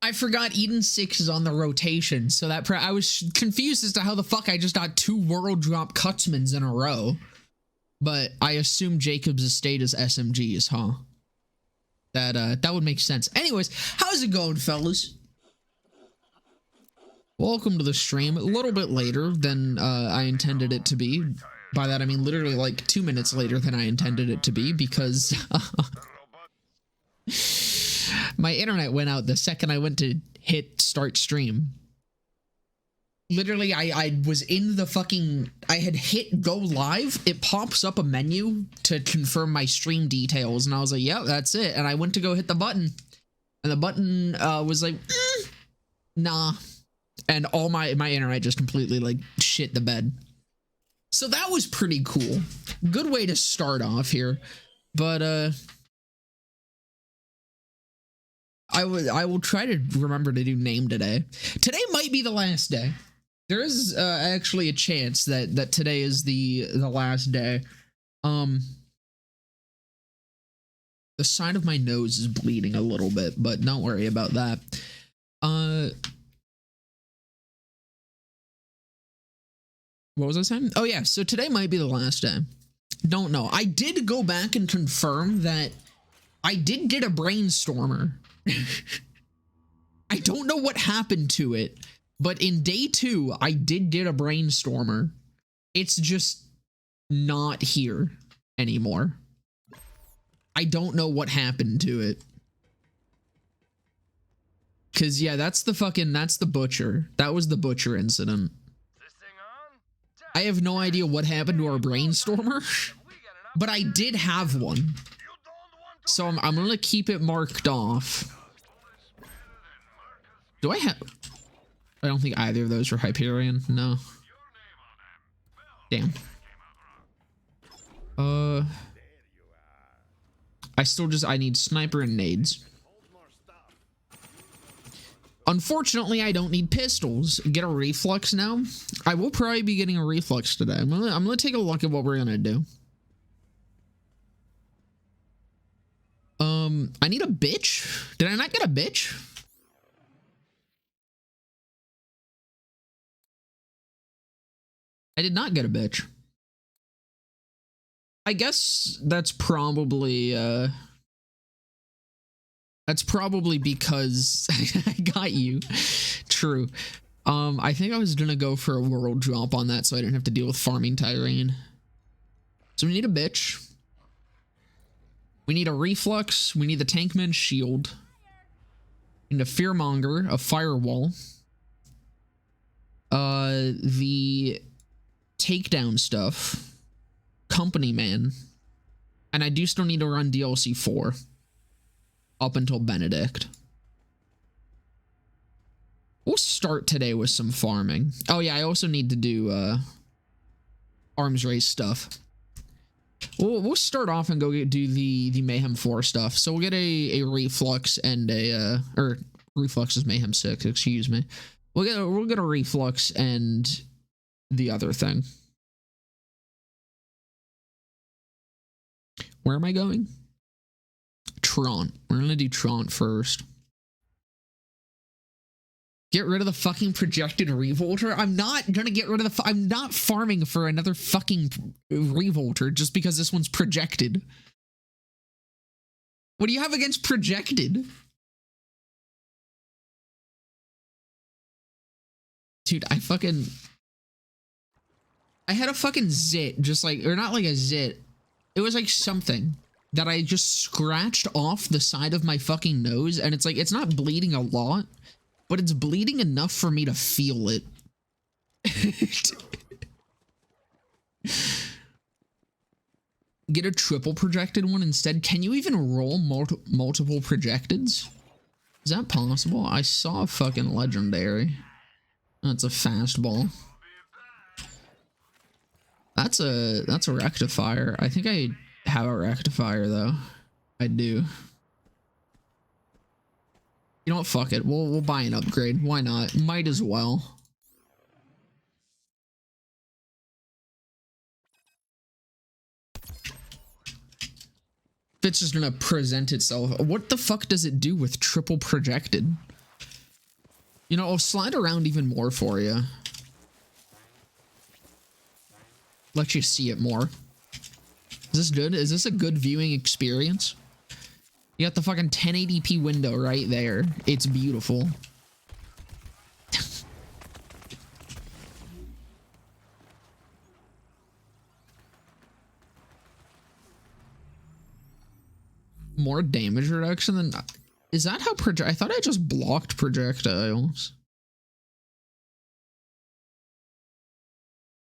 I forgot Eden 6 is on the rotation, so that I was confused as to how the fuck I just got 2 world drop Cutsmans in a row. But I assume Jacob's estate is SMGs, huh? That would make sense. Anyways, how's it going, fellas? Welcome to the stream. A little bit later than I intended it to be. By that I mean literally like 2 minutes later than I intended it to be, because my internet went out the second I went to hit start stream. Literally, I was in the fucking... I had hit go live. It pops up a menu to confirm my stream details. And I was like, yeah, that's it. And I went to go hit the button. And the button was like, nah. And all my internet just completely, like, shit the bed. So that was pretty cool. Good way to start off here. But, I will try to remember to do name today. Today might be the last day. There is actually a chance that today is the last day. The side of my nose is bleeding a little bit, but don't worry about that. What was I saying? Oh yeah, so today might be the last day. Don't know. I did go back and confirm that I did get a brainstormer. I don't know what happened to it. But in day 2, I did get a brainstormer. It's just not here anymore. I don't know what happened to it. Cause yeah, that's the butcher. That was the butcher incident. I have no idea what happened to our brainstormer, but I did have one. So I'm gonna keep it marked off. Do I have... I don't think either of those are Hyperion. No. Damn. I need sniper and nades. Unfortunately, I don't need pistols. Get a reflux now. I will probably be getting a reflux today. I'm gonna take a look at what we're gonna do. I need a bitch. Did I not get a bitch? I did not get a bitch. I guess that's probably because I got you. True. I think I was gonna go for a world drop on that so I didn't have to deal with farming Tyrene. So we need a bitch. We need a reflux. We need the tankman shield. We need a fearmonger, a firewall. The takedown stuff, company man, and I do still need to run DLC 4 up until Benedict. We'll start today with some farming. Oh yeah, I also need to do arms race stuff. We'll start off and go do the Mayhem 4 stuff. So we'll get a reflux and a or reflux is Mayhem 6, excuse me. We'll get a reflux and the other thing. Where am I going? Tron. We're gonna do Tron first. Get rid of the fucking projected revolter. I'm not gonna get rid of the. I'm not farming for another fucking revolter just because this one's projected. What do you have against projected? Dude, I had a fucking zit, just like, or not like a zit. It was like something that I just scratched off the side of my fucking nose, and it's like, it's not bleeding a lot, but it's bleeding enough for me to feel it. Get a triple projected one instead. Can you even roll multiple projecteds? Is that possible? I saw a fucking legendary. That's a fastball. That's a rectifier. I think I have a rectifier though. I do. You know what? Fuck it. We'll buy an upgrade. Why not? Might as well. It's just gonna present itself. What the fuck does it do with triple projected? You know, I'll slide around even more for you. Let you see it more. Is this good? Is this a good viewing experience? You got the fucking 1080p window right there. It's beautiful. More damage reduction than... Is that how I thought I just blocked projectiles.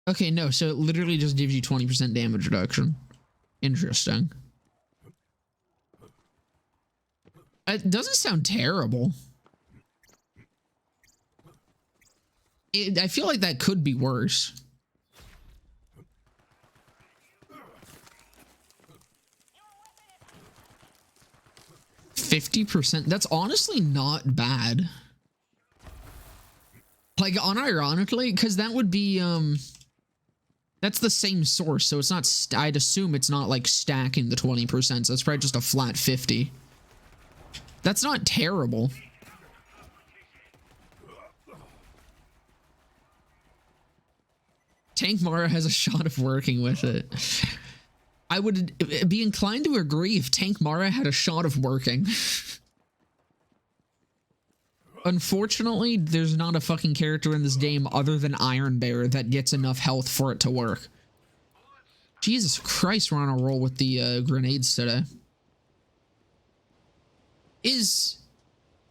Okay, no, so it literally just gives you 20% damage reduction. Interesting. It doesn't sound terrible. I feel like that could be worse. %. That's honestly not bad. Like, unironically, because that would be, that's the same source, so it's not, I'd assume it's not, like, stacking the 20%, so it's probably just a flat 50. That's not terrible. Tank Mara has a shot of working with it. I would be inclined to agree if Tank Mara had a shot of working. Unfortunately, there's not a fucking character in this game other than Iron Bear that gets enough health for it to work. Jesus Christ, we're on a roll with the grenades today. Is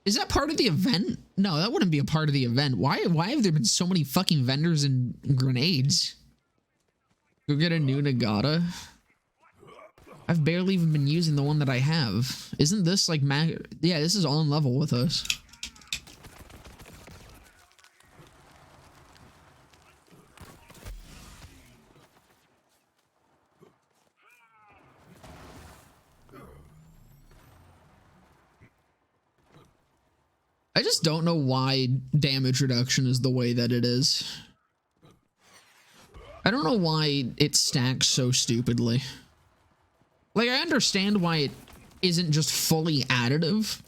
that part of the event? No, that wouldn't be a part of the event. Why have there been so many fucking vendors and grenades? Go get a new Nagata. I've barely even been using the one that I have. Isn't this like yeah, this is on level with us. I just don't know why damage reduction is the way that it is. I don't know why it stacks so stupidly. Like, I understand why it isn't just fully additive,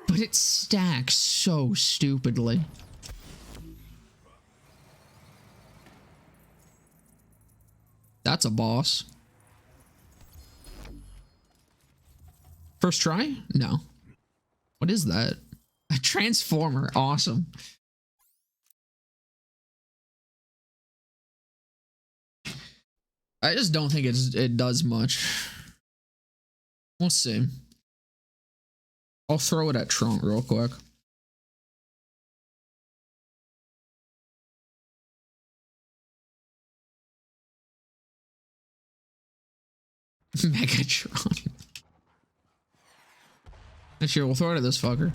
but it stacks so stupidly. That's a boss. First try? No. What is that? A transformer. Awesome. I just don't think it does much. We'll see. I'll throw it at Trunk real quick. Megatron. Sure, we'll throw it at this fucker.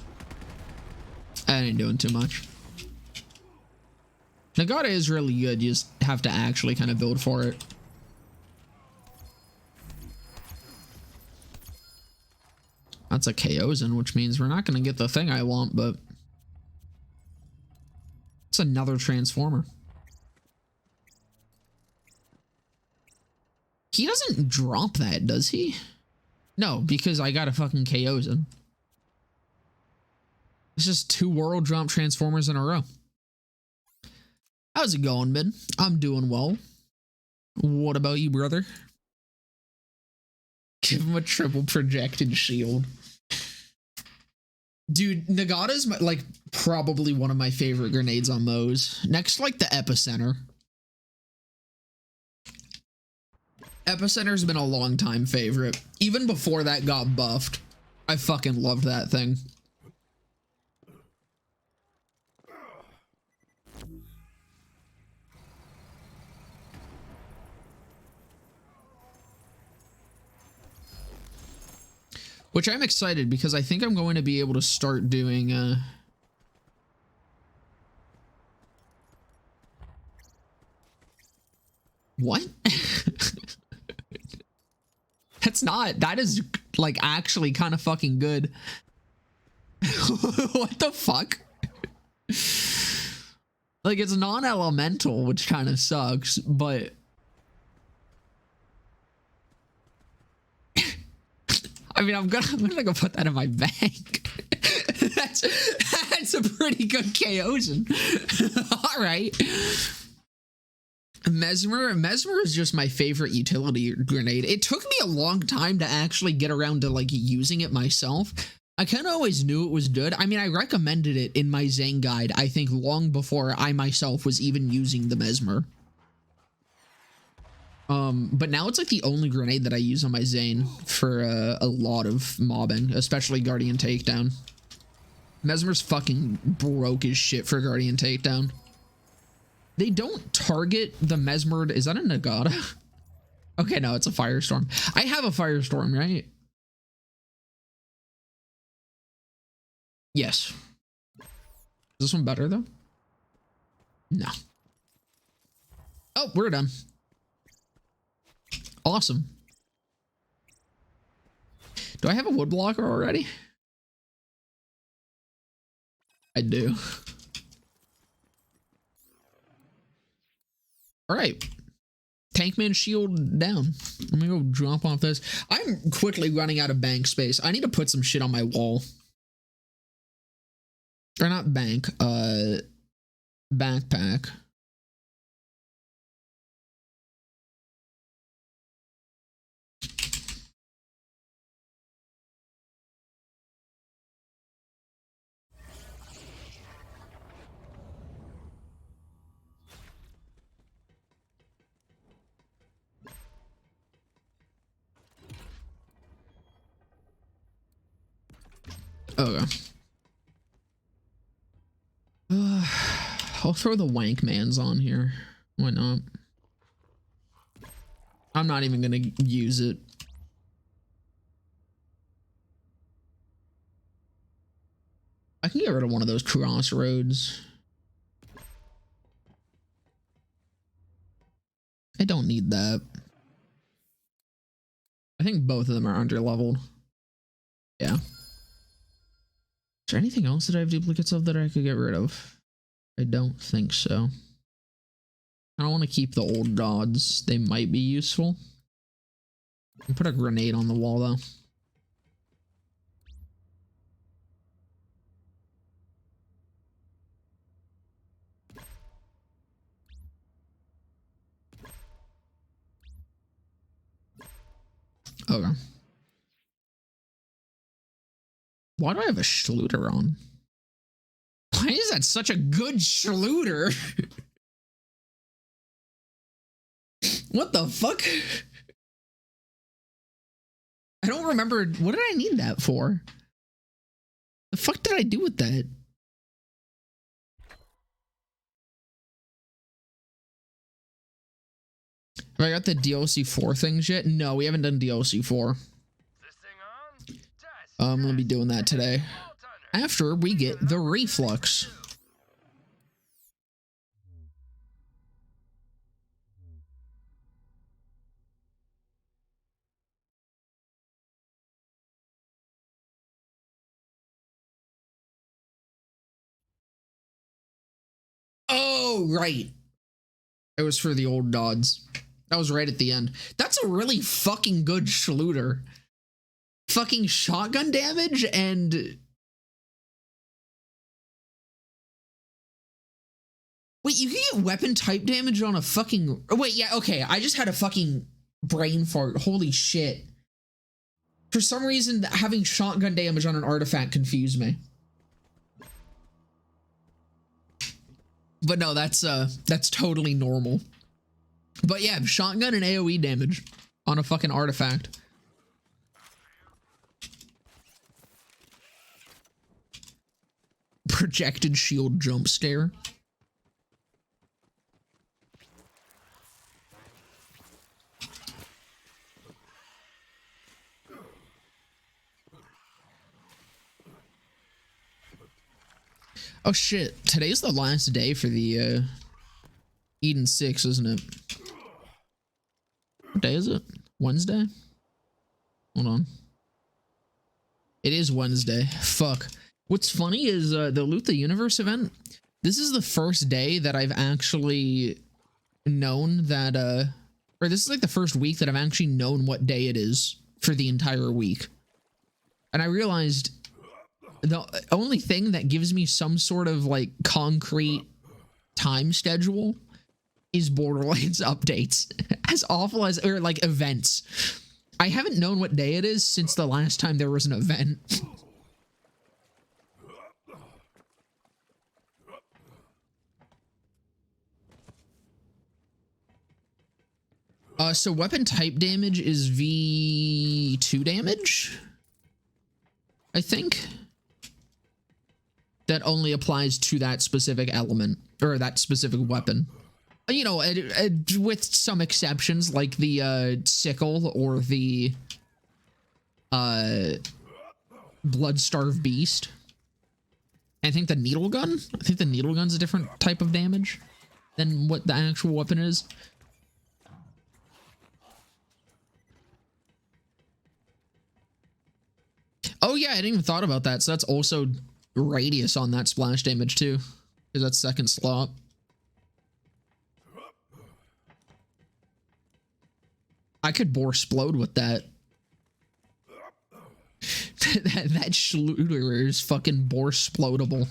I ain't doing too much. Nagata is really good. You just have to actually kind of build for it. That's a Chaosin, which means we're not going to get the thing I want, but it's another Transformer. He doesn't drop that, does he? No, because I got a fucking Chaosin. It's just 2 world drop Transformers in a row. How's it going, Mid? I'm doing well. What about you, brother? Give him a triple projected shield. Dude, Nagata's like probably one of my favorite grenades on Moe's. Next, like the Epicenter. Epicenter's been a long time favorite. Even before that got buffed. I fucking loved that thing. Which I'm excited because I think I'm going to be able to start doing what? That is like actually kind of fucking good. What the fuck? Like, it's non-elemental, which kind of sucks, but I mean, I'm gonna go put that in my bank. That's a pretty good KO'sin. All right. Mesmer is just my favorite utility grenade. It took me a long time to actually get around to like using it myself. I kind of always knew it was good. I mean, I recommended it in my Zane guide, I think long before I myself was even using the Mesmer. But now it's like the only grenade that I use on my Zane for a lot of mobbing, especially Guardian Takedown. Mesmer's fucking broke as shit for Guardian Takedown. They don't target the Mesmer. Is that a Nagata? Okay, no, it's a Firestorm. I have a Firestorm, right? Yes. Is this one better though? No. Oh, we're done. Awesome. Do I have a wood blocker already? I do. All right. Tankman shield down. Let me go drop off this. I'm quickly running out of bank space. I need to put some shit on my wall. Or not bank, backpack. Okay. I'll throw the wank mans on here. Why not? I'm not even gonna use it. I can get rid of one of those crossroads. I don't need that. I think both of them are under leveled. Yeah. Is there anything else that I have duplicates of that I could get rid of? I don't think so. I don't want to keep the old gods. They might be useful. I'll put a grenade on the wall though. Okay. Why do I have a Schluter on? Why is that such a good Schluter? What the fuck? I don't remember. What did I need that for? The fuck did I do with that? Have I got the DLC 4 things yet? No, we haven't done DLC 4. I'm gonna be doing that today. After we get the reflux. Oh, right. It was for the old gods. That was right at the end. That's a really fucking good Schluter. Fucking shotgun damage and... Wait, you can get weapon type damage on a fucking... Oh, wait, yeah, okay. I just had a fucking brain fart. Holy shit. For some reason, having shotgun damage on an artifact confused me. But no, that's totally normal. But yeah, shotgun and AoE damage on a fucking artifact. Projected shield jump scare. Oh shit, today's the last day for the Eden 6, isn't it? What day is it? Wednesday? Hold on. It is Wednesday. Fuck. What's funny is the Loot the Universe event. This is the first day that I've actually known that, or this is like the first week that I've actually known what day it is for the entire week. And I realized The only thing that gives me some sort of like concrete time schedule is Borderlands updates. As awful as, or like events. I haven't known what day it is since the last time there was an event. So weapon type damage is V2 damage, I think. That only applies to that specific element, or that specific weapon. You know, with some exceptions, like the sickle or the blood-starved beast. I think the needle gun? I think the needle gun's a different type of damage than what the actual weapon is. Oh yeah, I didn't even thought about that. So that's also radius on that splash damage too, because that's second slot. I could bore explode with that. that Schluter is fucking bore explodable.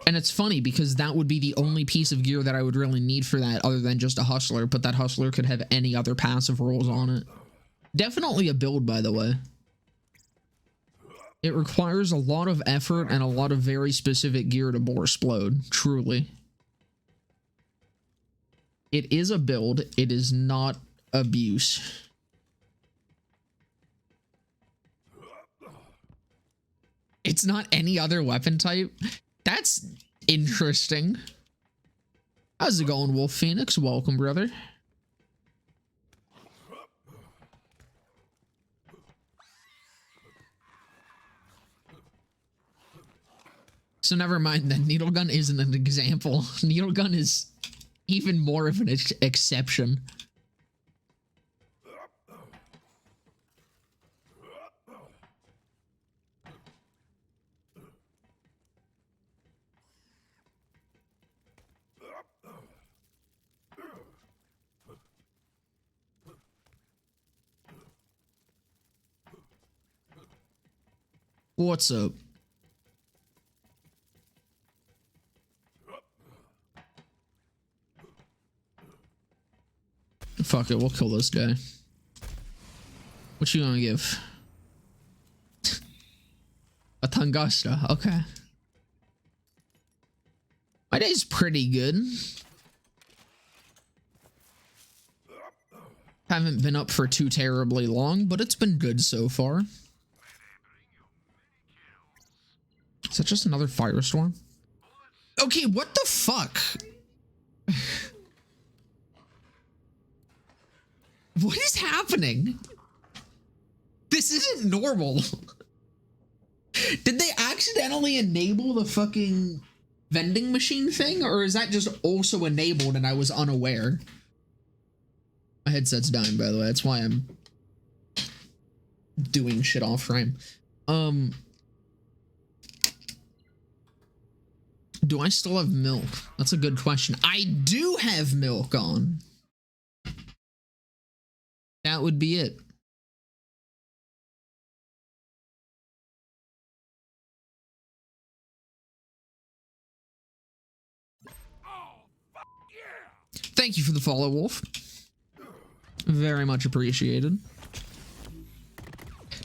And it's funny because that would be the only piece of gear that I would really need for that other than just a hustler, but that hustler could have any other passive rolls on it. Definitely a build, by the way. It requires a lot of effort and a lot of very specific gear to bore explode, truly. It is a build, it is not abuse. It's not any other weapon type. That's interesting. How's it going, Wolf Phoenix? Welcome, brother. So never mind, that needle gun isn't an example. Needle gun is even more of an exception. What's up? Fuck it, we'll kill this guy. What you gonna give? A Tungusta, okay. My day's pretty good. Haven't been up for too terribly long, but it's been good so far. Is that just another firestorm? Okay, what the fuck? What is happening? This isn't normal. Did they accidentally enable the fucking vending machine thing? Or is that just also enabled and I was unaware? My headset's dying, by the way. That's why I'm doing shit off frame. Do I still have milk? That's a good question. I do have milk on. That would be it. Thank you for the follow, Wolf. Very much appreciated.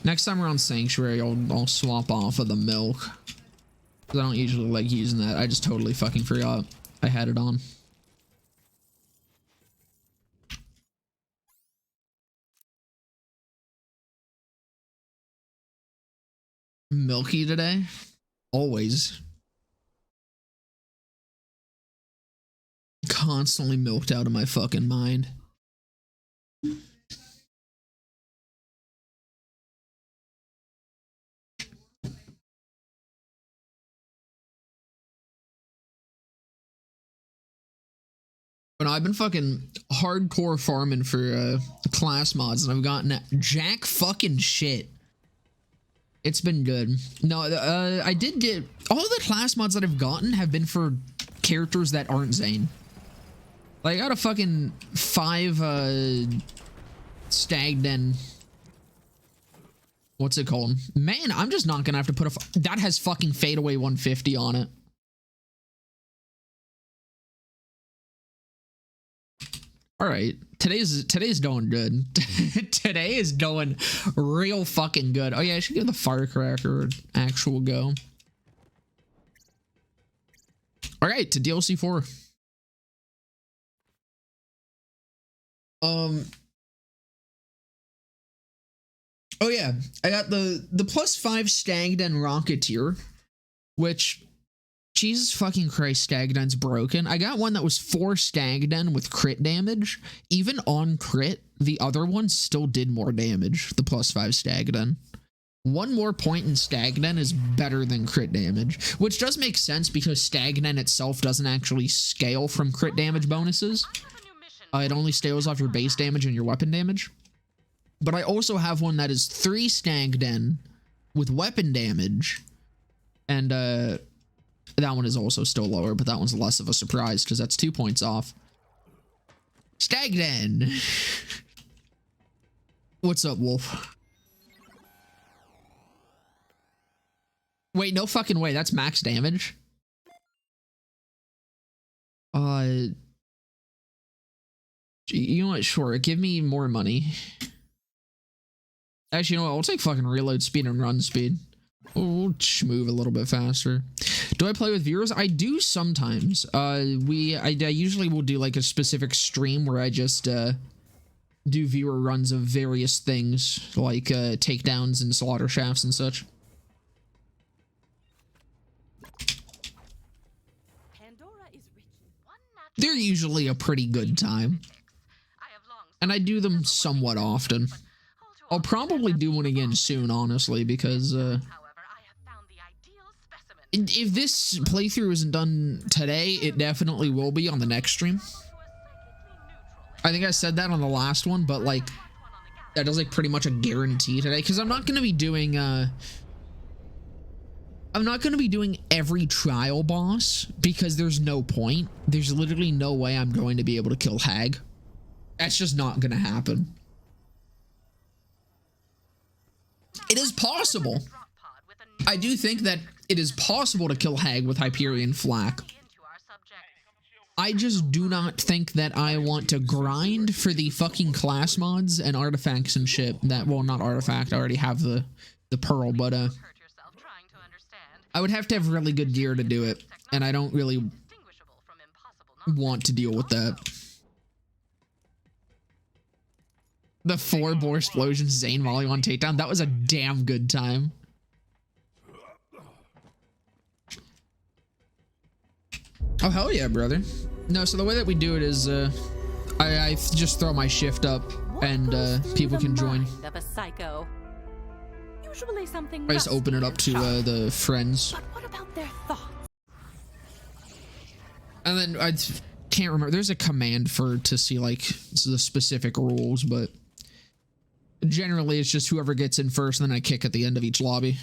Next time we're on Sanctuary, I'll swap off of the milk. Because I don't usually like using that. I just totally fucking forgot I had it on. Milky today? Always. Constantly milked out of my fucking mind. But I've been fucking hardcore farming for class mods, and I've gotten jack fucking shit. It's been good. No, I did get all the class mods that I've gotten have been for characters that aren't Zane. Like, I got a fucking 5 stag den. What's it called? Man, I'm just not gonna have to put a that has fucking fadeaway 150 on it. All right, today's going good. Today is going real fucking good. Oh yeah, I should give the firecracker an actual go. All right, to DLC 4. Oh yeah, I got the +5 stag den rocketeer, which, Jesus fucking Christ, stag den's broken. I got one that was 4 stag den with crit damage. Even on crit, the other one still did more damage, the +5 stag den. 1 more point in stag den is better than crit damage, which does make sense because stag den itself doesn't actually scale from crit damage bonuses. It only scales off your base damage and your weapon damage. But I also have one that is 3 stag den with weapon damage, and that one is also still lower, but that one's less of a surprise because that's 2 points off. Stag den. What's up, Wolf? Wait, no fucking way. That's max damage. You know what? Sure, give me more money. Actually, you know what? I'll take fucking reload speed and run speed. We'll move a little bit faster. Do I play with viewers? I do sometimes. I usually will do like a specific stream where I just do viewer runs of various things like takedowns and slaughter shafts and such. They're usually a pretty good time, and I do them somewhat often. I'll probably do one again soon, honestly, because if this playthrough isn't done today, it definitely will be on the next stream. I think I said that on the last one, but like that is like pretty much a guarantee today, because I'm not going to be doing every trial boss because there's no point. There's literally no way I'm going to be able to kill Hag. That's just not going to happen. It is possible. I do think that it is possible to kill Hag with Hyperion Flak. I just do not think that I want to grind for the fucking class mods and artifacts and shit. That, well, not artifact. I already have the pearl, but I would have to have really good gear to do it, and I don't really want to deal with that. The 4-bore explosion Zane volley on takedown. That was a damn good time. Oh, hell yeah, brother. No, so the way that we do it is I just throw my shift up and people can join. Of a psycho. Usually something I just open it up to the friends. But what about their thoughts? And then I can't remember. There's a command to see like the specific rules, but generally it's just whoever gets in first, and then I kick at the end of each lobby.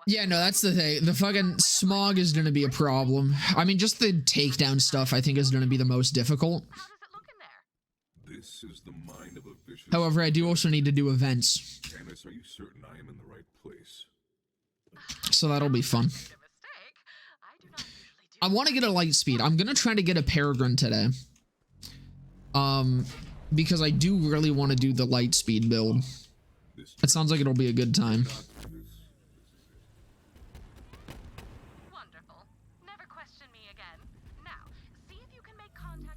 Yeah, no, that's the thing. The fucking smog is going to be a problem. I mean, just the takedown stuff I think is going to be the most difficult. How does it look in there? This is the mind of a vicious... However, I do also need to do events. Janice, are you certain I am in the right place? So that'll be fun. I want to get a light speed. I'm going to try to get a Peregrine today. Because I do really want to do the light speed build. It sounds like it'll be a good time.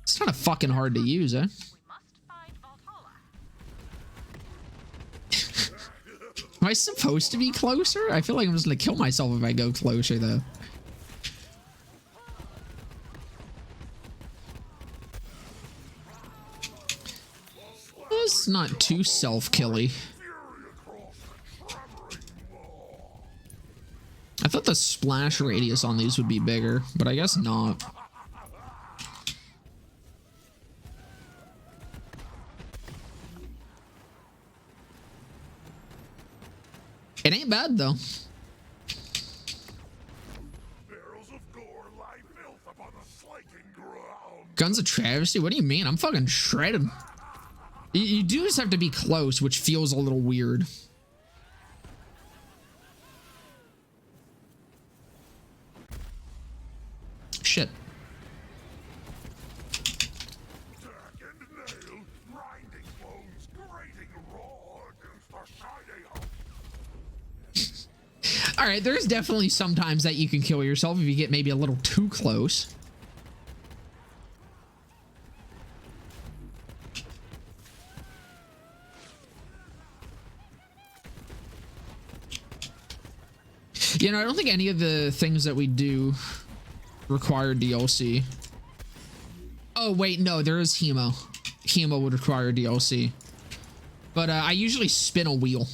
It's kind of fucking hard to use, eh? Am I supposed to be closer? I feel like I'm just gonna kill myself if I go closer, though. It's not too self-killy. I thought the splash radius on these would be bigger, but I guess not. It ain't bad, though. Guns of Travesty? What do you mean? I'm fucking shredded. You do just have to be close, which feels a little weird. Shit. All right, there's definitely sometimes that you can kill yourself if you get maybe a little too close. You know, I don't think any of the things that we do require DLC. Oh, wait, no, there is Hemo. Hemo would require DLC. But I usually spin a wheel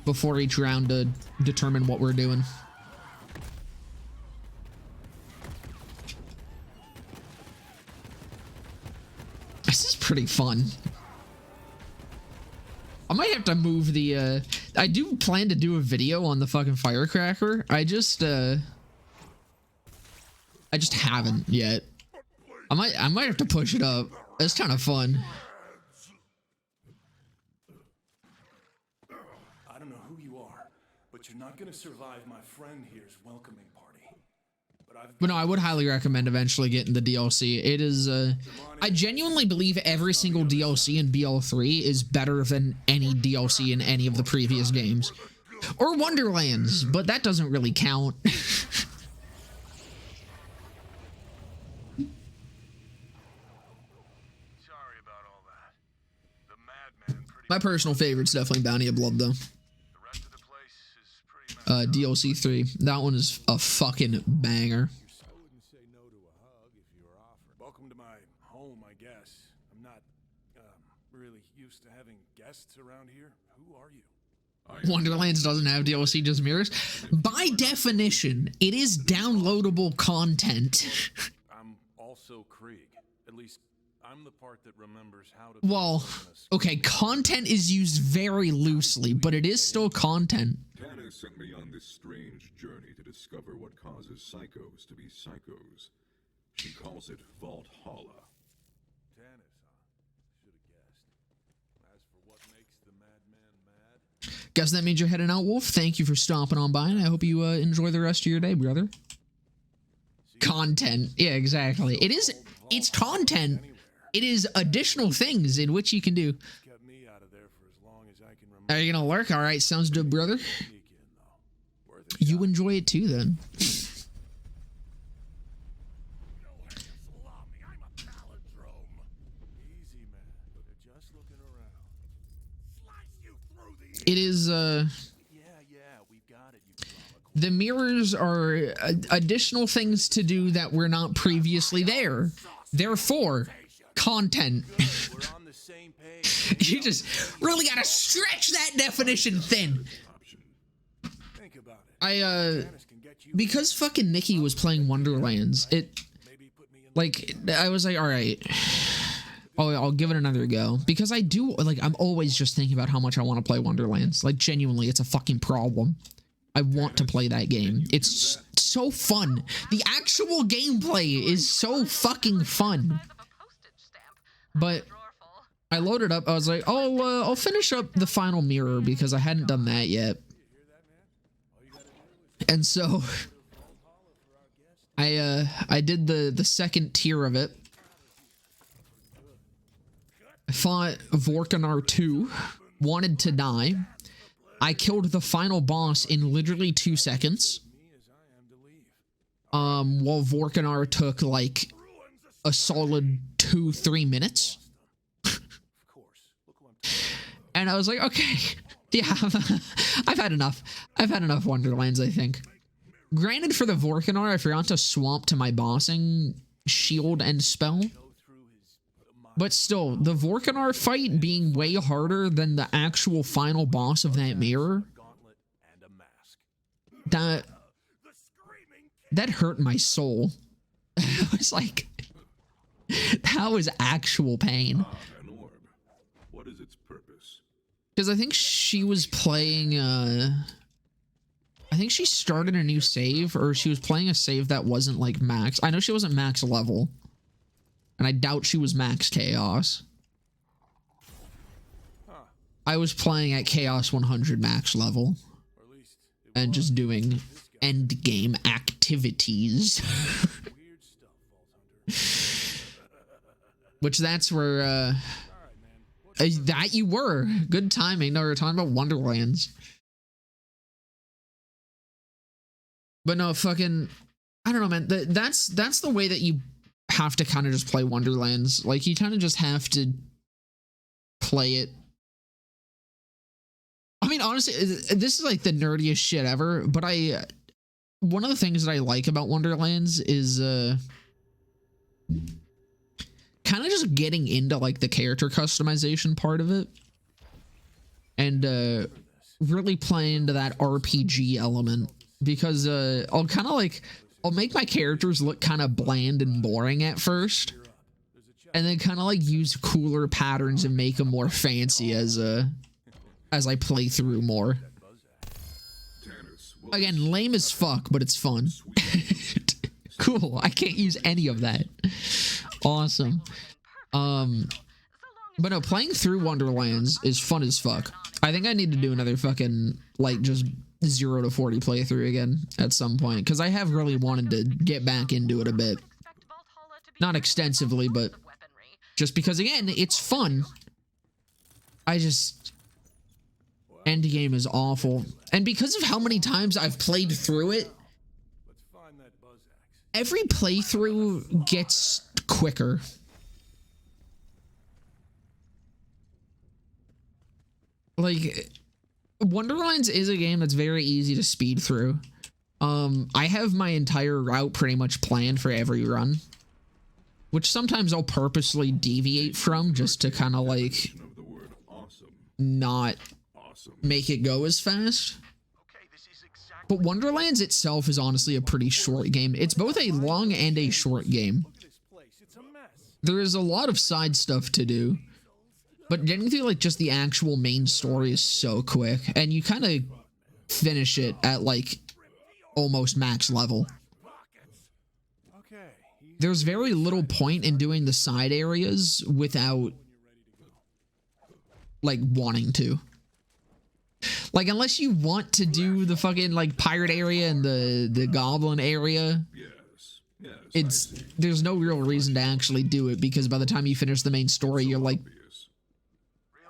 before each round to determine what we're doing. This is pretty fun. I might have to move the I do plan to do a video on the fucking firecracker. I just haven't yet. I might have to push it up. It's kind of fun. I don't know who you are, but you're not gonna survive my friend here's welcoming party. But no, I would highly recommend eventually getting the DLC. It is, I genuinely believe every single DLC in BL3 is better than any DLC in any of the previous games. Or Wonderlands, but that doesn't really count. My personal favorite's definitely Bounty of Blood, though. DLC 3. That one is a fucking banger. I wouldn't say no to a hug if you were offered. Welcome to my home, I guess. I'm not really used to having guests around here. Who are you? Wonderlands doesn't have DLC, just mirrors. By definition, it is downloadable content. I'm also Krieg. At least I'm the part that remembers how to. Well, okay, content is used very loosely, but it is still content. Tanner sent me on this strange journey to discover what causes psychos to be psychos. She calls it Valhalla. Tannis, huh? Should have guessed. As for what makes the madman mad. Guess that means you're heading out, Wolf. Thank you for stopping on by, and I hope you enjoy the rest of your day, brother. Content. Yeah, exactly. It's content. It is additional things in which you can do. Kept me out of there for as long as I can remember. Are you gonna lurk? All right, sounds good, brother. You enjoy it too, then. It is, the mirrors are additional things to do that were not previously there. Therefore, content. You just really gotta stretch that definition thin. Because fucking Nikki was playing Wonderlands, I was like, all right, I'll give it another go. Because I do, I'm always just thinking about how much I want to play Wonderlands. Like, genuinely, it's a fucking problem. I want to play that game. It's so fun. The actual gameplay is so fucking fun. But I loaded up. I was like, I'll finish up the final mirror because I hadn't done that yet. And so I did the second tier of it. I fought Vorkanar 2, wanted to die. I killed the final boss in literally 2 seconds. While Vorkanar took like a solid 2-3 minutes. And I was like, okay, yeah, I've had enough. I've had enough Wonderlands, I think. Granted, for the Vorkanar, I forgot to swamp to my bossing shield and spell. But still, the Vorkanar fight being way harder than the actual final boss of that mirror, that hurt my soul. I was like, that was actual pain. What is its purpose? Because I think she was playing, I think she started a new save, or she was playing a save that wasn't like max. I know she wasn't max level. and I doubt she was max chaos. I was playing at chaos 100 max level and just doing end game activities. Which that's where that you were. Good timing. No, we were talking about Wonderlands. But no, fucking, I don't know, man. That's the way that you have to kind of just play Wonderlands. Like, you kind of just have to play it. I mean, honestly, this is like the nerdiest shit ever, but one of the things that I like about Wonderlands is kind of just getting into like the character customization part of it, and really playing into that RPG element, because I'll kind of like, I'll make my characters look kind of bland and boring at first, and then kind of like use cooler patterns and make them more fancy as I play through more. Again, lame as fuck, but it's fun. Cool. I can't use any of that. Awesome. But no, playing through Wonderlands is fun as fuck. I think I need to do another fucking, like, just 0 to 40 playthrough again at some point, because I have really wanted to get back into it a bit. Not extensively, but just because, again, it's fun. I just... Endgame is awful. And because of how many times I've played through it, every playthrough gets quicker. Like, Wonderlands is a game that's very easy to speed through. I have my entire route pretty much planned for every run, which sometimes I'll purposely deviate from just to kind of like not make it go as fast. But Wonderlands itself is honestly a pretty short game. It's both a long and a short game. There is a lot of side stuff to do, but getting through like just the actual main story is so quick, and you kind of finish it at like almost max level. There's very little point in doing the side areas without like wanting to. Like, unless you want to do the fucking like pirate area and the goblin area, there's no real reason to actually do it, because by the time you finish the main story, you're like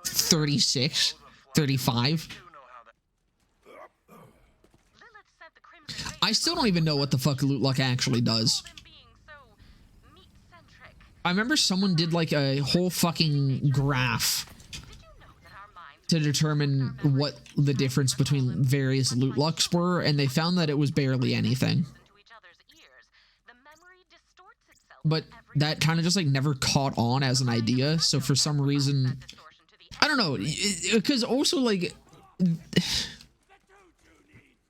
36, 35. I still don't even know what the fuck loot luck actually does. I remember someone did like a whole fucking graph to determine what the difference between various loot lucks were, and they found that it was barely anything. But that kind of just like never caught on as an idea, so for some reason, I don't know, because also like,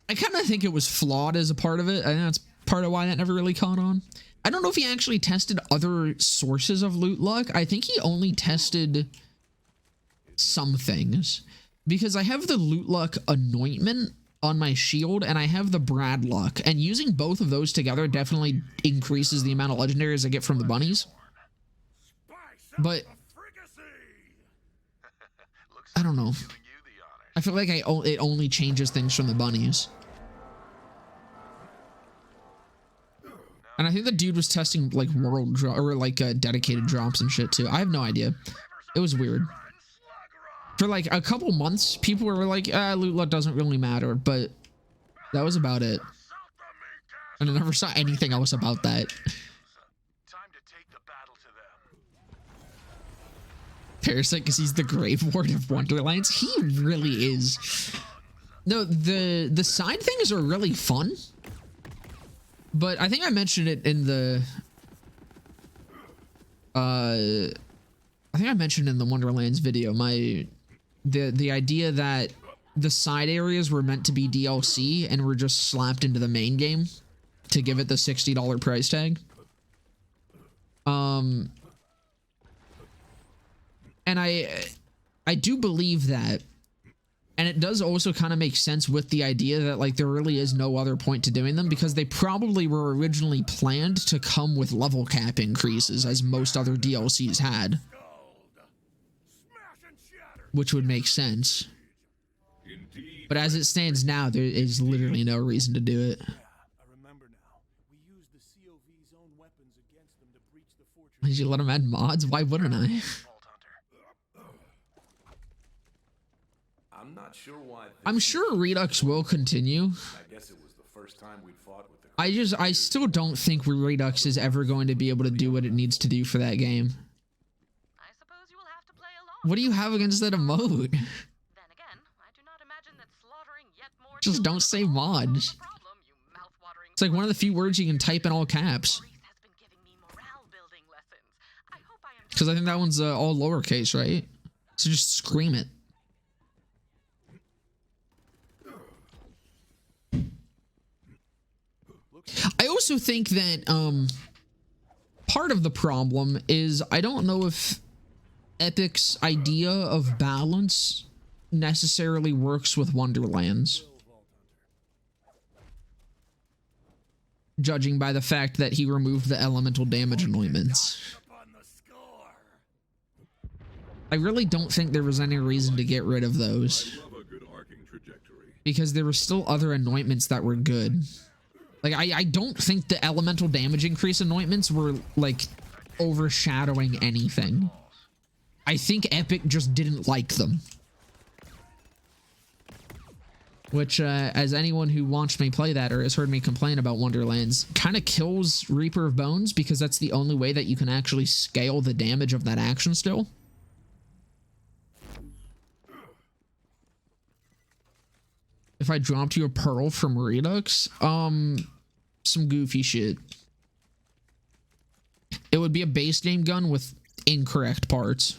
I kind of think it was flawed as a part of it. I think that's part of why that never really caught on. I don't know if he actually tested other sources of loot luck. I think he only tested some things, because I have the loot luck anointment on my shield and I have the Brad luck, and using both of those together definitely increases the amount of legendaries I get from the bunnies. But I don't know, I feel like it only changes things from the bunnies. And I think the dude was testing like world or like dedicated drops and shit too. I have no idea. It was weird. For like a couple months, people were like, loot luck doesn't really matter, but that was about it. And I never saw anything else about that. Parasite, because he's the Grave Ward of Wonderlands. He really is. No, the side things are really fun. But I think I mentioned it in the... I think I mentioned in the Wonderlands video, the idea that the side areas were meant to be DLC and were just slapped into the main game to give it the $60 price tag. And I do believe that, And it does also kind of make sense with the idea that like there really is no other point to doing them, because they probably were originally planned to come with level cap increases, as most other DLCs had, which would make sense. But as it stands now, there is literally no reason to do it. I remember now. We used the COV's own weapons against them to breach the fortress. Did you let them add mods? Why wouldn't I? I'm not sure why. I'm sure Redux will continue. I guess it was the first time we'd fought with the I still don't think Redux is ever going to be able to do what it needs to do for that game. I suppose you will have to play along. What do you have against that emote? Then again, I do not imagine that slaughtering yet more Just don't say mods. problem, you mouth-watering. It's like one of the few words you can type in all caps. Maurice has been giving me morale-building lessons. I hope I am. Because I think that one's all lowercase, right? So just scream it. I also think that part of the problem is I don't know if Epic's idea of balance necessarily works with Wonderlands, judging by the fact that he removed the elemental damage anointments. I really don't think there was any reason to get rid of those, I love a good arcing trajectory. because there were still other anointments that were good. Like, I don't think the elemental damage increase anointments were, like, overshadowing anything. I think Epic just didn't like them. Which, as anyone who watched me play that or has heard me complain about Wonderlands, kind of kills Reaper of Bones, because that's the only way that you can actually scale the damage of that action still. If I dropped you a pearl from Redux, some goofy shit. It would be a base game gun with incorrect parts.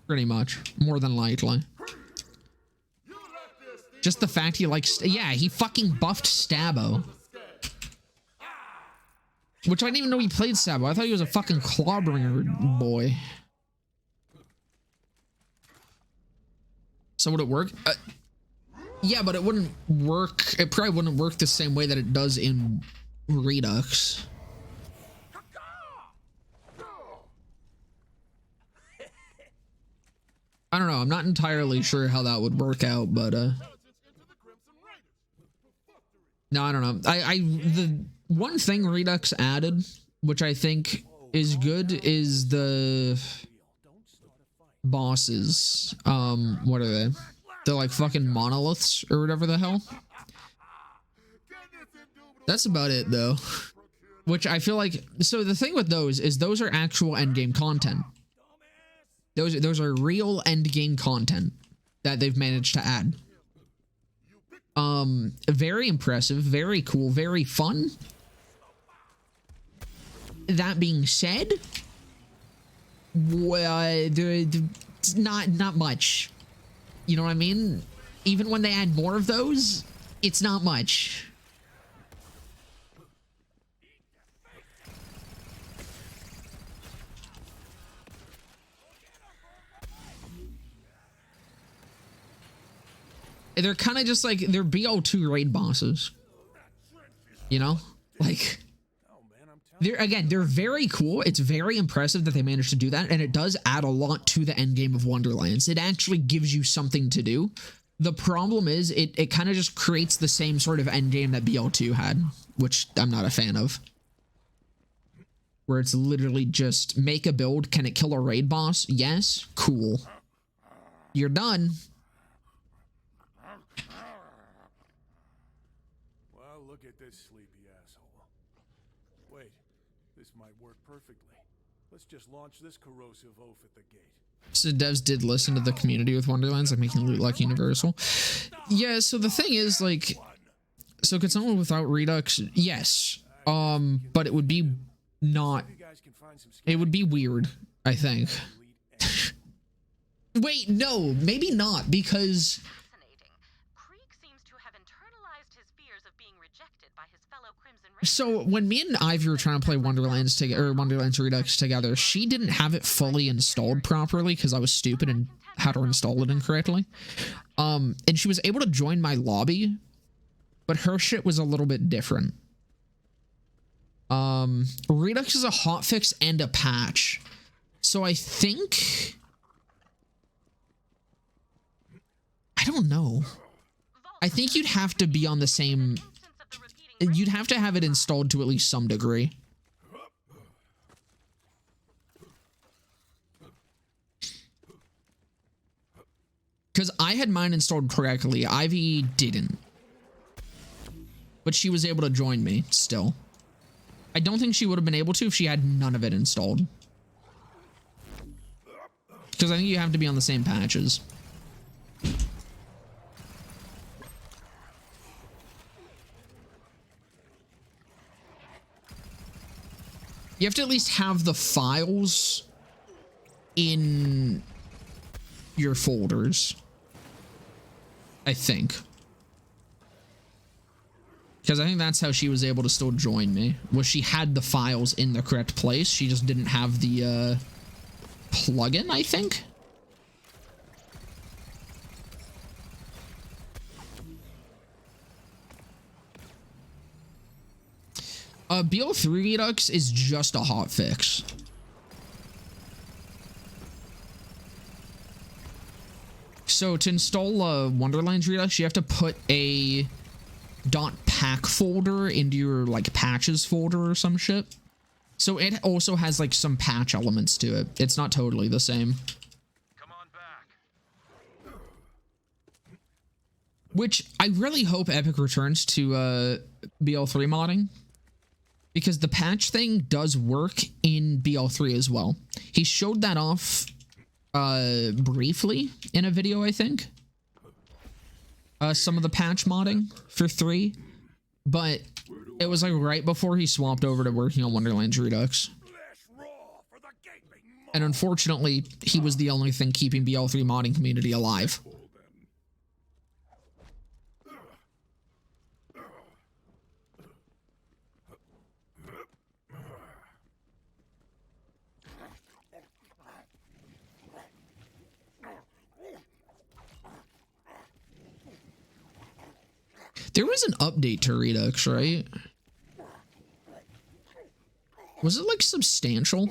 Pretty much. More than likely. Just the fact he likes... Yeah, he fucking buffed Stabbo. Which I didn't even know he played Stabbo. I thought he was a fucking clawbringer boy. So would it work? Yeah, but it wouldn't work. It probably wouldn't work the same way that it does in Redux. I don't know. I'm not entirely sure how that would work out, but no, I don't know. The one thing Redux added, which I think is good, is the bosses. What are they? They're like fucking monoliths or whatever the hell. That's about it though. Which I feel like, so the thing with those is those are actual endgame content. Those are real endgame content that they've managed to add. Very impressive, very cool, very fun. That being said, well, not much. You know what I mean? Even when they add more of those, it's not much. They're kind of just like, they're BO2 raid bosses. You know? Like, they're very cool. It's very impressive that they managed to do that, and it does add a lot to the end game of Wonderlands. It actually gives you something to do. The problem is it kind of just creates the same sort of end game that BL2 had, which I'm not a fan of. Where it's literally just make a build. Can it kill a raid boss? Yes. Cool. You're done. Well, look at this sleepy asshole. Wait, this might work perfectly. Let's just launch this corrosive oaf at the gate. So devs did listen to the community with Wonderlands, like making loot like universal. Yeah, so the thing is, like, so could someone without Redux? Yes. But it would be not, it would be weird, I think. Wait, no, maybe not, because Fascinating. Krieg seems to have internalized his fears of being rejected by his fellow Crimson Raiders. so when me and Ivy were trying to play Wonderlands together, or Wonderlands Redux together, she didn't have it fully installed properly because I was stupid and had her install it incorrectly. And she was able to join my lobby, but her shit was a little bit different. Redux is a hotfix and a patch. So I think... I don't know. I think you'd have to be on the same... You'd have to have it installed to at least some degree. Because I had mine installed correctly. Ivy didn't. But she was able to join me still. I don't think she would have been able to if she had none of it installed. Because I think you have to be on the same patches. You have to at least have the files in your folders, I think. Because I think that's how she was able to still join me. Was she had the files in the correct place. She just didn't have the plugin, I think. BL3 Redux is just a hotfix. So to install Wonderlands Redux, you have to put a .pack folder into your like patches folder or some shit. So it also has like some patch elements to it. It's not totally the same. Come on back. Which I really hope Epic returns to BL3 modding. Because the patch thing does work in BL3 as well. He showed that off briefly in a video, I think. Some of the patch modding for 3. But it was like right before he swapped over to working on Wonderlands Redux. And unfortunately, he was the only thing keeping BL3 modding community alive. There was an update to Redux, right? Was it like substantial?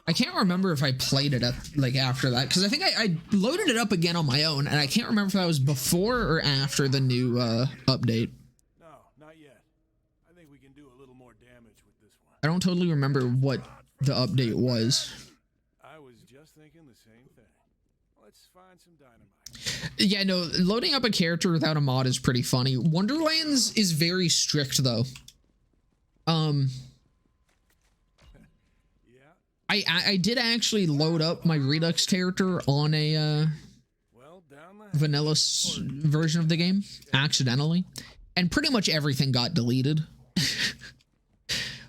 I can't remember if I played it at, like after that, because I think I loaded it up again on my own, and I can't remember if that was before or after the new update. No, not yet. I think we can do a little more damage with this one. I don't totally remember what the update was. I was just thinking the same thing. Let's find some dynamite. Yeah, no, loading up a character without a mod is pretty funny. Wonderlands is very strict, though. I did actually load up my Redux character on a vanilla version of the game accidentally, and pretty much everything got deleted.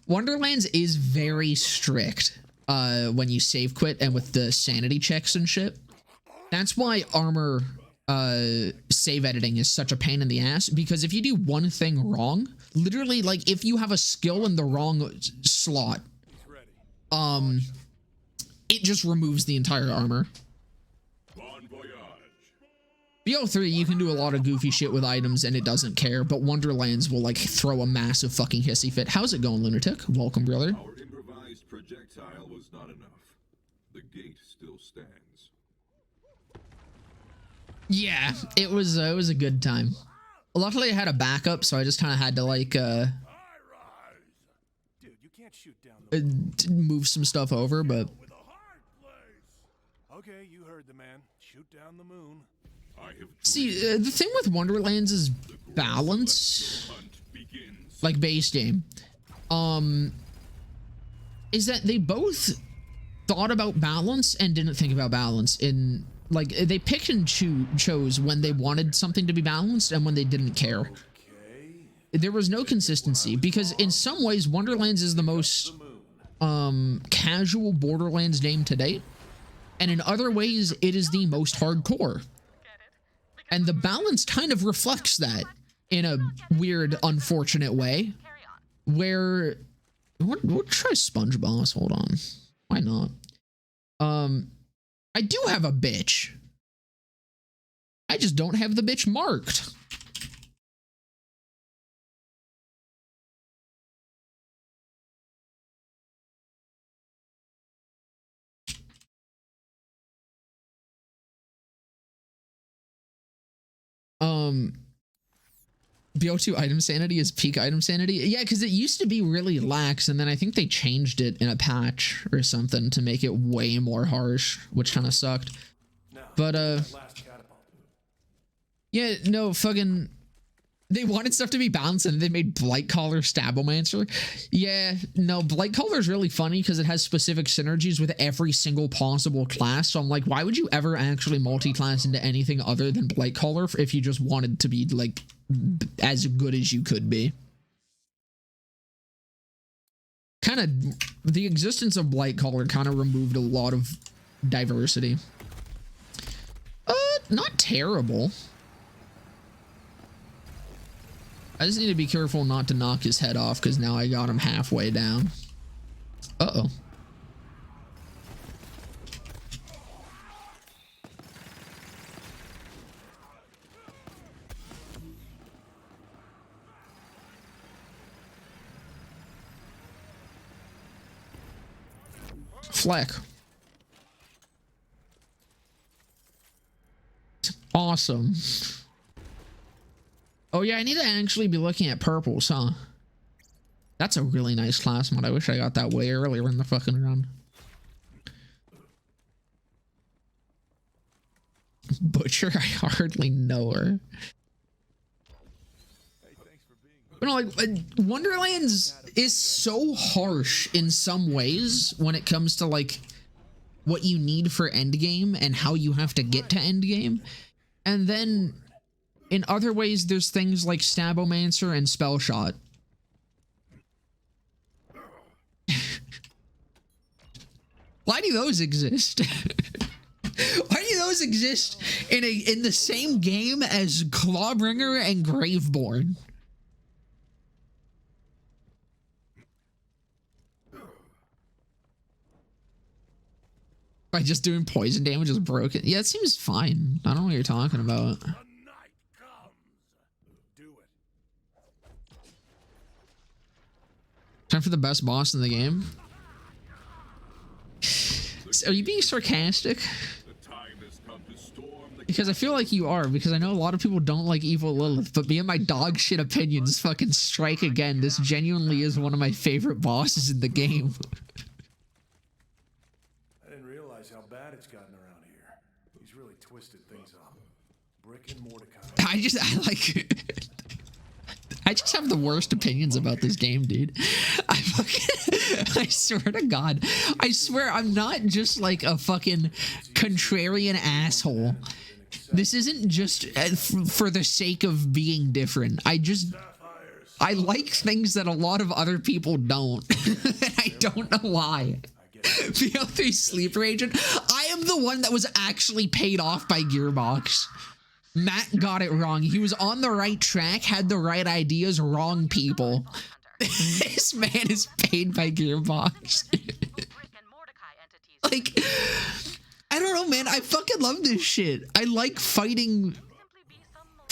Wonderlands is very strict when you save quit and with the sanity checks and shit. That's why armor save editing is such a pain in the ass, because if you do one thing wrong, literally, like if you have a skill in the wrong slot, it just removes the entire armor. Bon voyage. BO3, you can do a lot of goofy shit with items and it doesn't care, but Wonderlands will like throw a massive fucking hissy fit. How's it going, Lunatic? Welcome, brother. Our improvised projectile was not enough. The gate still stands. Yeah, it was a good time. Luckily I had a backup, so I just kind of had to like Dude, you can't shoot down the move some stuff over, but with a hard place. Okay, you heard the man. Shoot down the moon. I have see, the thing with Wonderlands is balance, hunt begins. like base game, is that they both thought about balance and didn't think about balance. In like they picked and chose when they wanted something to be balanced and when they didn't care. Okay. There was no consistency, because in some ways Wonderlands is the most casual Borderlands game to date, and in other ways it is the most hardcore. And the balance kind of reflects that in a weird, unfortunate way. Where, we'll try Sponge Boss. Hold on, why not? I do have a bitch. I just don't have the bitch marked. BO2 item sanity is peak item sanity. Yeah, because it used to be really lax, and then I think they changed it in a patch or something to make it way more harsh, which kind of sucked. But yeah, no, fucking, they wanted stuff to be balanced, and they made Blightcaller Stabomancer. Yeah, no, Blightcaller is really funny because it has specific synergies with every single possible class. So I'm like, why would you ever actually multi-class into anything other than Blightcaller if you just wanted to be like as good as you could be? Kind of, the existence of Blightcaller kind of removed a lot of diversity. Not terrible. I just need to be careful not to knock his head off because now I got him halfway down. Uh-oh. Fleck. Awesome. Oh yeah, I need to actually be looking at purples, huh? That's a really nice class mod. I wish I got that way earlier in the fucking run. Butcher, I hardly know her. But no, like, Wonderlands is so harsh in some ways when it comes to like what you need for endgame and how you have to get to endgame. And then in other ways, there's things like Stabomancer and Spellshot. Why do those exist? Why do those exist in the same game as Clawbringer and Graveborn? By just doing poison damage is broken. Yeah, it seems fine. I don't know what you're talking about. Time for the best boss in the game. Are you being sarcastic? Because I feel like you are, because I know a lot of people don't like Evil Lilith, but me and my dog shit opinions fucking strike again. This genuinely is one of my favorite bosses in the game. I didn't realize how bad it's gotten around here. He's really twisted things up. Brick and Mordecai. I just have the worst opinions about this game, dude. I swear to God. I swear I'm not just like a fucking contrarian asshole. This isn't just for the sake of being different. I like things that a lot of other people don't. And I don't know why. BO3 Sleeper Agent. I am the one that was actually paid off by Gearbox. Matt got it wrong. He was on the right track, had the right ideas, wrong people. This man is paid by Gearbox. Like, I don't know, man. I fucking love this shit. I like fighting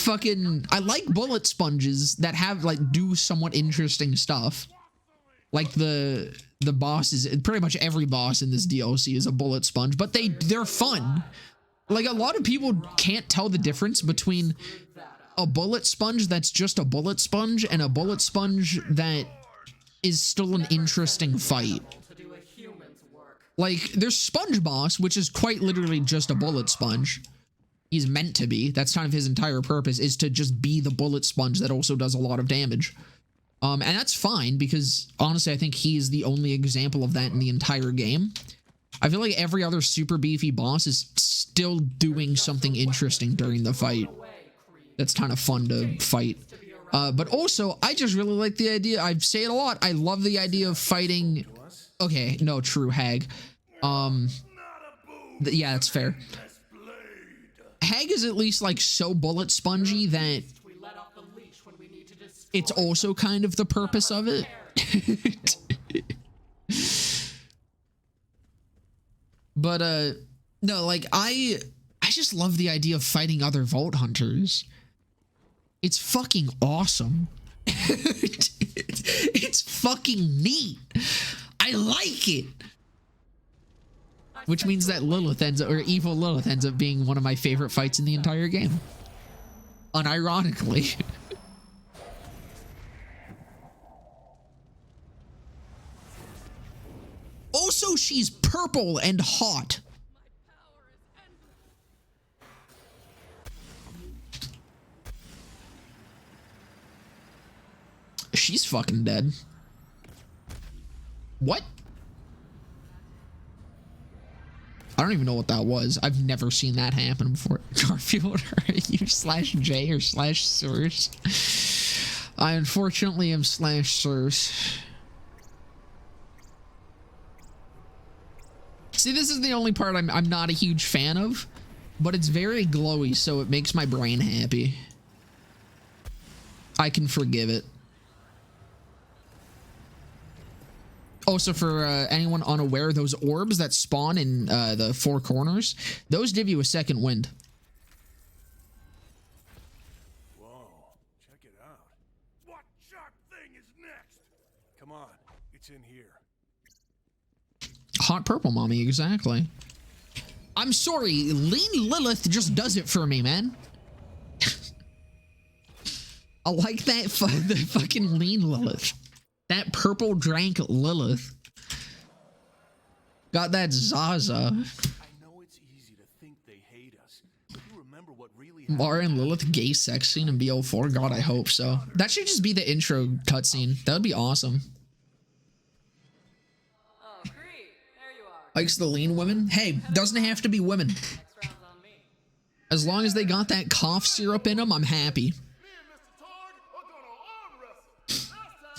I like bullet sponges that have, like, do somewhat interesting stuff. Like the bosses, pretty much every boss in this DLC is a bullet sponge, but they're fun. Like, a lot of people can't tell the difference between a bullet sponge that's just a bullet sponge and a bullet sponge that is still an interesting fight. Like, there's Sponge Boss, which is quite literally just a bullet sponge. He's meant to be. That's kind of his entire purpose, is to just be the bullet sponge that also does a lot of damage. And that's fine, because honestly, I think he's the only example of that in the entire game. I feel like every other super beefy boss is still doing something interesting during the fight. That's kind of fun to fight. But also, I just really like the idea. I say it a lot. I love the idea of fighting. Okay, no, true, Hag. Yeah, that's fair. Hag is at least like so bullet spongy that it's also kind of the purpose of it. But no, like I just love the idea of fighting other Vault Hunters. It's fucking awesome. It's fucking neat. I like it. Which means that Lilith ends up, or evil Lilith ends up being one of my favorite fights in the entire game. Unironically. Also, she's purple and hot. She's fucking dead. What? I don't even know what that was. I've never seen that happen before. Garfield, are you /J or /Source? I unfortunately am /Source. See, this is the only part I'm not a huge fan of, but it's very glowy, so it makes my brain happy. I can forgive it. Also, for anyone unaware, those orbs that spawn in the four corners, those give you a second wind. Whoa, check it out. What sharp thing is next? Come on, it's in here. Hot purple mommy, exactly. I'm sorry, Lean Lilith just does it for me, man. I like that the fucking Lean Lilith. That purple drank Lilith. Got that Zaza. I know it's easy to think they hate us, but you remember what really happened? Mara and Lilith gay sex scene in BO4? God, I hope so. That should just be the intro cutscene. That would be awesome. Oh, Cree, there you are. Likes the lean women? Hey, doesn't have to be women. Next round's on me. As long as they got that cough syrup in them, I'm happy.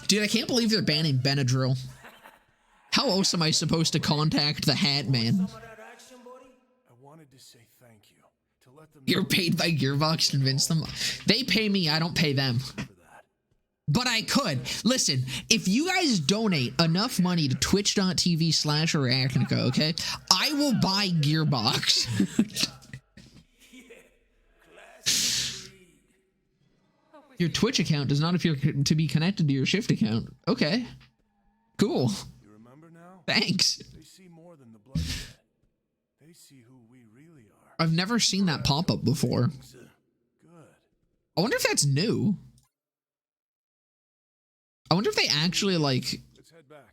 Dude, I can't believe they're banning Benadryl. How else am I supposed to contact the Hat Man? I wanted to say thank you. To let them You're paid by Gearbox to convince them? They pay me, I don't pay them. But I could. Listen, if you guys donate enough money to twitch.tv/Arachnica, okay, I will buy Gearbox. Your Twitch account does not appear to be connected to your Shift account. Okay. Cool. You remember now? Thanks. They see more than the bloodshed. They see who we really are. I've never seen that pop up before. Good. I wonder if that's new. I wonder if they actually, like, Let's head back.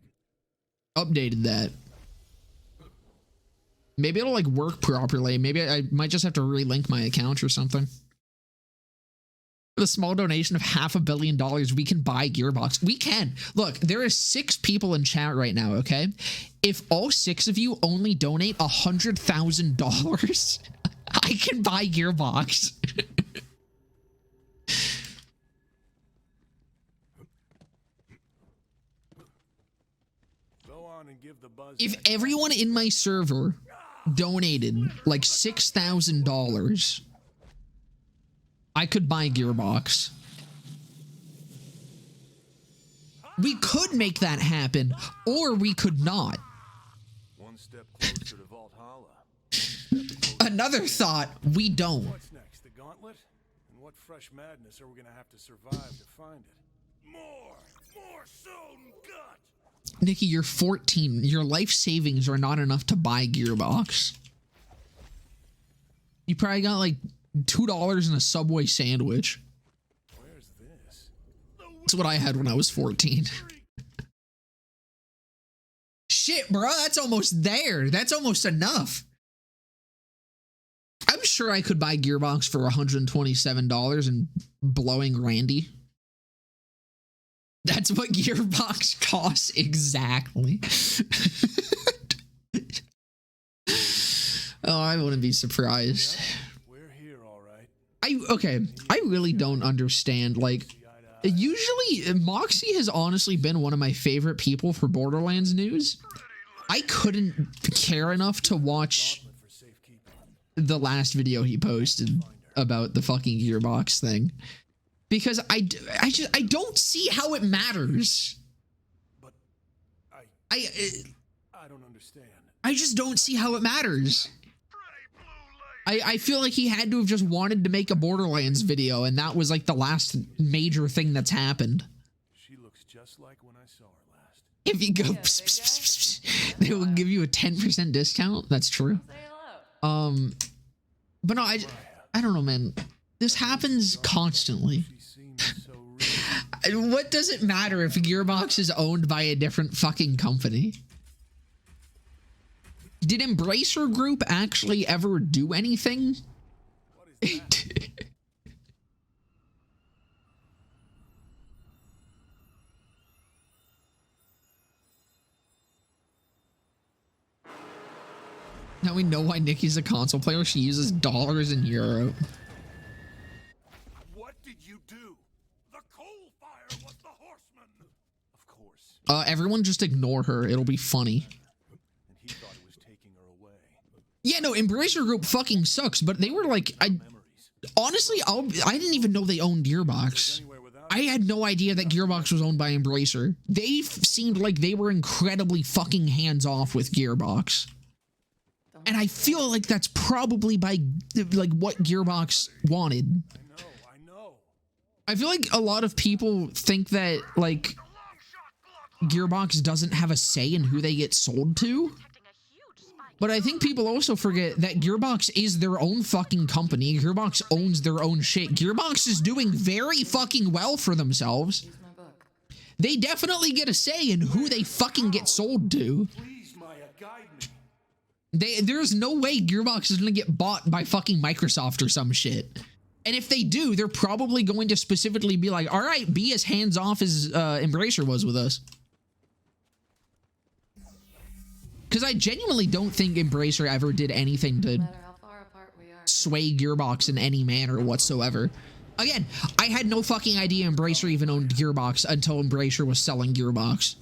updated that. Maybe it'll, like, work properly. Maybe I might just have to relink my account or something. With a small donation of $500 million, we can buy Gearbox. We can. Look, there are 6 people in chat right now, okay? If all 6 of you only donate $100,000, I can buy Gearbox. Go on and give the buzz. If everyone in my server donated like $6,000, I could buy Gearbox. We could make that happen, or we could not. One step closer to Valhalla. Another thought, we don't. What's next? The gauntlet? And what fresh madness are we gonna have to survive to find it? More soul and gut. Nikki, you're 14. Your life savings are not enough to buy Gearbox. You probably got like $2 in a Subway sandwich. Where's this? That's what I had when I was 14. Shit, bro, that's almost there. That's almost enough. I'm sure I could buy Gearbox for $127 and blowing Randy. That's what Gearbox costs exactly. Oh, I wouldn't be surprised. We're here, all right. I really don't understand. Like, usually Moxie has honestly been one of my favorite people for Borderlands news. I couldn't care enough to watch For safekeeping. the last video he posted about the fucking Gearbox thing, because I don't see how it matters. But I I don't understand. just don't see how it matters. Pray, blue I feel like he had to have just wanted to make a Borderlands video, and that was like the last major thing that's happened. She looks just like when I saw her last. If you go, pss, pss, pss, pss, pss, they will give you a 10% discount. That's true. But no, I don't know, man. This happens constantly. She seems so real. What does it matter if Gearbox is owned by a different fucking company? Did Embracer Group actually ever do anything? What is that? Now we know why Nikki's a console player. She uses dollars in Europe. What did you do? The coal fire was the horseman. Of course. Everyone just ignore her. It'll be funny. And he thought it was taking her away. Yeah, no, Embracer Group fucking sucks, but they were like, honestly, I didn't even know they owned Gearbox. I had no idea that Gearbox was owned by Embracer. They seemed like they were incredibly fucking hands-off with Gearbox. And I feel like that's probably by, like, what Gearbox wanted. I know. I feel like a lot of people think that, like, Gearbox doesn't have a say in who they get sold to. But I think people also forget that Gearbox is their own fucking company. Gearbox owns their own shit. Gearbox is doing very fucking well for themselves. They definitely get a say in who they fucking get sold to. Please, Maya, guide me. There's no way Gearbox is gonna get bought by fucking Microsoft or some shit. And if they do, they're probably going to specifically be like, all right, be as hands-off as Embracer was with us. Because I genuinely don't think Embracer ever did anything to sway Gearbox in any manner whatsoever. Again, I had no fucking idea Embracer even owned Gearbox until Embracer was selling Gearbox.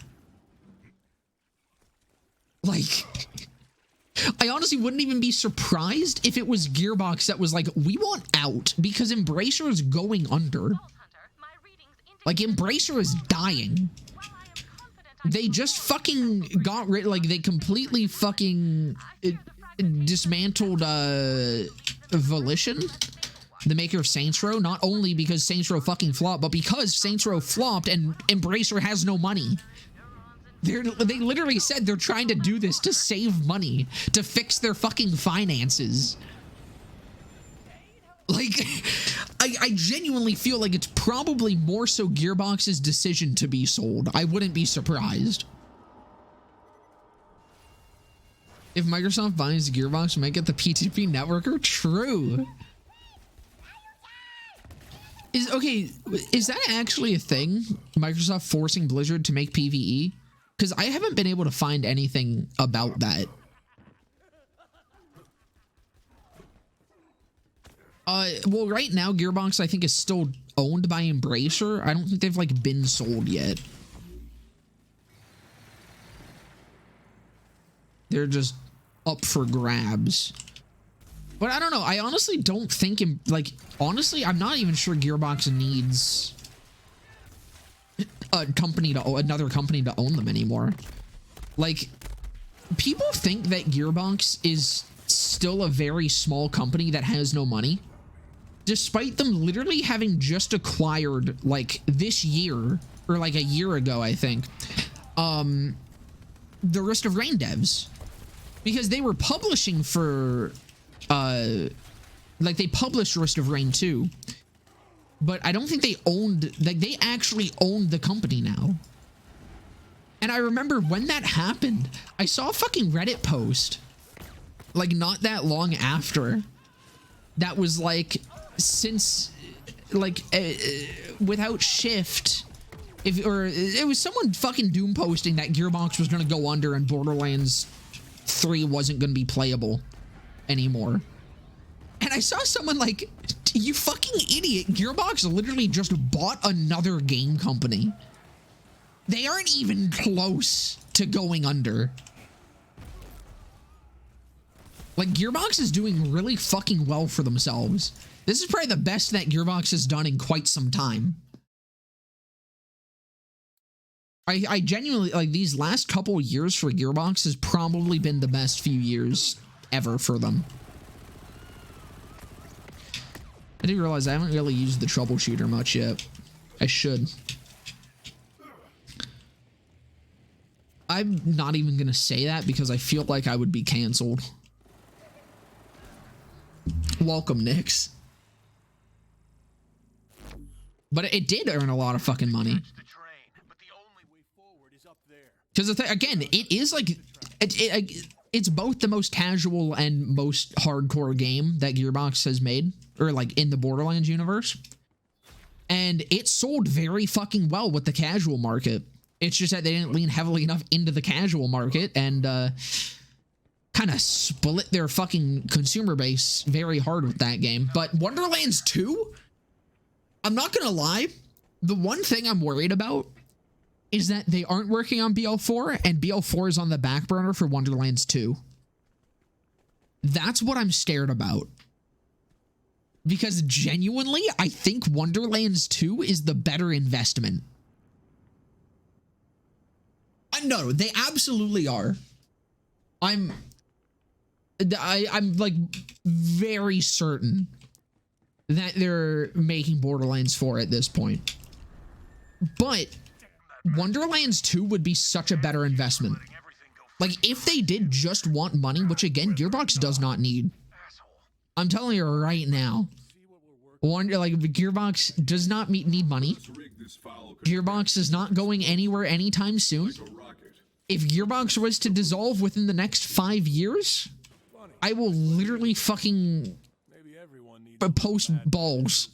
Like, I honestly wouldn't even be surprised if it was Gearbox that was like, we want out because Embracer is going under. Like, Embracer is dying. They just fucking got rid, like, they completely fucking dismantled Volition, the maker of Saints Row, not only because Saints Row fucking flopped, but because Saints Row flopped and Embracer has no money. They literally said they're trying to do this to save money, to fix their fucking finances. Like, I genuinely feel like it's probably more so Gearbox's decision to be sold. I wouldn't be surprised. If Microsoft buys Gearbox, make it the P2P networker? True. Is that actually a thing? Microsoft forcing Blizzard to make PvE? Because I haven't been able to find anything about that. Well, right now, Gearbox, I think, is still owned by Embracer. I don't think they've, like, been sold yet. They're just up for grabs. But I don't know. I honestly don't think, honestly, I'm not even sure Gearbox needs a company to another company to own them anymore. Like, people think that Gearbox is still a very small company that has no money, despite them literally having just acquired, like, this year, or like a year ago, I think, the Risk of Rain devs, because they were publishing for, like, they published Risk of Rain 2, but I don't think they owned, like, they actually owned the company now. And I remember when that happened, I saw a fucking Reddit post, like, not that long after, that was like, since, like, without Shift, or it was someone fucking doom posting that Gearbox was gonna go under and Borderlands 3 wasn't gonna be playable anymore. And I saw someone like, you fucking idiot, Gearbox literally just bought another game company. They aren't even close to going under. Like, Gearbox is doing really fucking well for themselves. This is probably the best that Gearbox has done in quite some time. I genuinely, like, these last couple years for Gearbox has probably been the best few years ever for them. I didn't realize I haven't really used the troubleshooter much yet. I should. I'm not even gonna say that because I feel like I would be canceled. Welcome, Nyx. But it did earn a lot of fucking money. Because again, it is like it's both the most casual and most hardcore game that Gearbox has made, or like in the Borderlands universe. And it sold very fucking well with the casual market. It's just that they didn't lean heavily enough into the casual market and kind of split their fucking consumer base very hard with that game. But Wonderlands 2, I'm not gonna lie, the one thing I'm worried about is that they aren't working on BL4 and BL4 is on the back burner for Wonderlands 2. That's what I'm scared about. Because genuinely, I think Wonderlands 2 is the better investment. No, they absolutely are. I'm like very certain that they're making Borderlands 4 at this point. But Wonderlands 2 would be such a better investment. Like, if they did just want money, which again, Gearbox does not need. I'm telling you right now. Gearbox does not need money. Gearbox is not going anywhere anytime soon. If Gearbox was to dissolve within the next 5 years, I will literally fucking post balls.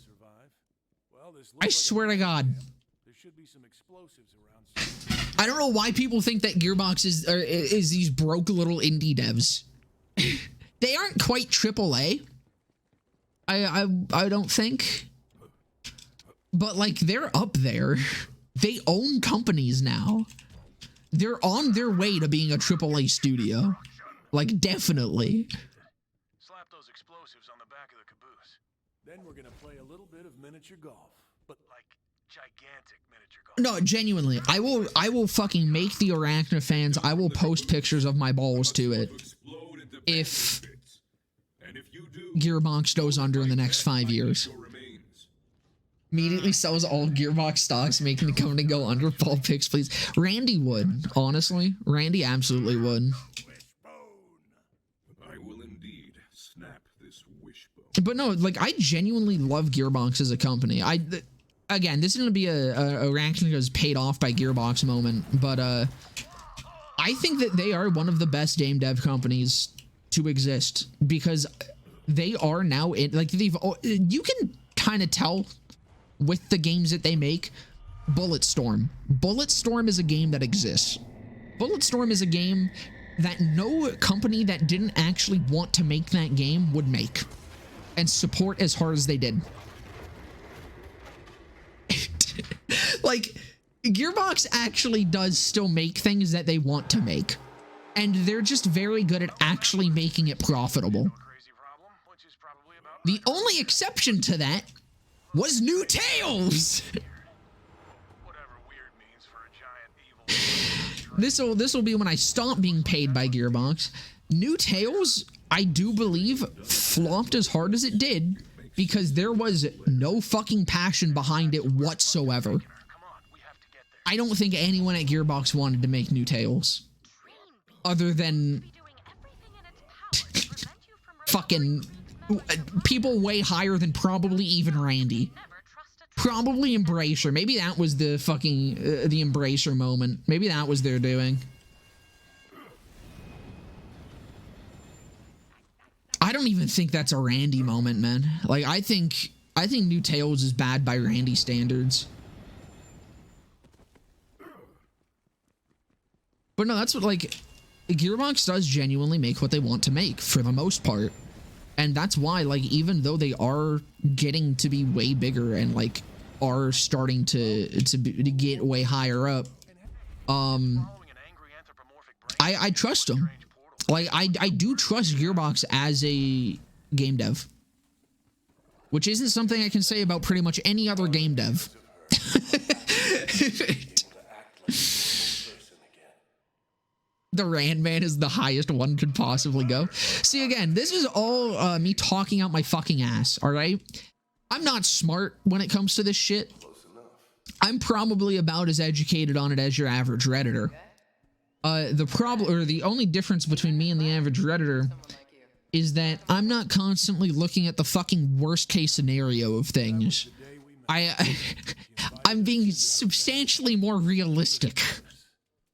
I swear to God. I don't know why people think that Gearbox is these broke little indie devs. They aren't quite AAA. I don't think. But like they're up there. They own companies now. They're on their way to being a AAA studio. Like definitely. Slap those explosives on the back of the caboose. Then we're gonna play a little bit of miniature golf, but like gigantic miniature golf. No, genuinely, I will fucking make the Arachna fans. I will post pictures of my balls to it if Gearbox goes under in the next 5 years. Immediately sells all Gearbox stocks, making the company go under. Ball picks, please. Randy would, honestly. Randy absolutely would. I will indeed snap this wishbone. But no, like I genuinely love Gearbox as a company. Again, this is gonna be a reaction that was paid off by Gearbox moment, but I think that they are one of the best game dev companies to exist because they are now in like you can kind of tell with the games that they make. Bulletstorm is a game that exists. Bulletstorm is a game that no company that didn't actually want to make that game would make and support as hard as they did. Like Gearbox actually does still make things that they want to make, and they're just very good at actually making it profitable. The only exception to that was New Tales. This will be when I stop being paid by Gearbox. New Tales, I do believe, flopped as hard as it did because there was no fucking passion behind it whatsoever. I don't think anyone at Gearbox wanted to make New Tales other than fucking people way higher than probably even Randy. Probably Embracer. Maybe that was the fucking the Embracer moment. Maybe that was their doing. I don't even think that's a Randy moment, man. Like I think New Tales is bad by Randy standards. But no, that's what like Gearbox does genuinely make what they want to make for the most part. And that's why, like, even though they are getting to be way bigger and like are starting to get way higher up, I trust them. Like, I do trust Gearbox as a game dev, which isn't something I can say about pretty much any other game dev. The Rand Man is the highest one could possibly go. See, again, this is all me talking out my fucking ass, all right? I'm not smart when it comes to this shit. I'm probably about as educated on it as your average Redditor. The problem, or the only difference between me and the average Redditor is that I'm not constantly looking at the fucking worst case scenario of things. I'm being substantially more realistic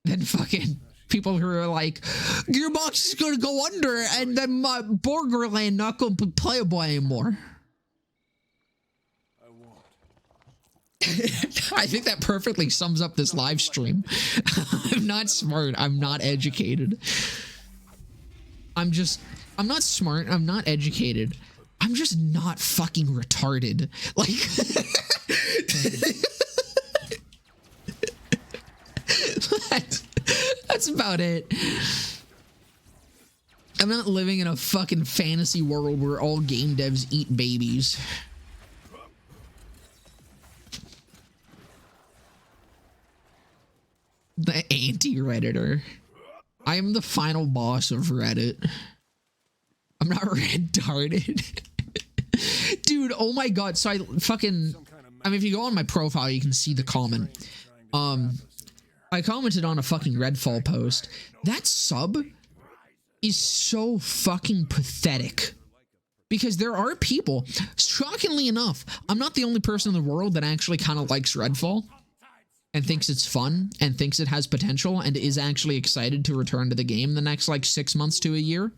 than fucking people who are like, Gearbox is gonna go under and then my Borderland not gonna be playable anymore. I think that perfectly sums up this live stream. I'm not smart. I'm not educated. I'm not smart. I'm not educated. I'm just not fucking retarded. Like, that's about it. I'm not living in a fucking fantasy world where all game devs eat babies. The anti-Redditor. I am the final boss of Reddit. I'm not retarded. Dude, oh my god. So I mean, if you go on my profile, you can see the comment. I commented on a fucking Redfall post. That sub is so fucking pathetic. Because there are people, shockingly enough, I'm not the only person in the world that actually kind of likes Redfall and thinks it's fun and thinks it has potential and is actually excited to return to the game the next like 6 months to a year.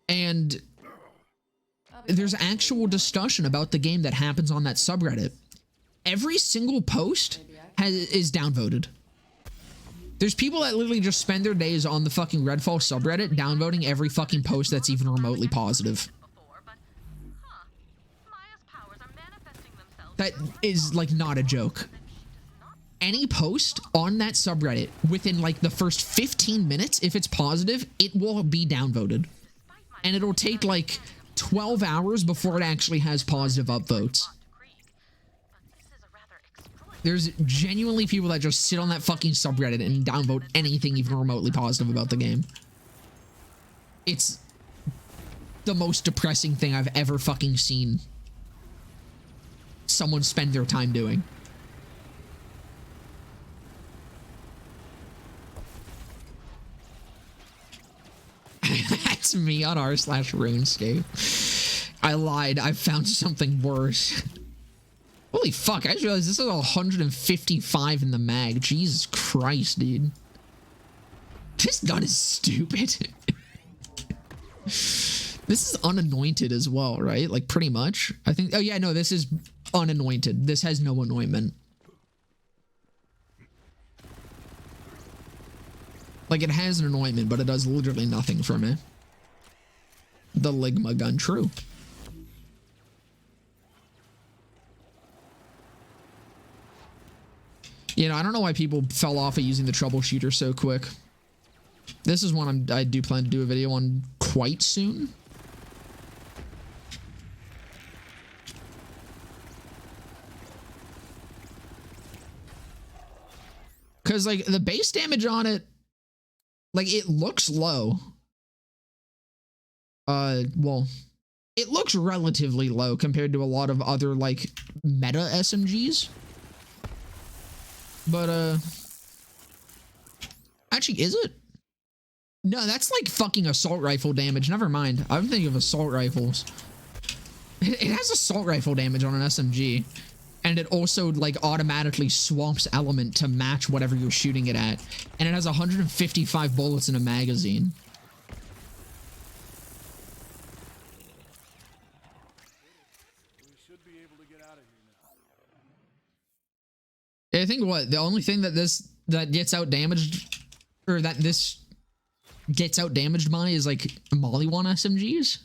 And there's actual discussion about the game that happens on that subreddit. Every single post is downvoted. There's people that literally just spend their days on the fucking Redfall subreddit downvoting every fucking post that's even remotely positive. That is like not a joke. Any post on that subreddit within like the first 15 minutes, if it's positive, it will be downvoted. And it'll take like 12 hours before it actually has positive upvotes. There's genuinely people that just sit on that fucking subreddit and downvote anything even remotely positive about the game. It's the most depressing thing I've ever fucking seen someone spend their time doing. That's me on r/RuneScape. I lied. I found something worse. Holy fuck, I just realized this is 155 in the mag. Jesus Christ, dude. This gun is stupid. This is unanointed as well, right? Like, pretty much. I think... Oh, yeah, no, this is unanointed. This has no anointment. Like, it has an anointment, but it does literally nothing for me. The Ligma gun, true. You know, I don't know why people fell off of using the troubleshooter so quick. This is one I do plan to do a video on quite soon. Because, like, the base damage on it, like, it looks low. Well, it looks relatively low compared to a lot of other, like, meta SMGs. But, actually, is it? No, that's like fucking assault rifle damage. Never mind. I'm thinking of assault rifles. It has assault rifle damage on an SMG. And it also, like, automatically swaps element to match whatever you're shooting it at. And it has 155 bullets in a magazine. I think what the only thing that gets out damaged, or that this gets out damaged by, is like Molly-1 SMGs.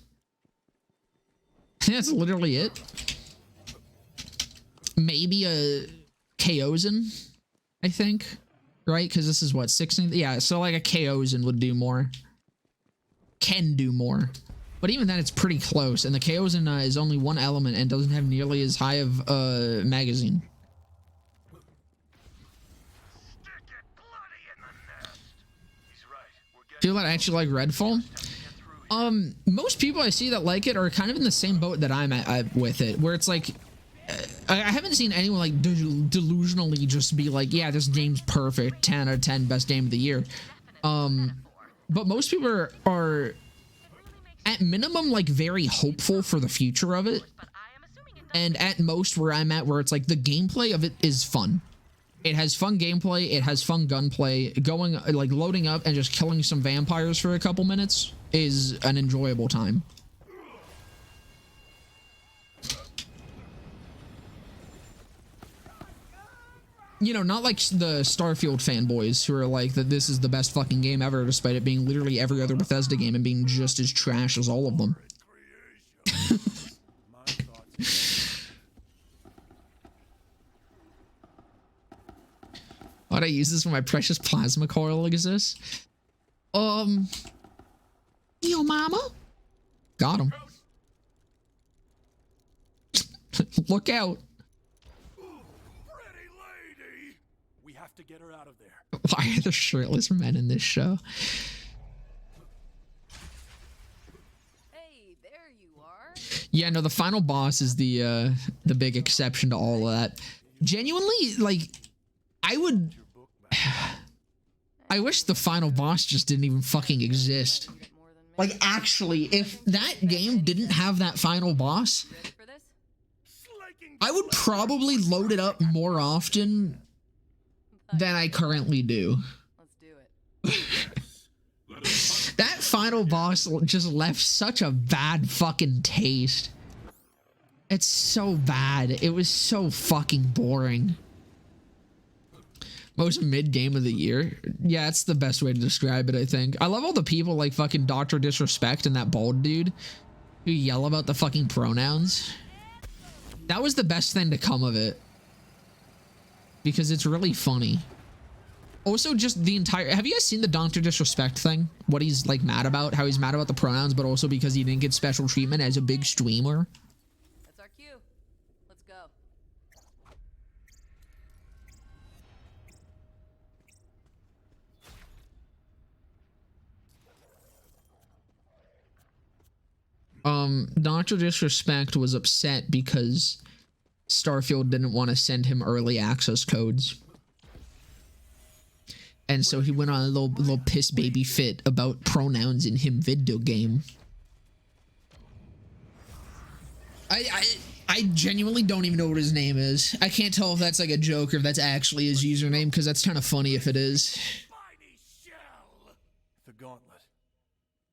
That's literally it. Maybe a Chaosin, I think, right? Because this is what, 16th? Yeah, so like a Chaosin would do more. Can do more. But even then, it's pretty close. And the Chaosin is only one element and doesn't have nearly as high of a magazine. Feel that I actually like Redfall? Most people I see that like it are kind of in the same boat that I'm at with it, where it's like, I haven't seen anyone like delusionally just be like, yeah, this game's perfect, 10 out of 10, best game of the year. But most people are at minimum like very hopeful for the future of it, and at most where I'm at, where it's like the gameplay of it is fun. It has fun gameplay, it has fun gunplay. Going like loading up and just killing some vampires for a couple minutes is an enjoyable time. You know, not like the Starfield fanboys who are like that this is the best fucking game ever, despite it being literally every other Bethesda game and being just as trash as all of them. Why'd I use this when my precious plasma coil exists? Yo mama? Got him. Look out. We have to get her out of there. Why are there shirtless men in this show? Hey, there you are. Yeah, no, the final boss is the big exception to all of that. Genuinely, like, I wish the final boss just didn't even fucking exist. Like, actually, if that game didn't have that final boss, I would probably load it up more often than I currently do. Let's do it. That final boss just left such a bad fucking taste. It's so bad. It was so fucking boring. Most mid game of the year. Yeah, it's the best way to describe it, I think. I love all the people like fucking Dr. Disrespect and that bald dude who yell about the fucking pronouns. That was the best thing to come of it, because it's really funny. Also, just the entire... Have you guys seen the Dr. Disrespect thing? What he's like mad about? How he's mad about the pronouns, but also because he didn't get special treatment as a big streamer? That's our cue. Let's go. Dr. Disrespect was upset because Starfield didn't want to send him early access codes. And so he went on a little piss baby fit about pronouns in him video game. I genuinely don't even know what his name is. I can't tell if that's like a joke or if that's actually his username, because that's kind of funny if it is. The gauntlet.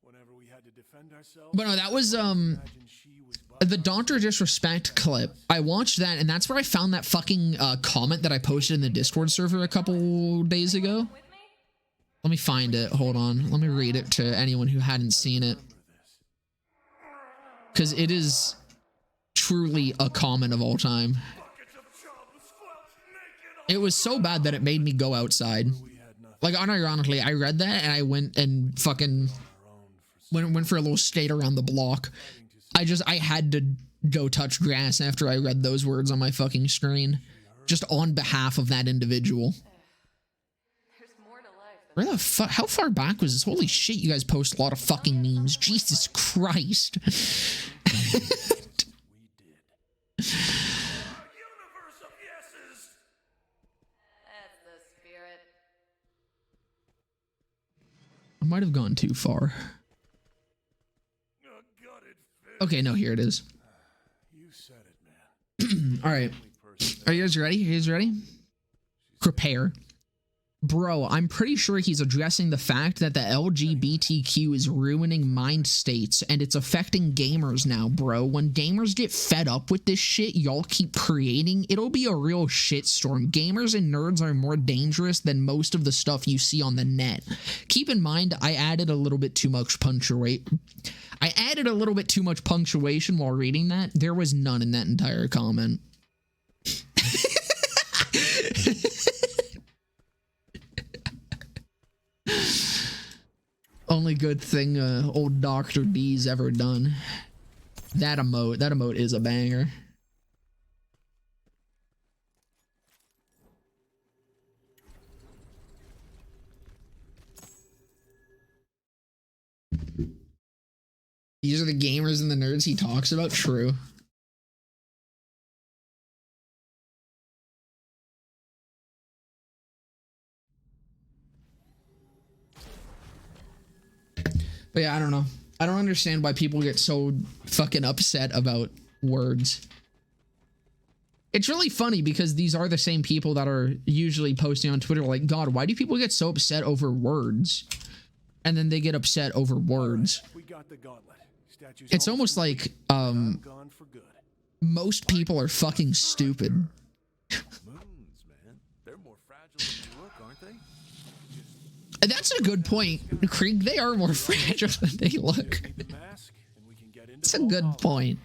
Whenever we had to defend ourselves. But no, that was the Dr. Disrespect clip. I watched that, and that's where I found that fucking comment that I posted in the Discord server a couple days ago. Let me find it. Hold on. Let me read it to anyone who hadn't seen it, because it is truly a comment of all time. It was so bad that it made me go outside. Like, unironically, I read that and I went and fucking went for a little skate around the block. I had to go touch grass after I read those words on my fucking screen, just on behalf of that individual. There's more to life than Where the fuck? How far back was this? Holy shit, you guys post a lot of fucking memes. Jesus Christ. Universe of yeses. that's the spirit. I might have gone too far. Okay, no, here it is. You said it, man. All right. Are you guys ready? Are you guys ready? Prepare. Bro, I'm pretty sure he's addressing the fact that the LGBTQ is ruining mind states and it's affecting gamers now, bro. When gamers get fed up with this shit y'all keep creating, it'll be a real shitstorm. Gamers and nerds are more dangerous than most of the stuff you see on the net. Keep in mind, I added a little bit too much punctuation while reading that. There was none in that entire comment. Only good thing old Dr. D's ever done. That emote is a banger. These are the gamers and the nerds he talks about. True. But yeah, I don't know. I don't understand why people get so fucking upset about words. It's really funny because these are the same people that are usually posting on Twitter like, God, why do people get so upset over words? And then they get upset over words. We got the gauntlet. Statues It's almost like gone for good. most people are fucking stupid. Moons, man. They're more fragile than they look, aren't they? That's a good point, Krieg. They are more fragile than they look. Need the mask, and we can get into That's a good point.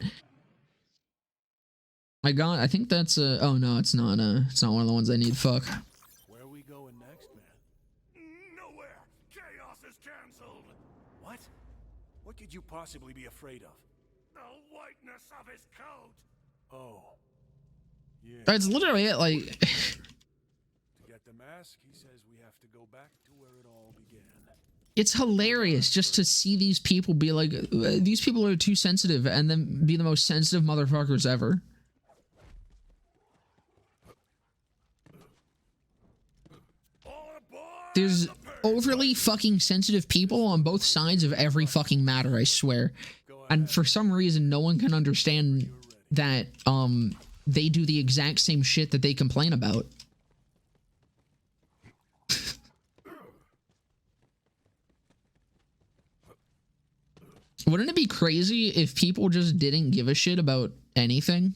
My God, I think that's a. Oh no, it's not. It's not one of the ones I need. Fuck. Where are we going next, man? Nowhere. Chaos is cancelled. What? What could you possibly be afraid of? The whiteness of his coat. Oh. Yeah. That's literally it. Like, To get the mask, he says we have to go back to where it all began. it's hilarious just to see these people be like, these people are too sensitive, and then be the most sensitive motherfuckers ever. There's overly fucking sensitive people on both sides of every fucking matter, I swear. And for some reason, no one can understand that they do the exact same shit that they complain about. Wouldn't it be crazy if people just didn't give a shit about anything?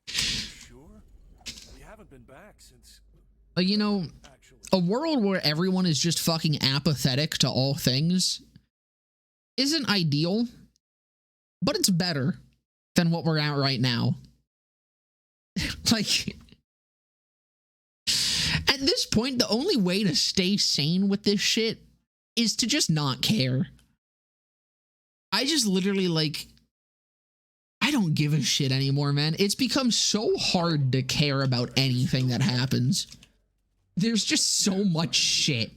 Sure. We haven't been back since. Like, you know, Actually, a world where everyone is just fucking apathetic to all things isn't ideal, but it's better than what we're at right now. Like, at this point, the only way to stay sane with this shit is to just not care. I just literally, like, I don't give a shit anymore, man. It's become so hard to care about anything that happens. There's just so much shit.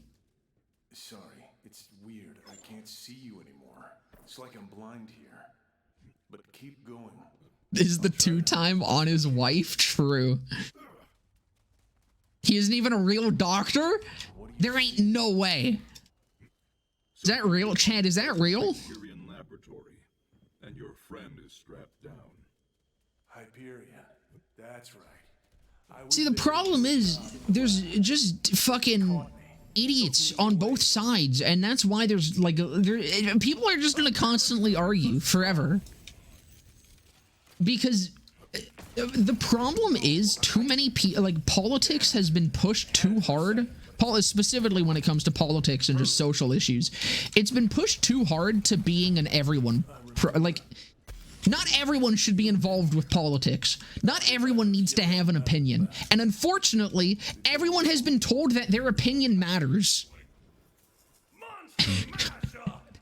sorry. It's weird. I can't see you anymore. It's like I'm blind here. But keep going. Is the two-time on his wife true? He isn't even a real doctor? There ain't no way. Is that real? Chad, is that real? Hyperion laboratory, and your friend is strapped down. Hyperion. That's right. I was See, the there. problem is there's just fucking idiots on both sides, and that's why there's like people are just gonna constantly argue forever. Because the problem is too many people, like, politics has been pushed too hard. Specifically when it comes to politics and just social issues, it's been pushed too hard to being an everyone. Like, not everyone should be involved with politics. Not everyone needs to have an opinion. And unfortunately, everyone has been told that their opinion matters.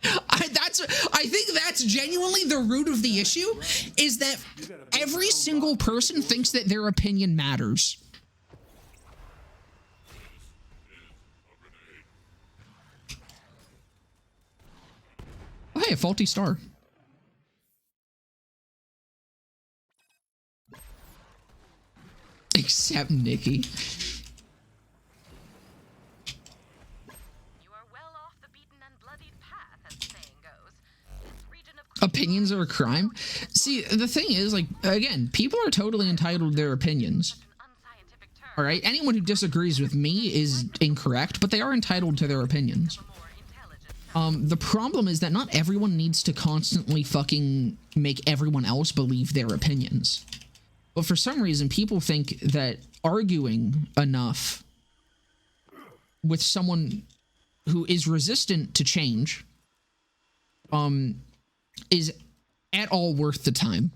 I think that's genuinely the root of the issue, is that every single person thinks that their opinion matters. Oh, hey, a faulty star. Except Nikki. You are well off the beaten and bloodied path, as the saying goes. This region of Opinions are a crime? See, the thing is, like, again, people are totally entitled to their opinions. an unscientific term All right? Anyone who disagrees with me is incorrect, but they are entitled to their opinions. of a more intelligent The problem is that not everyone needs to constantly fucking make everyone else believe their opinions. But for some reason, people think that arguing enough with someone who is resistant to change is at all worth the time.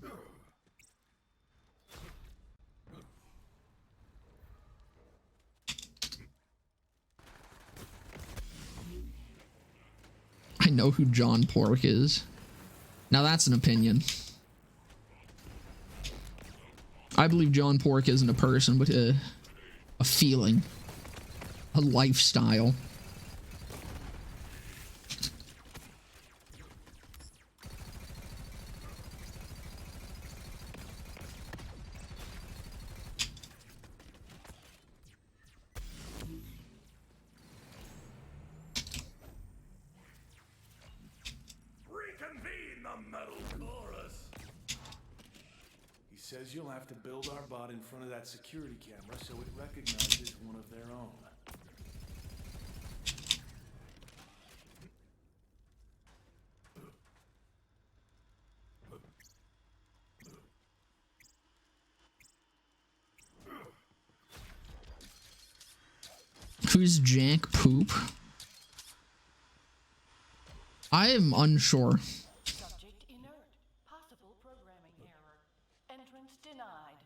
I know who John Pork is. Now that's an opinion. I believe John Pork isn't a person, but a feeling, a lifestyle. says you'll have to build our bot in front of that security camera so it recognizes one of their own. Who's Jack Poop? I am unsure. Subject inert. Possible programming error. Entrance denied.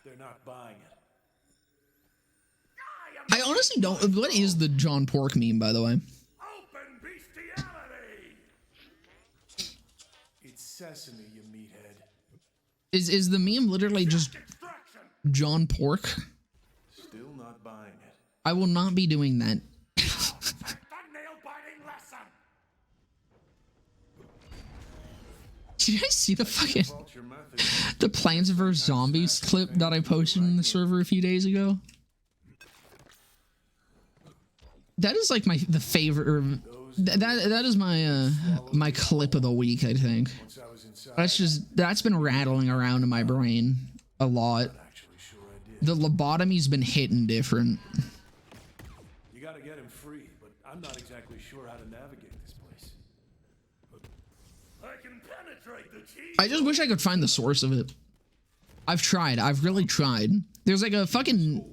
They're not buying it. I honestly don't. What is the John Pork meme, by the way? Open bestiality! It's sesame, you meathead. Is the meme literally just Extraction! John Pork? Still not buying it. I will not be doing that. The nail-biting lesson! Did you guys see the fucking Vulture method. the Plants vs Zombies clip that I posted in the server a few days ago? That is like the favorite. Or that is my my clip of the week. I think Once I was inside, that's been rattling around in my brain a lot. actually sure I did. The lobotomy's been hitting different. You gotta get him free, but I'm not exactly sure how to navigate this place. I can penetrate the cheese. I just wish I could find the source of it. I've tried. I've really tried. There's like a fucking,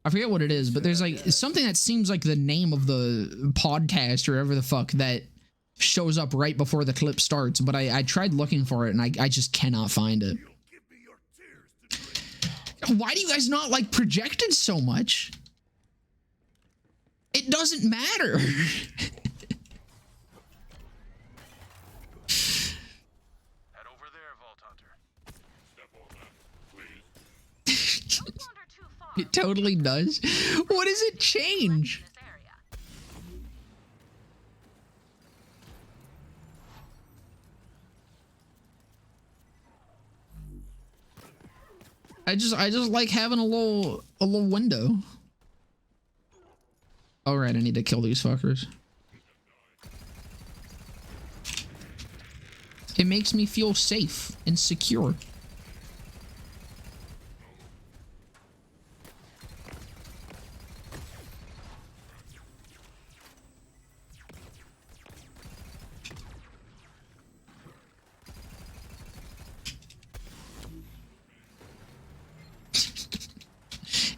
I forget what it is, but there's like something that seems like the name of the podcast or whatever the fuck that shows up right before the clip starts. But I tried looking for it and I just cannot find it. Give me your tears to drink. Why do you guys not like projected so much? It doesn't matter. Head over there, Vault Hunter. Step on that, please. Don't wander too far. It totally does. What does it change? In this area. I just like having a little window. All right, I need to kill these fuckers. It makes me feel safe and secure.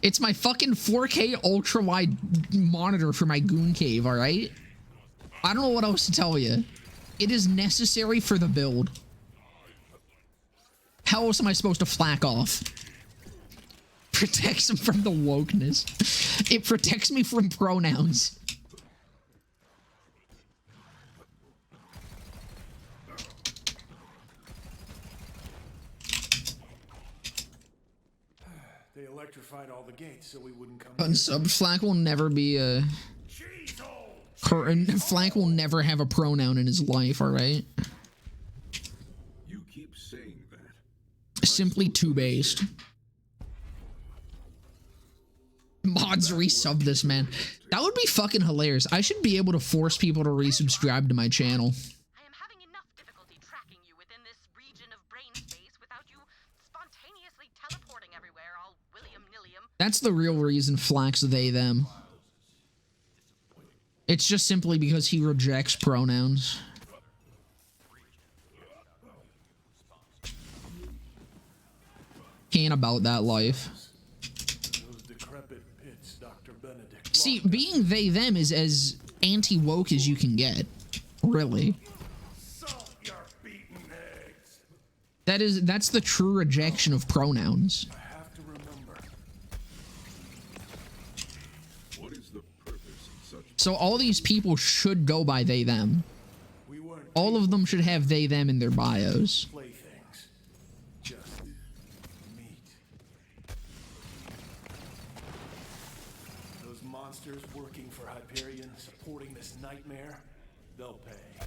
It's my fucking 4K ultra wide monitor for my goon cave, all right? I don't know what else to tell you. It is necessary for the build. How else am I supposed to flack off? Protects him from the wokeness. It protects me from pronouns. They electrified all the gates so we wouldn't come in. Unsub Flack will never be a Cheese hole! Flack will never have a pronoun in his life, all right? You keep saying that. Simply two-based. Mods resub this, man. That would be fucking hilarious. I should be able to force people to resubscribe to my channel. I am having enough difficulty tracking you within this region of brain space without you spontaneously teleporting everywhere, all william-nilliam. That's the real reason Flack's they, them. It's just simply because he rejects pronouns. He ain't about that life. Those decrepit pits, Dr. Benedict. See, being they, them is as anti-woke as you can get. Really. Salt your beaten eggs. That's the true rejection of pronouns. I have to remember. What is the purpose of such So all these people should go by they, them. We weren't All of them should have they, them in their bios. playthings. Just meat. Those monsters working for Hyperion, supporting this nightmare, they'll pay.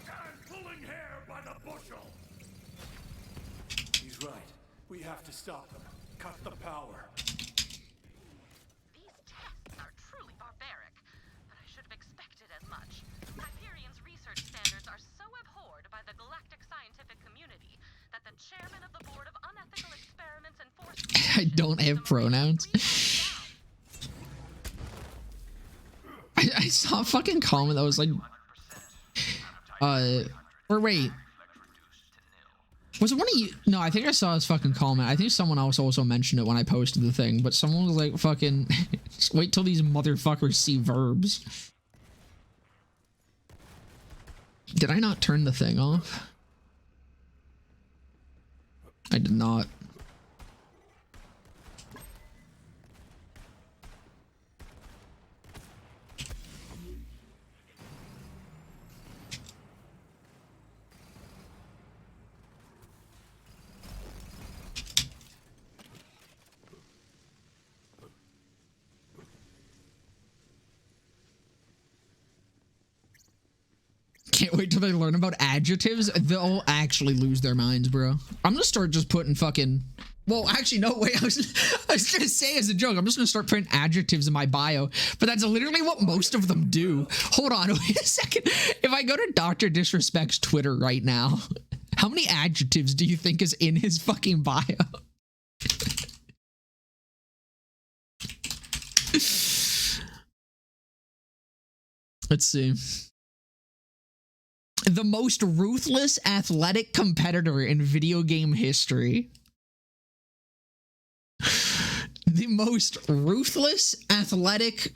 I'm pulling hair by the bushel. He's right. We have to stop them. Cut the power. These tests are truly barbaric, but I should have expected as much. Hyperion's research standards are so abhorred by the galactic I don't have pronouns. I saw a fucking comment that was like, or wait, was it one of you? No, I think I saw his fucking comment. I think someone else also mentioned it when I posted the thing, but someone was like, fucking, just wait till these motherfuckers see verbs. Did I not turn the thing off? I did not. Can't wait till they learn about adjectives. They'll actually lose their minds, bro. I'm gonna start just putting fucking... Well, actually, no, wait. I was gonna say as a joke, I'm just gonna start putting adjectives in my bio, but that's literally what most of them do. Hold on, wait a second. If I go to Dr. Disrespect's Twitter right now, how many adjectives do you think is in his fucking bio? Let's see. The most ruthless athletic competitor in video game history. The most ruthless athletic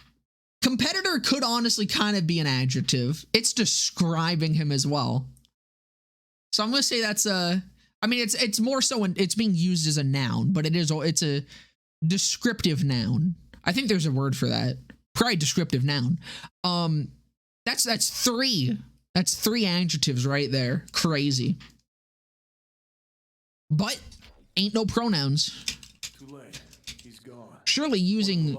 competitor could honestly kind of be an adjective. It's describing him as well. So I'm going to say that's a... I mean, it's more so when it's being used as a noun, but it's a descriptive noun. I think there's a word for that. Probably descriptive noun. That's three. That's three adjectives right there. Crazy. But ain't no pronouns. Too late. He's gone. Surely using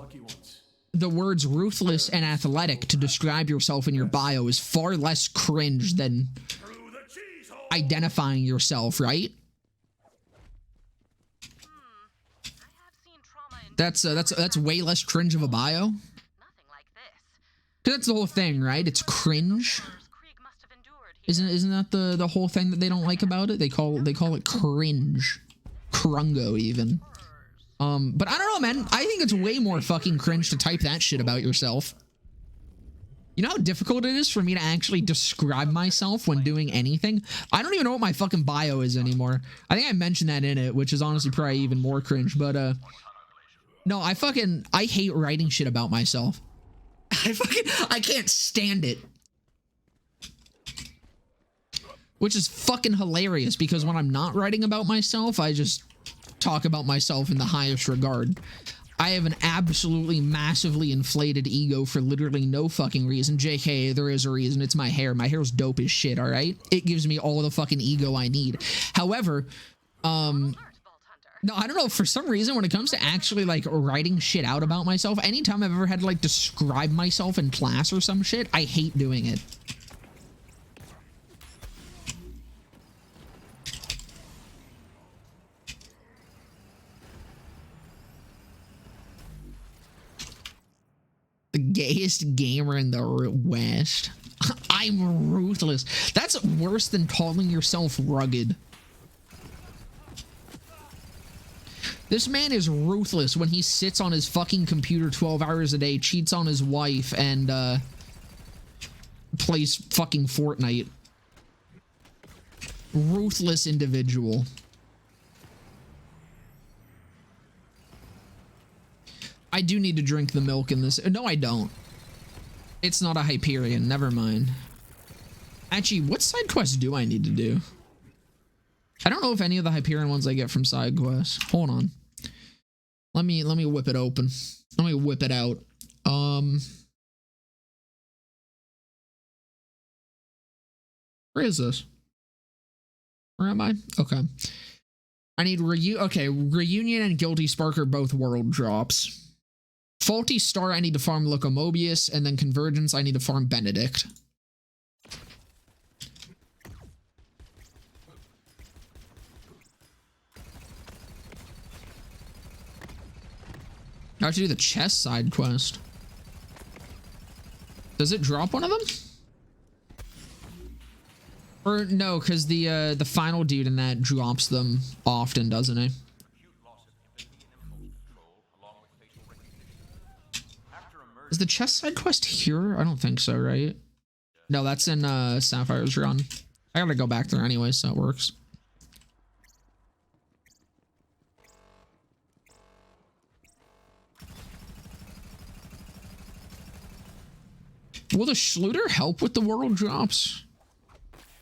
the words ruthless and athletic to describe yourself in your bio is far less cringe than identifying yourself, right? That's way less cringe of a bio. Nothing like this. 'Cause that's the whole thing, right? It's cringe. Krieg must have endured here. Isn't that the whole thing that they don't like about it? They call it cringe. Crungo even. But I don't know, man. I think it's way more fucking cringe to type that shit about yourself. You know how difficult it is for me to actually describe myself when doing anything? I don't even know what my fucking bio is anymore. I think I mentioned that in it, which is honestly probably even more cringe, but no, I hate writing shit about myself. I can't stand it. Which is fucking hilarious because when I'm not writing about myself, I just talk about myself in the highest regard. I have an absolutely massively inflated ego for literally no fucking reason. JK, there is a reason. It's my hair. My hair's dope as shit, all right? It gives me all the fucking ego I need. However, no, I don't know. For some reason, when it comes to actually, like, writing shit out about myself, anytime I've ever had to, like, describe myself in class or some shit, I hate doing it. The gayest gamer in the West. I'm ruthless. That's worse than calling yourself rugged. This man is ruthless when he sits on his fucking computer 12 hours a day, cheats on his wife, and plays fucking Fortnite. Ruthless individual. I do need to drink the milk in this. No, I don't. It's not a Hyperion. Never mind. Actually, what side quests do I need to do? I don't know if any of the Hyperion ones I get from side quests. Hold on. Let me whip it open. Let me whip it out. Where is this? Where am I? Okay. I need Reunion and Guilty Spark are both world drops. Faulty Star, I need to farm Locomobius, and then Convergence, I need to farm Benedict. I have to do the chest side quest. Does it drop one of them? Or no, because the final dude in that drops them often, doesn't he? Is the chest side quest here? I don't think so, right? No, that's in Sapphire's run. I gotta go back there anyway, so it works. Will the Schluter help with the world drops?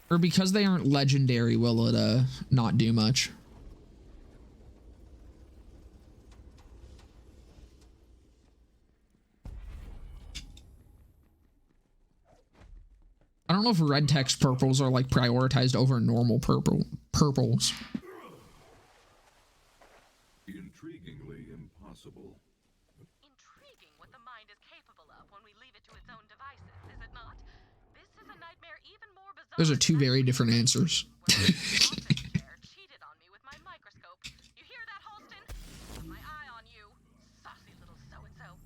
Or because they aren't legendary, will it not do much? I don't know if red text purples are like prioritized over normal purples. Intriguingly impossible. Intriguing what the mind is capable of when we leave it to its own devices, is it not? This is a nightmare even more bizarre. Those are two very different answers. Cheated on me with my microscope. You hear that, Halston? Got my eye on you, saucy little so-and-so.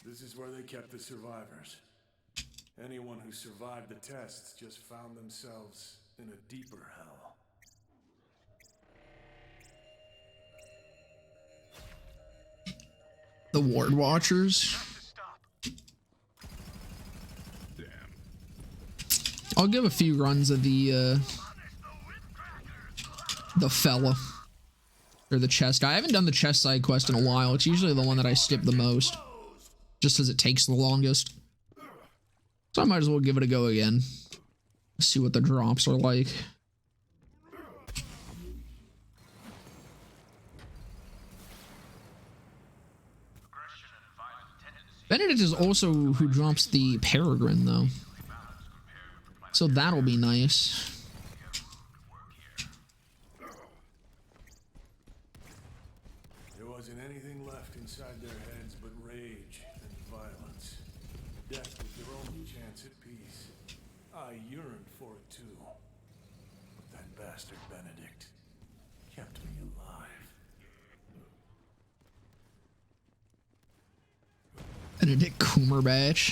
This is where they kept the survivors. Anyone who survived the tests just found themselves in a deeper hell. The Ward Watchers. Damn. I'll give a few runs of the fella. Or the chest guy. I haven't done the chest side quest in a while. It's usually the one that I skip the most. Just as it takes the longest. So I might as well give it a go again. See what the drops are like. Benedict is also who drops the Peregrine, though. So that'll be nice. There wasn't anything left inside their heads but rage and violence. Death was their only chance at peace. I yearned for it too. But that bastard Benedict kept me alive. Benedict Cumberbatch.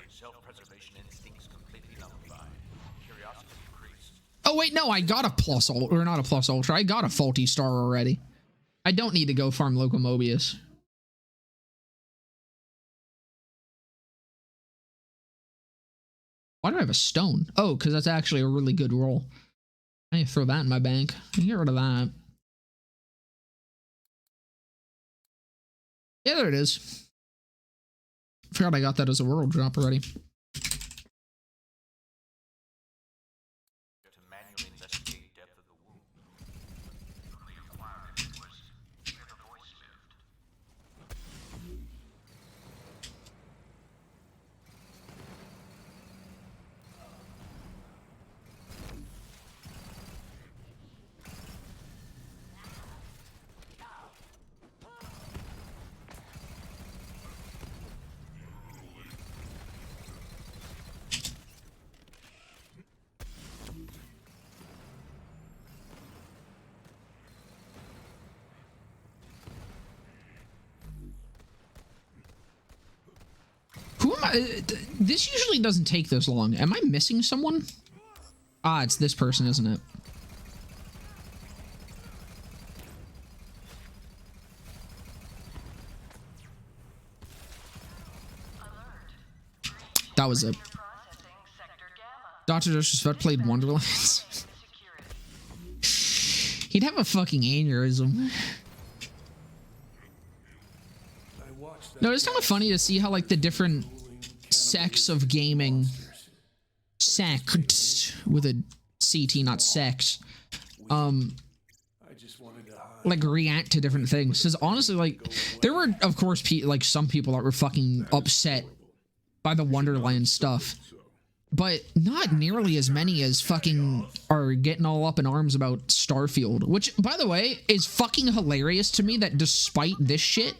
Self-preservation instincts completely nullified. Curiosity increased. Oh wait, no, I got a plus ultra, or not a plus ultra. I got a faulty star already. I don't need to go farm Locomobius. Why do I have a stone? Oh, because that's actually a really good roll. I need to throw that in my bank. I can get rid of that. Yeah, there it is. I forgot I got that as a world drop already. To manually investigate depth of the wound. Only acquired it was where the voice lived. Who am I? This usually doesn't take this long. Am I missing someone? Ah, it's this person, isn't it? That was it. Dr. Disrespect played Wonderlands. He'd have a fucking aneurysm. No, it's kind of funny to see how like the different sects of gaming, sect with a CT, not sex, like react to different things. Because honestly, like there were, of course, like some people that were fucking upset by the Wonderland stuff, but not nearly as many as fucking are getting all up in arms about Starfield, which, by the way, is fucking hilarious to me that despite this shit,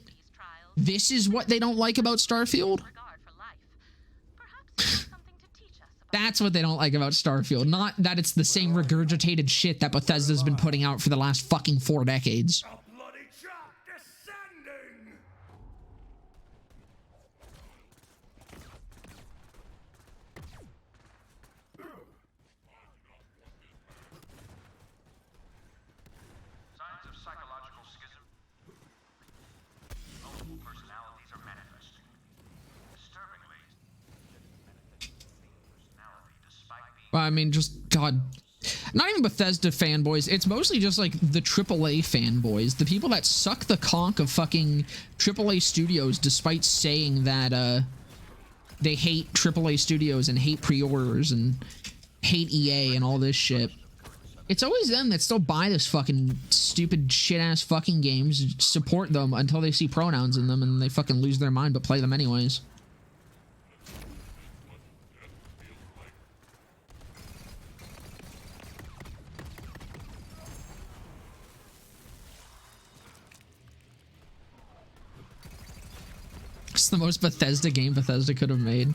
this is what they don't like about Starfield. That's what they don't like about Starfield. Not that it's the same regurgitated shit that Bethesda's been putting out for the last fucking 4 decades. A bloody trap descending! I mean, just God, not even Bethesda fanboys. It's mostly just like the AAA fanboys, the people that suck the conch of fucking AAA studios, despite saying that they hate AAA studios and hate pre-orders and hate EA and all this shit. It's always them that still buy this fucking stupid shit-ass fucking games, support them until they see pronouns in them, and they fucking lose their mind but play them anyways. It's the most Bethesda game Bethesda could have made.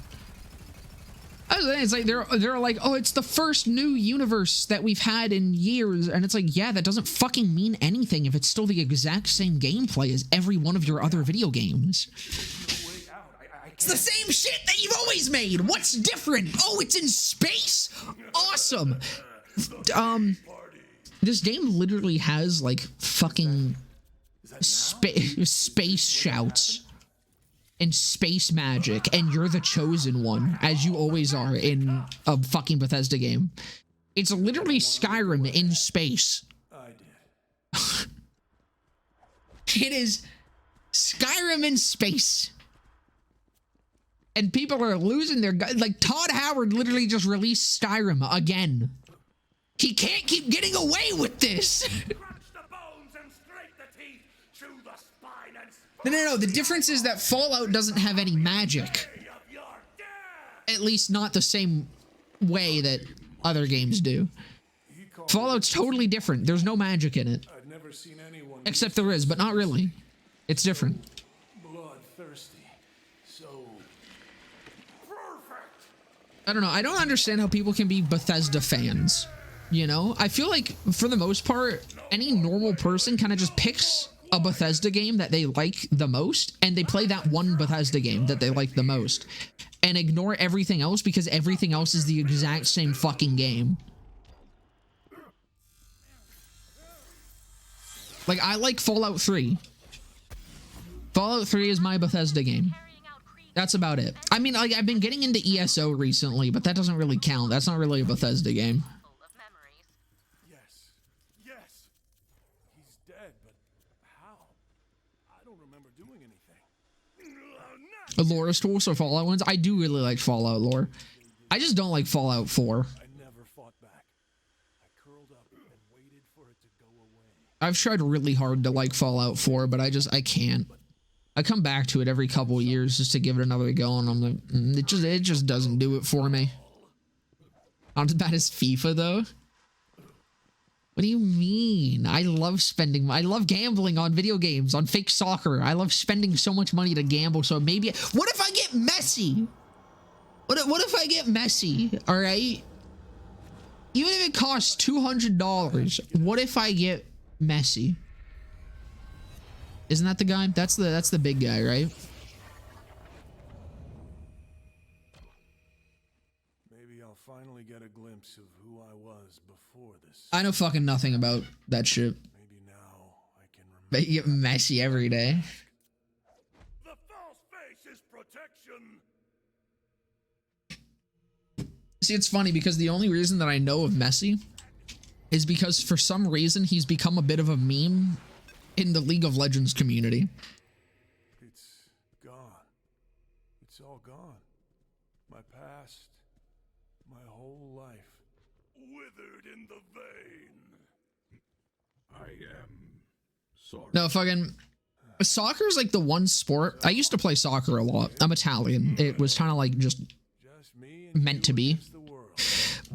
It's like they're like, oh, it's the first new universe that we've had in years, and it's like, yeah, that doesn't fucking mean anything if it's still the exact same gameplay as every one of your other video games. It's the same shit that you've always made. What's different? Oh, it's in space? Awesome. This game literally has like fucking space shouts and space magic, and you're the chosen one, as you always are in a fucking Bethesda game. It's literally Skyrim in space. I did. It is Skyrim in space. And people are losing their like Todd Howard literally just released Skyrim again. He can't keep getting away with this. Crunch the bones and scrape the teeth, chew the spine and No. The difference is that Fallout doesn't have any magic. of your death. At least not the same way that other games do. Fallout's totally different. There's no magic in it. I've never seen anyone Except there is, but not really. It's different. bloodthirsty. So perfect. I don't know. I don't understand how people can be Bethesda fans. You know? I feel like, for the most part, any normal person kind of just picks a Bethesda game that they like the most, and they play that one Bethesda game that they like the most, and ignore everything else because everything else is the exact same fucking game. Like, I like Fallout 3. Fallout 3 is my Bethesda game. That's about it. I mean, like, I've been getting into ESO recently, but that doesn't really count. That's not really a Bethesda game. Full of memories. Yes. He's dead, but how? I don't remember doing anything. Lore is cool, so Fallout ones. I do really like Fallout lore. I just don't like Fallout 4. I never fought back. I curled up and waited for it to go away. I've tried really hard to like Fallout 4, but I can't. I come back to it every couple of years just to give it another go, and I'm like, it just doesn't do it for me. Not as bad as FIFA, though. What do you mean? I love gambling on video games, on fake soccer. I love spending so much money to gamble, so maybe... What if I get Messi? What if I get Messi, all right? Even if it costs $200, what if I get Messi? Isn't that the guy? That's the big guy, right? Maybe I'll finally get a glimpse of who I was before this. I know fucking nothing about that shit. Maybe now I can remember. But you get Messi every day. The false face is protection. See, it's funny because the only reason that I know of Messi is because for some reason he's become a bit of a meme in the League of Legends community. It's gone. It's all gone. My past, my whole life, withered in the vein. I am sorry. No, fucking... Soccer's like the one sport... I used to play soccer a lot. I'm Italian. It was kind of like just Me and meant to be. against the world.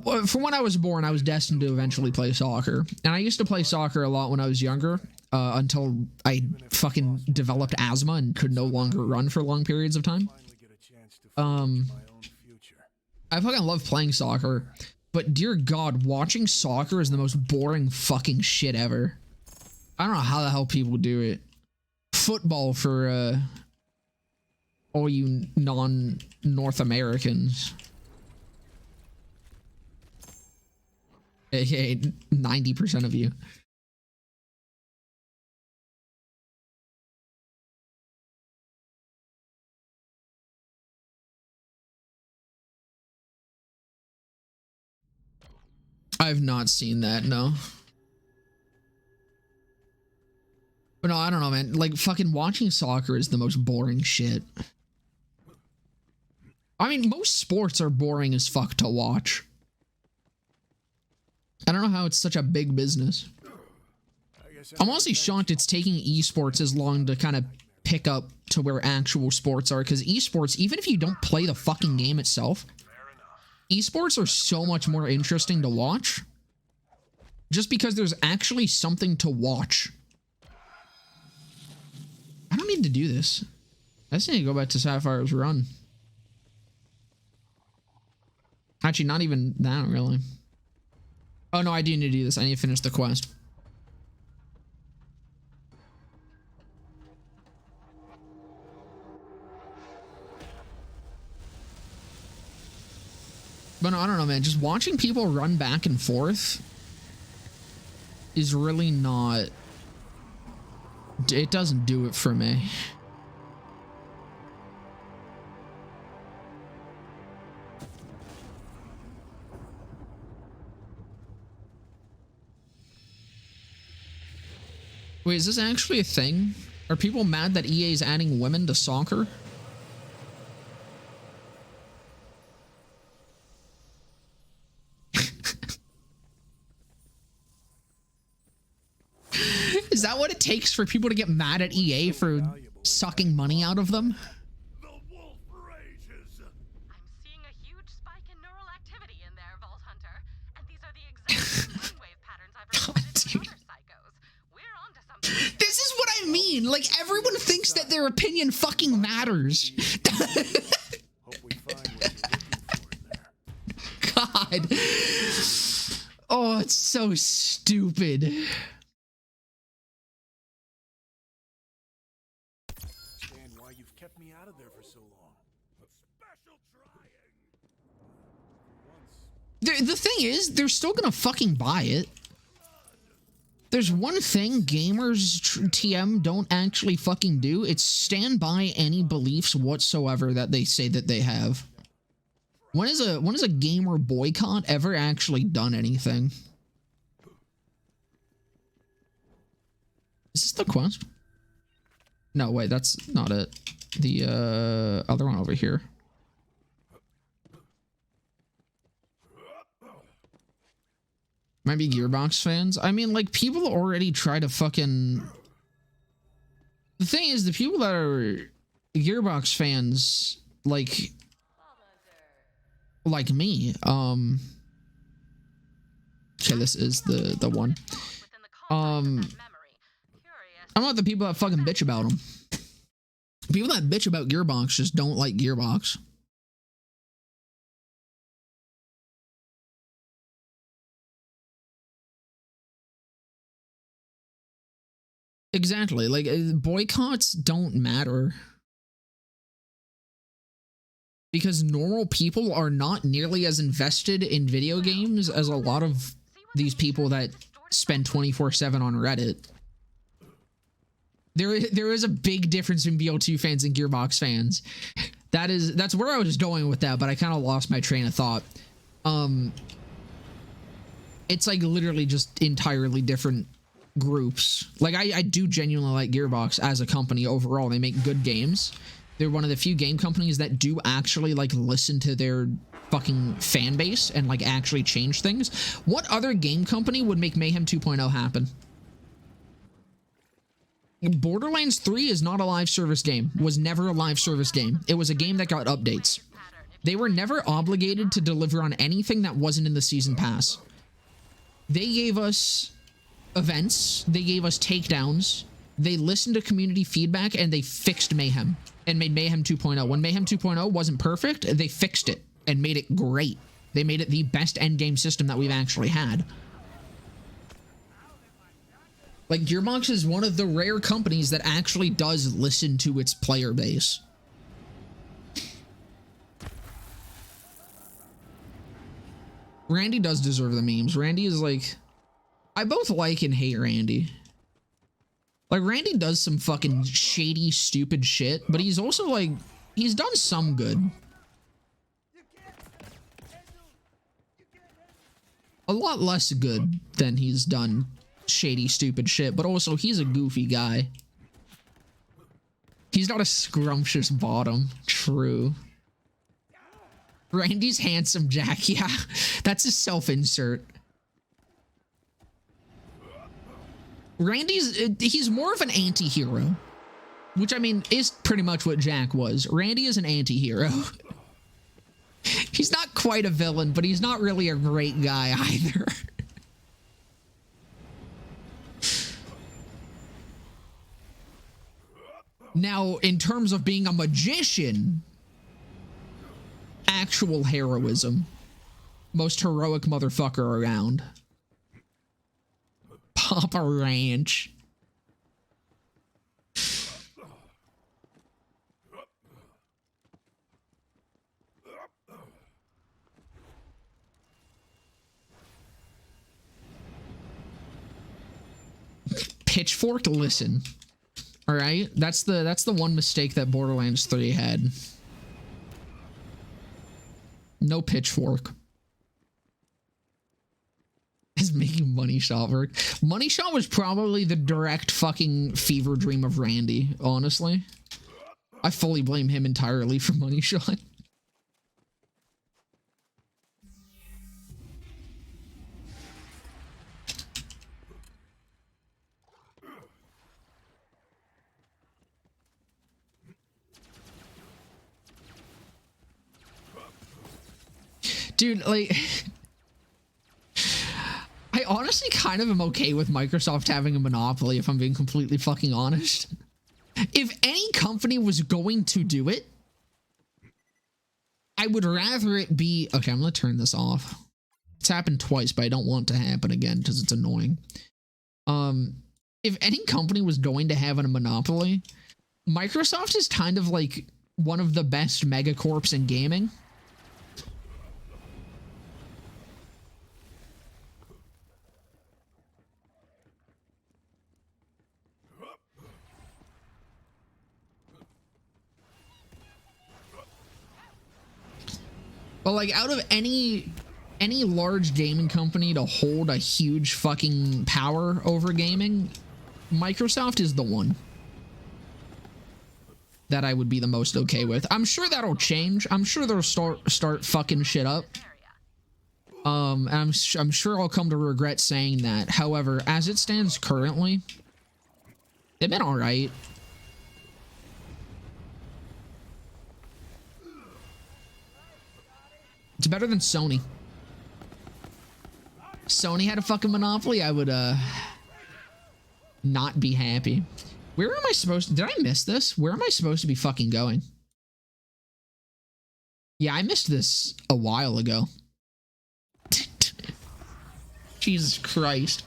Well, from when I was born, I was destined to eventually play soccer. And I used to play soccer a lot when I was younger, until I fucking developed asthma and could no longer run for long periods of time. Finally get a chance to forge my own future. I fucking love playing soccer, but dear God, watching soccer is the most boring fucking shit ever. I don't know how the hell people do it. Football for, all you non-North Americans. AKA 90% of you. I've not seen that, no. But no, I don't know, man. Like, fucking watching soccer is the most boring shit. I mean, most sports are boring as fuck to watch. I don't know how it's such a big business. I'm honestly shocked it's taking esports as long to kind of pick up to where actual sports are, because esports, even if you don't play the fucking game itself, esports are so much more interesting to watch just because there's actually something to watch. I don't need to do this. I just need to go back to Sapphire's run. Actually, not even that, really. Oh, no, I do need to do this. I need to finish the quest. But no, I don't know, man. Just watching people run back and forth is really not... It doesn't do it for me. Wait, is this actually a thing? Are people mad that EA is adding women to soccer? Is that what it takes for people to get mad at EA for sucking money out of them? The wolf rages. I'm seeing a huge spike in neural activity in there, Vault Hunter. And these are the exact brainwave patterns I've reported in other psychos. We're onto something here. This is what I mean. Like, everyone thinks that their opinion fucking matters. Hope we find what you're looking for in there. God. Oh, it's so stupid. Understand why you've kept me out of there for so long. A special trying. Once. The thing is, they're still gonna fucking buy it. There's one thing gamers TM don't actually fucking do. It's stand by any beliefs whatsoever that they say that they have. When is a gamer boycott ever actually done anything? Is this the quest? No, wait, that's not it. The other one over here. Might be Gearbox fans. I mean, like, people already try to fucking... The thing is, the people that are Gearbox fans, like me, okay, this is the one. I'm not the people that fucking bitch about them. People that bitch about Gearbox just don't like Gearbox. Exactly. Like, boycotts don't matter. Because normal people are not nearly as invested in video games as a lot of these people that spend 24/7 on Reddit. There is a big difference in BO2 fans and Gearbox fans. That's where I was going with that, but I kind of lost my train of thought. It's like literally just entirely different groups. Like, I do genuinely like Gearbox as a company overall. They make good games. They're one of the few game companies that do actually like listen to their fucking fan base and like actually change things. What other game company would make Mayhem 2.0 happen? Borderlands 3 is not a live service game. Was never a live service game. It was a game that got updates. They were never obligated to deliver on anything that wasn't in the season pass. They gave us events, they gave us takedowns, they listened to community feedback, and they fixed Mayhem and made Mayhem 2.0. When Mayhem 2.0 wasn't perfect, they fixed it and made it great. They made it the best endgame system that we've actually had. Like, Gearbox is one of the rare companies that actually does listen to its player base. Randy does deserve the memes. Randy is like... I both like and hate Randy. Like, Randy does some fucking shady, stupid shit, but he's also, like, he's done some good. a lot less good than he's done shady, stupid shit, but also he's a goofy guy. He's not a scrumptious bottom. True. Randy's handsome Jack. Yeah, that's a self-insert. He's more of an anti-hero. Which, I mean, is pretty much what Jack was. Randy is an anti-hero. He's not quite a villain, but he's not really a great guy either. Now, in terms of being a magician, actual heroism. Most heroic motherfucker around. Papa Ranch. Pitchfork, listen. All right, that's the one mistake that Borderlands 3 had. No pitchfork. Is making Money Shot work. Money Shot was probably the direct fucking fever dream of Randy, honestly. I fully blame him entirely for Money Shot. Dude, like, I honestly kind of am okay with Microsoft having a monopoly, if I'm being completely fucking honest. If any company was going to do it, I would rather it be... Okay, I'm gonna turn this off. It's happened twice, but I don't want it to happen again because it's annoying. If any company was going to have a monopoly, Microsoft is kind of like one of the best megacorps in gaming. But like, out of any large gaming company to hold a huge fucking power over gaming, Microsoft is the one that I would be the most okay with. I'm sure that'll change. I'm sure they'll start fucking shit up. And I'm sure I'll come to regret saying that. However, as it stands currently, they've been all right. It's better than Sony. Sony had a fucking monopoly, I would not be happy. Where am I supposed to... Did I miss this? Where am I supposed to be fucking going? Yeah, I missed this a while ago. Jesus Christ.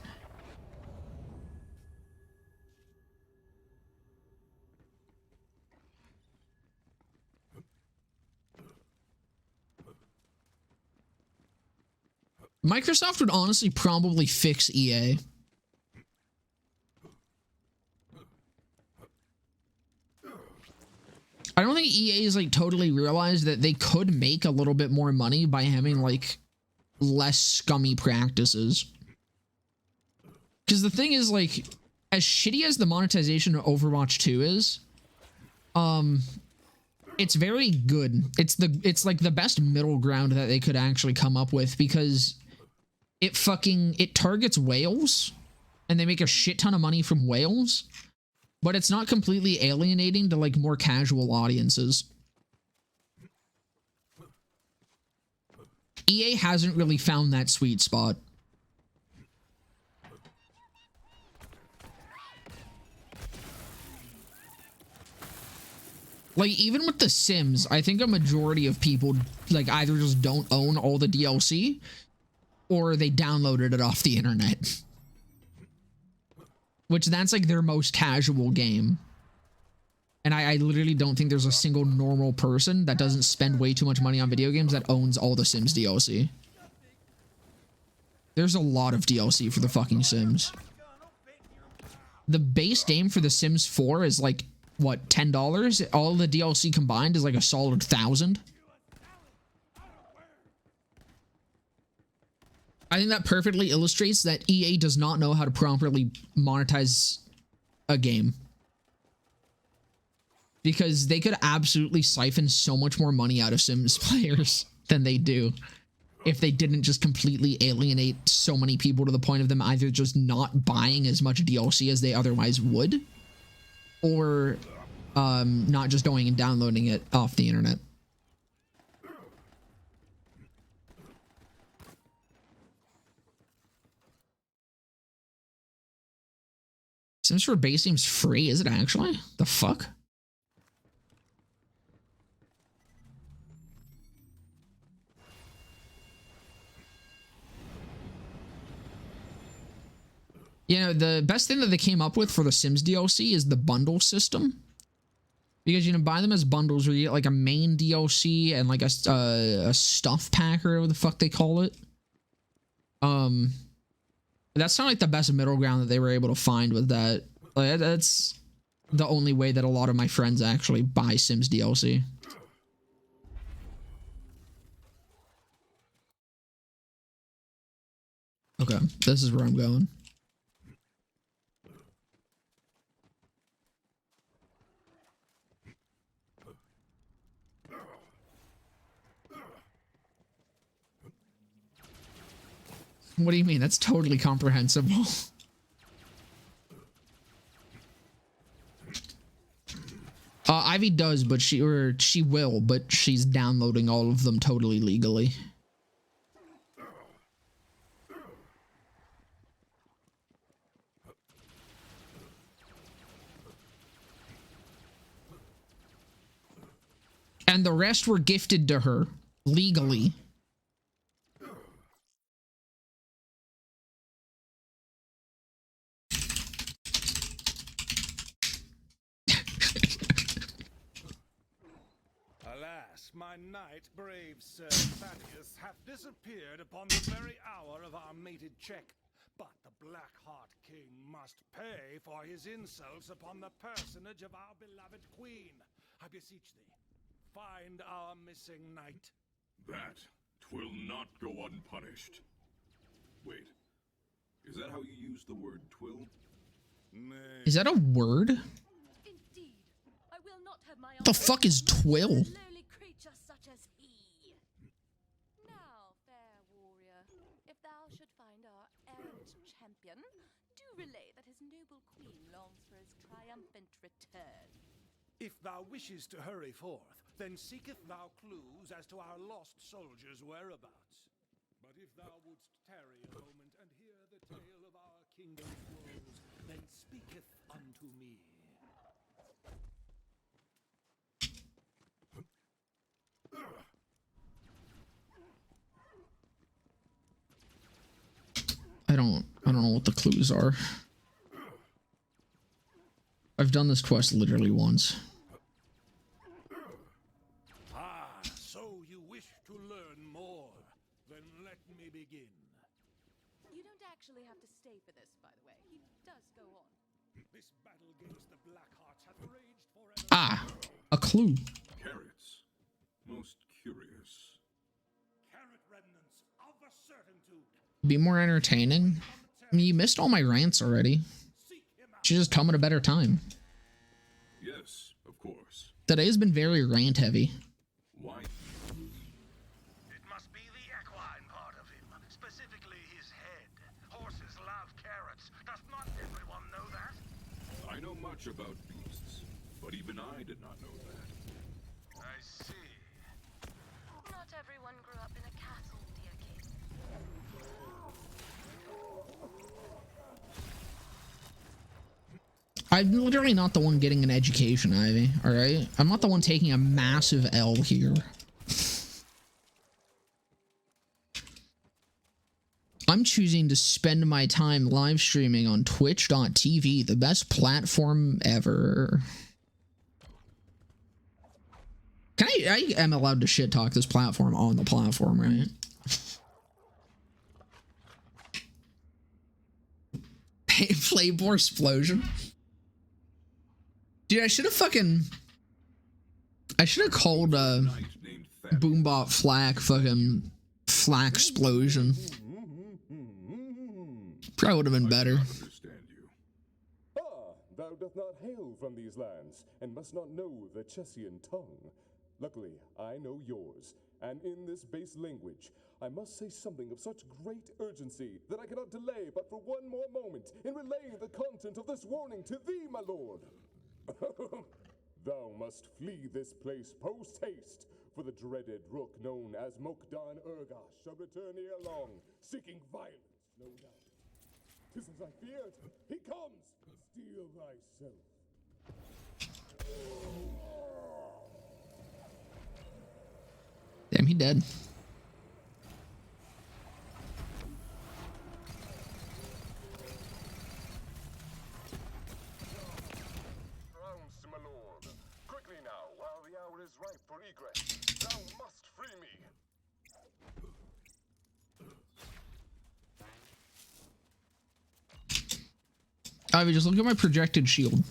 Microsoft would honestly probably fix EA. I don't think EA is like totally realized that they could make a little bit more money by having like less scummy practices. Because the thing is, like, as shitty as the monetization of Overwatch 2 is, it's very good. It's like the best middle ground that they could actually come up with, because it targets whales and they make a shit ton of money from whales, but it's not completely alienating to like more casual audiences. EA hasn't really found that sweet spot. Like, even with The Sims, I think a majority of people, like, either just don't own all the DLC, or they downloaded it off the internet. Which, that's, like, their most casual game. And I literally don't think there's a single normal person that doesn't spend way too much money on video games that owns all the Sims DLC. There's a lot of DLC for the fucking Sims. The base game for The Sims 4 is, like, what, $10? All the DLC combined is like a solid 1,000. I think that perfectly illustrates that EA does not know how to properly monetize a game. Because they could absolutely siphon so much more money out of Sims players than they do if they didn't just completely alienate so many people to the point of them either just not buying as much DLC as they otherwise would, or not just going and downloading it off the internet. Sims 4 base seems free. Is it actually? The fuck? You know, the best thing that they came up with for the Sims DLC is the bundle system. Because you can buy them as bundles where you get like a main DLC and like a stuff pack or whatever the fuck they call it. That's not like the best middle ground that they were able to find with that. Like, that's the only way that a lot of my friends actually buy Sims DLC. Okay, this is where I'm going. What do you mean? That's totally comprehensible. Ivy does, but she will, but she's downloading all of them totally legally. And the rest were gifted to her legally. Alas, my knight, brave Sir Thaddeus, hath disappeared upon the very hour of our mated check. But the Blackheart King must pay for his insults upon the personage of our beloved queen. I beseech thee, find our missing knight. That 'twill not go unpunished. Wait, is that how you use the word twill? Nay. Is that a word? Indeed, I will not have my What the fuck is twill? lowly creature such as he. Now, fair warrior, if thou should find our errant champion, do relay that his noble queen longs for his triumphant return. If thou wishes to hurry forth, then seeketh thou clues as to our lost soldiers' whereabouts. But if thou wouldst tarry a moment and hear the tale of our kingdom's woes, then speaketh unto me. I don't know what the clues are. I've done this quest literally once. Ah, so you wish to learn more. Then let me begin. You don't actually have to stay for this, by the way. He does go on. This battle against the Blackhearts hath raged forever. Ah, a clue. Carrots. Most curious. Carrot remnants of a certaintude. Be more entertaining. I mean, you missed all my rants already. Seek him out. Should just come at a better time. Yes, of course. Today's been very rant heavy. Why? It must be the equine part of him, specifically his head. Horses love carrots. Does not everyone know that? I know much about beasts, but even I did not know that. I see. Not everyone grew up in a castle, dear king. I'm literally not the one getting an education, Ivy, alright? I'm not the one taking a massive L here. I'm choosing to spend my time live streaming on twitch.tv, the best platform ever. I am allowed to shit talk this platform on the platform, right? Flavor explosion. Dude, I should have called Knight named Thaddeus. Boombot Flak fucking Flak explosion. Probably would have been better. Understand you. Ah, thou doth not hail from these lands, and must not know the Chessian tongue. Luckily, I know yours, and in this base language, I must say something of such great urgency that I cannot delay but for one more moment in relaying the content of this warning to thee, my lord. Thou must flee this place post-haste, for the dreaded rook known as Mokdan Urgash shall return ere long, seeking violence, no doubt. 'Tis as I feared. He comes! Steel thyself. Damn, he dead. Rounds to my lord. Quickly now, while the hour is ripe for egress. Thou must free me. Ivy, just look at my projected shield.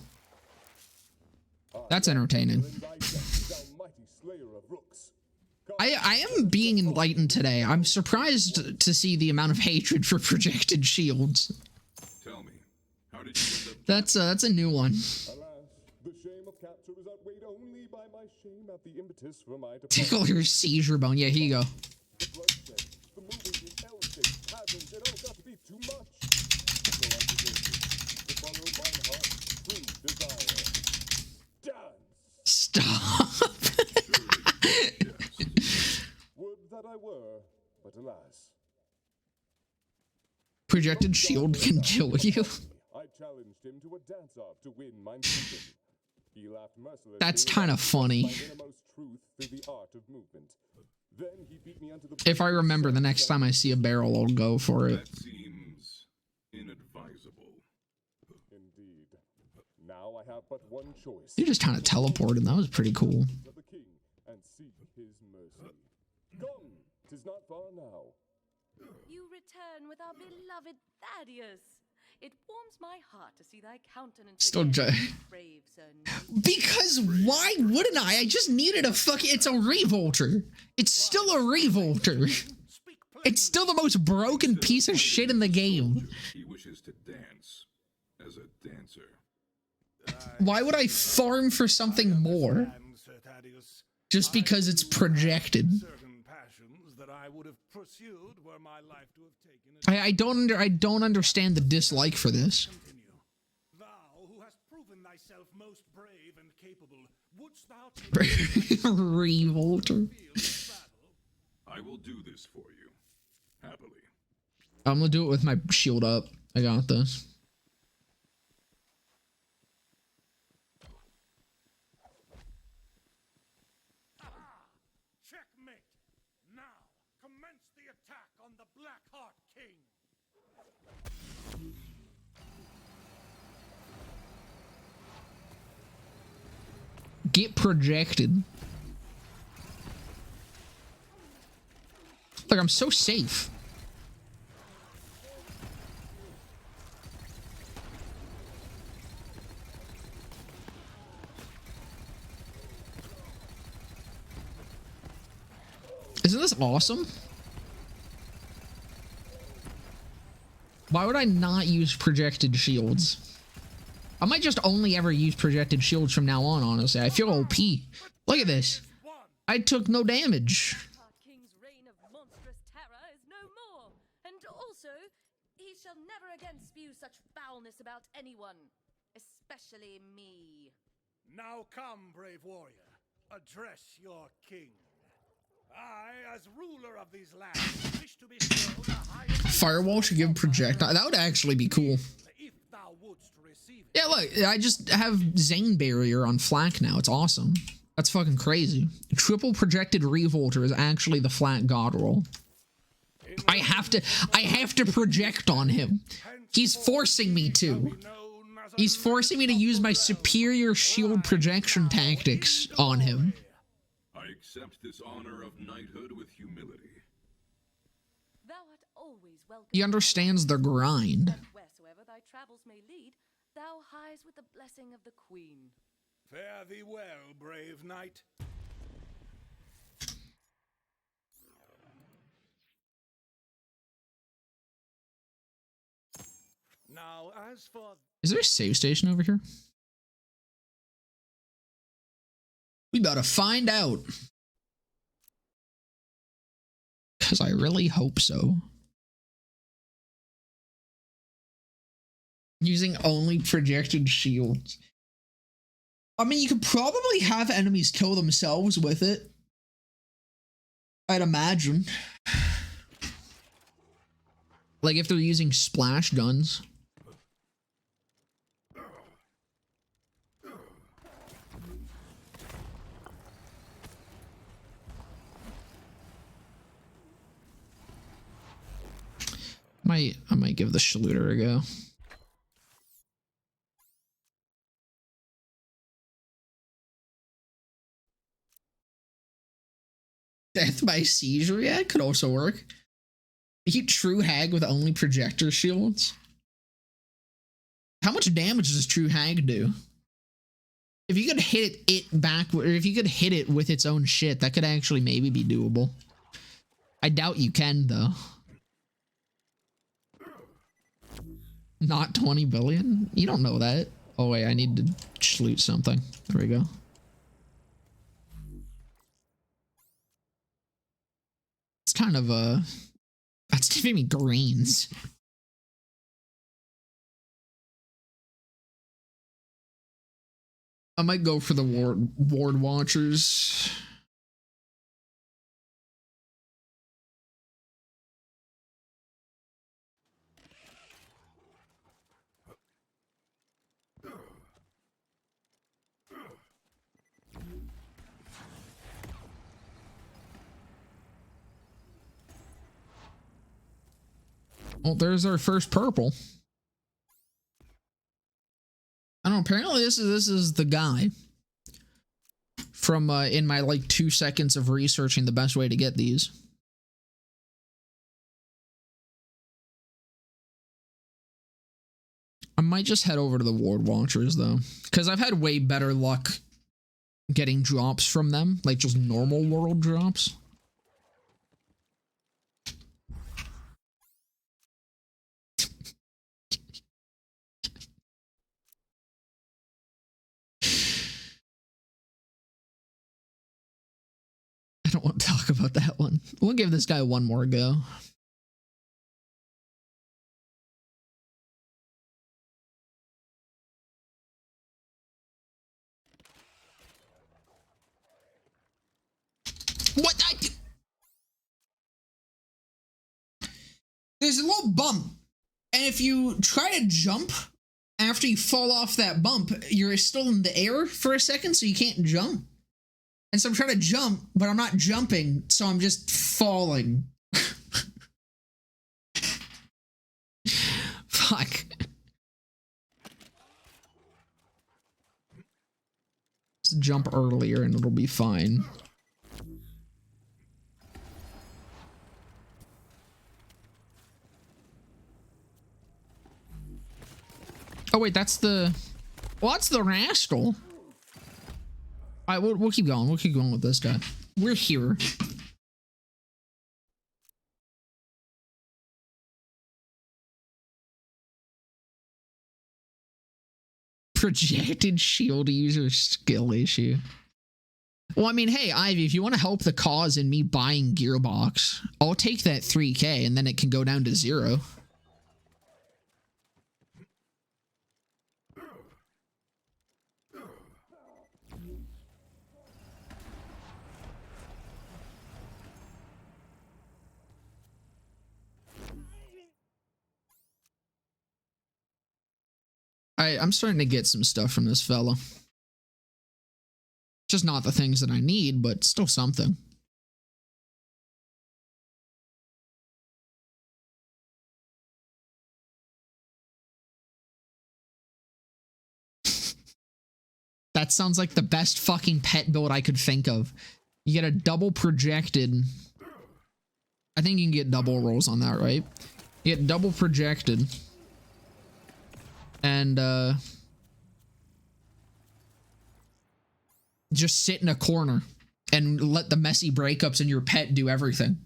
That's entertaining. Thou mighty slayer of rooks. I am being enlightened today. I'm surprised to see the amount of hatred for projected shields. Tell me, how did you end up? That's a new one. Alas, the shame of capture is outweighed only by my shame at the impetus for my departure. Tickle your seizure bone. Yeah, here you go. The bloodshed, the moving in L-shaped patterns, it all got to be too much. So I devoted to follow my heart's true desire. Dance! Stop. Would that I were, but alas. Projected shield can kill you. I challenged him to a dance-off to win my kingdom. He laughed mercilessly. That's kind of funny. My innermost truth through the art of movement. Then he beat me onto the If I remember, the next time I see a barrel, I'll go for it. That seems inadvisable. Indeed. Now I have but one choice. You just kind of teleported. That was pretty cool. Of the king and seek his mercy. Come, 'tis not far now. You return with our beloved Thaddeus. It warms my heart to see thy countenance Still again, j- brave Sir Knight. Because why wouldn't I? I just needed a fucking... It's a revolter. It's still a revolter. It's still the most broken piece of shit in the game. He wishes to dance as a dancer. Why would I farm for something more? And, Sir Thaddeus, Just because it's projected. certain passions that I would have pursued were my life to have taken a I don't understand the dislike for this. continue. Thou, who hast proven thyself most brave and capable, wouldst thou take Revolter. the field of battle? I will do this for you, happily. I'm gonna do it with my shield up. I got this. Checkmate! Now, commence the attack on the Blackheart King! Get projected. Look, I'm so safe. Isn't this awesome? Why would I not use projected shields? I might just only ever use projected shields from now on, honestly. I feel OP. Look at this. I took no damage. Our king's reign of monstrous terror is no more. And also, he shall never again spew such foulness about anyone, especially me. Now come, brave warrior. Address your king. I, as ruler of these lands, wish to bestow the highest Firewall should give projectile. That would actually be cool. if thou wouldst receive it. Yeah, look, I just have Zane Barrier on Flak now. It's awesome. That's fucking crazy. Triple projected revolter is actually the flat god roll. I have to project on him. He's forcing me to. He's forcing me to use my superior shield projection tactics on him. I accept this honor of knighthood with humility. Thou art always welcome. He understands the grind. And wheresoever thy travels may lead, thou hies with the blessing of the queen. Fare thee well, brave knight. Now, as for Is there a save station over here? We about to find out. Because I really hope so. Using only projected shields. I mean, you could probably have enemies kill themselves with it. I'd imagine. Like if they're using splash guns. I might give the Schluter a go. Death by seizure, yeah, it could also work. You True Hag with only projector shields. How much damage does True Hag do? If you could hit it back, or if you could hit it with its own shit, that could actually maybe be doable. I doubt you can, though. Not 20 billion? You don't know that. Oh wait, I need to salute something. There we go. It's kind of that's giving me greens. I might go for the ward watchers. Well, there's our first purple. I don't know, apparently this is the guy from in my like 2 seconds of researching the best way to get these. I might just head over to the ward watchers though, because I've had way better luck getting drops from them, like just normal world drops. I don't want to talk about that one. We'll give this guy one more go. What? There's a little bump, and if you try to jump after you fall off that bump, you're still in the air for a second, so you can't jump. And so I'm trying to jump, but I'm not jumping, so I'm just falling. Fuck. Just jump earlier and it'll be fine. Oh wait, that's the... Well, that's the rascal. All right, we'll keep going. We'll keep going with this guy. We're here. Projected shield user skill issue. Well, I mean, hey, Ivy, if you want to help the cause in me buying Gearbox, I'll take that 3K and then it can go down to 0. I'm starting to get some stuff from this fella. Just not the things that I need, but still something. That sounds like the best fucking pet build I could think of. You get a double projected. I think you can get double rolls on that, right? You get double projected. And just sit in a corner and let the messy breakups in your pet do everything.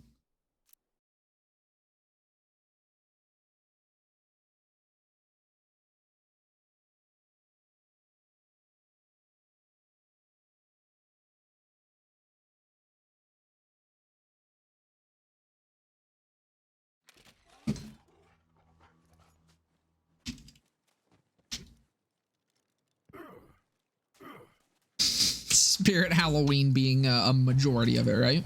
Spirit Halloween being a majority of it, right?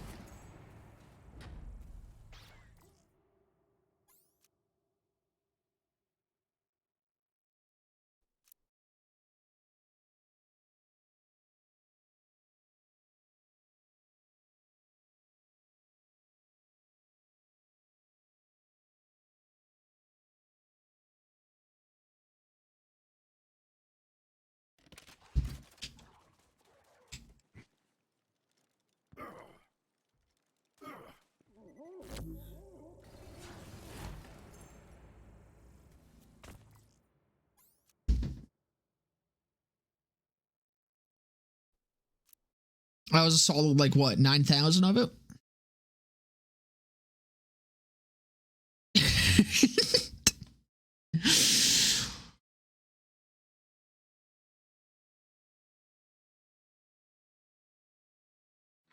That was a solid, like, what, 9,000 of it?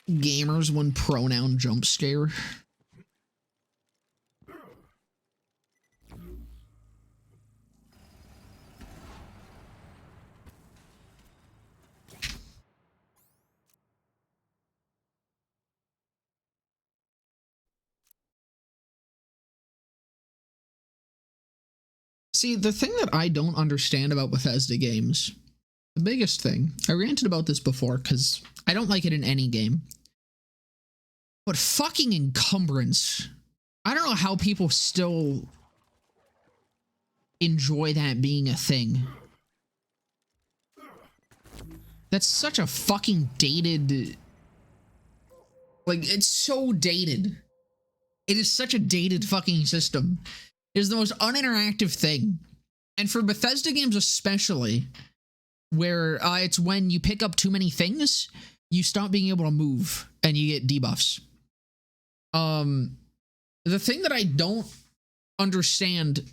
Gamers one pronoun jump scare. See, the thing that I don't understand about Bethesda games, the biggest thing, I ranted about this before because I don't like it in any game, but fucking encumbrance. I don't know how people still enjoy that being a thing. That's such a fucking dated, like, it's so dated. It is such a dated fucking system. It is the most uninteractive thing. And for Bethesda games especially, where it's when you pick up too many things, you stop being able to move and you get debuffs. The thing that I don't understand,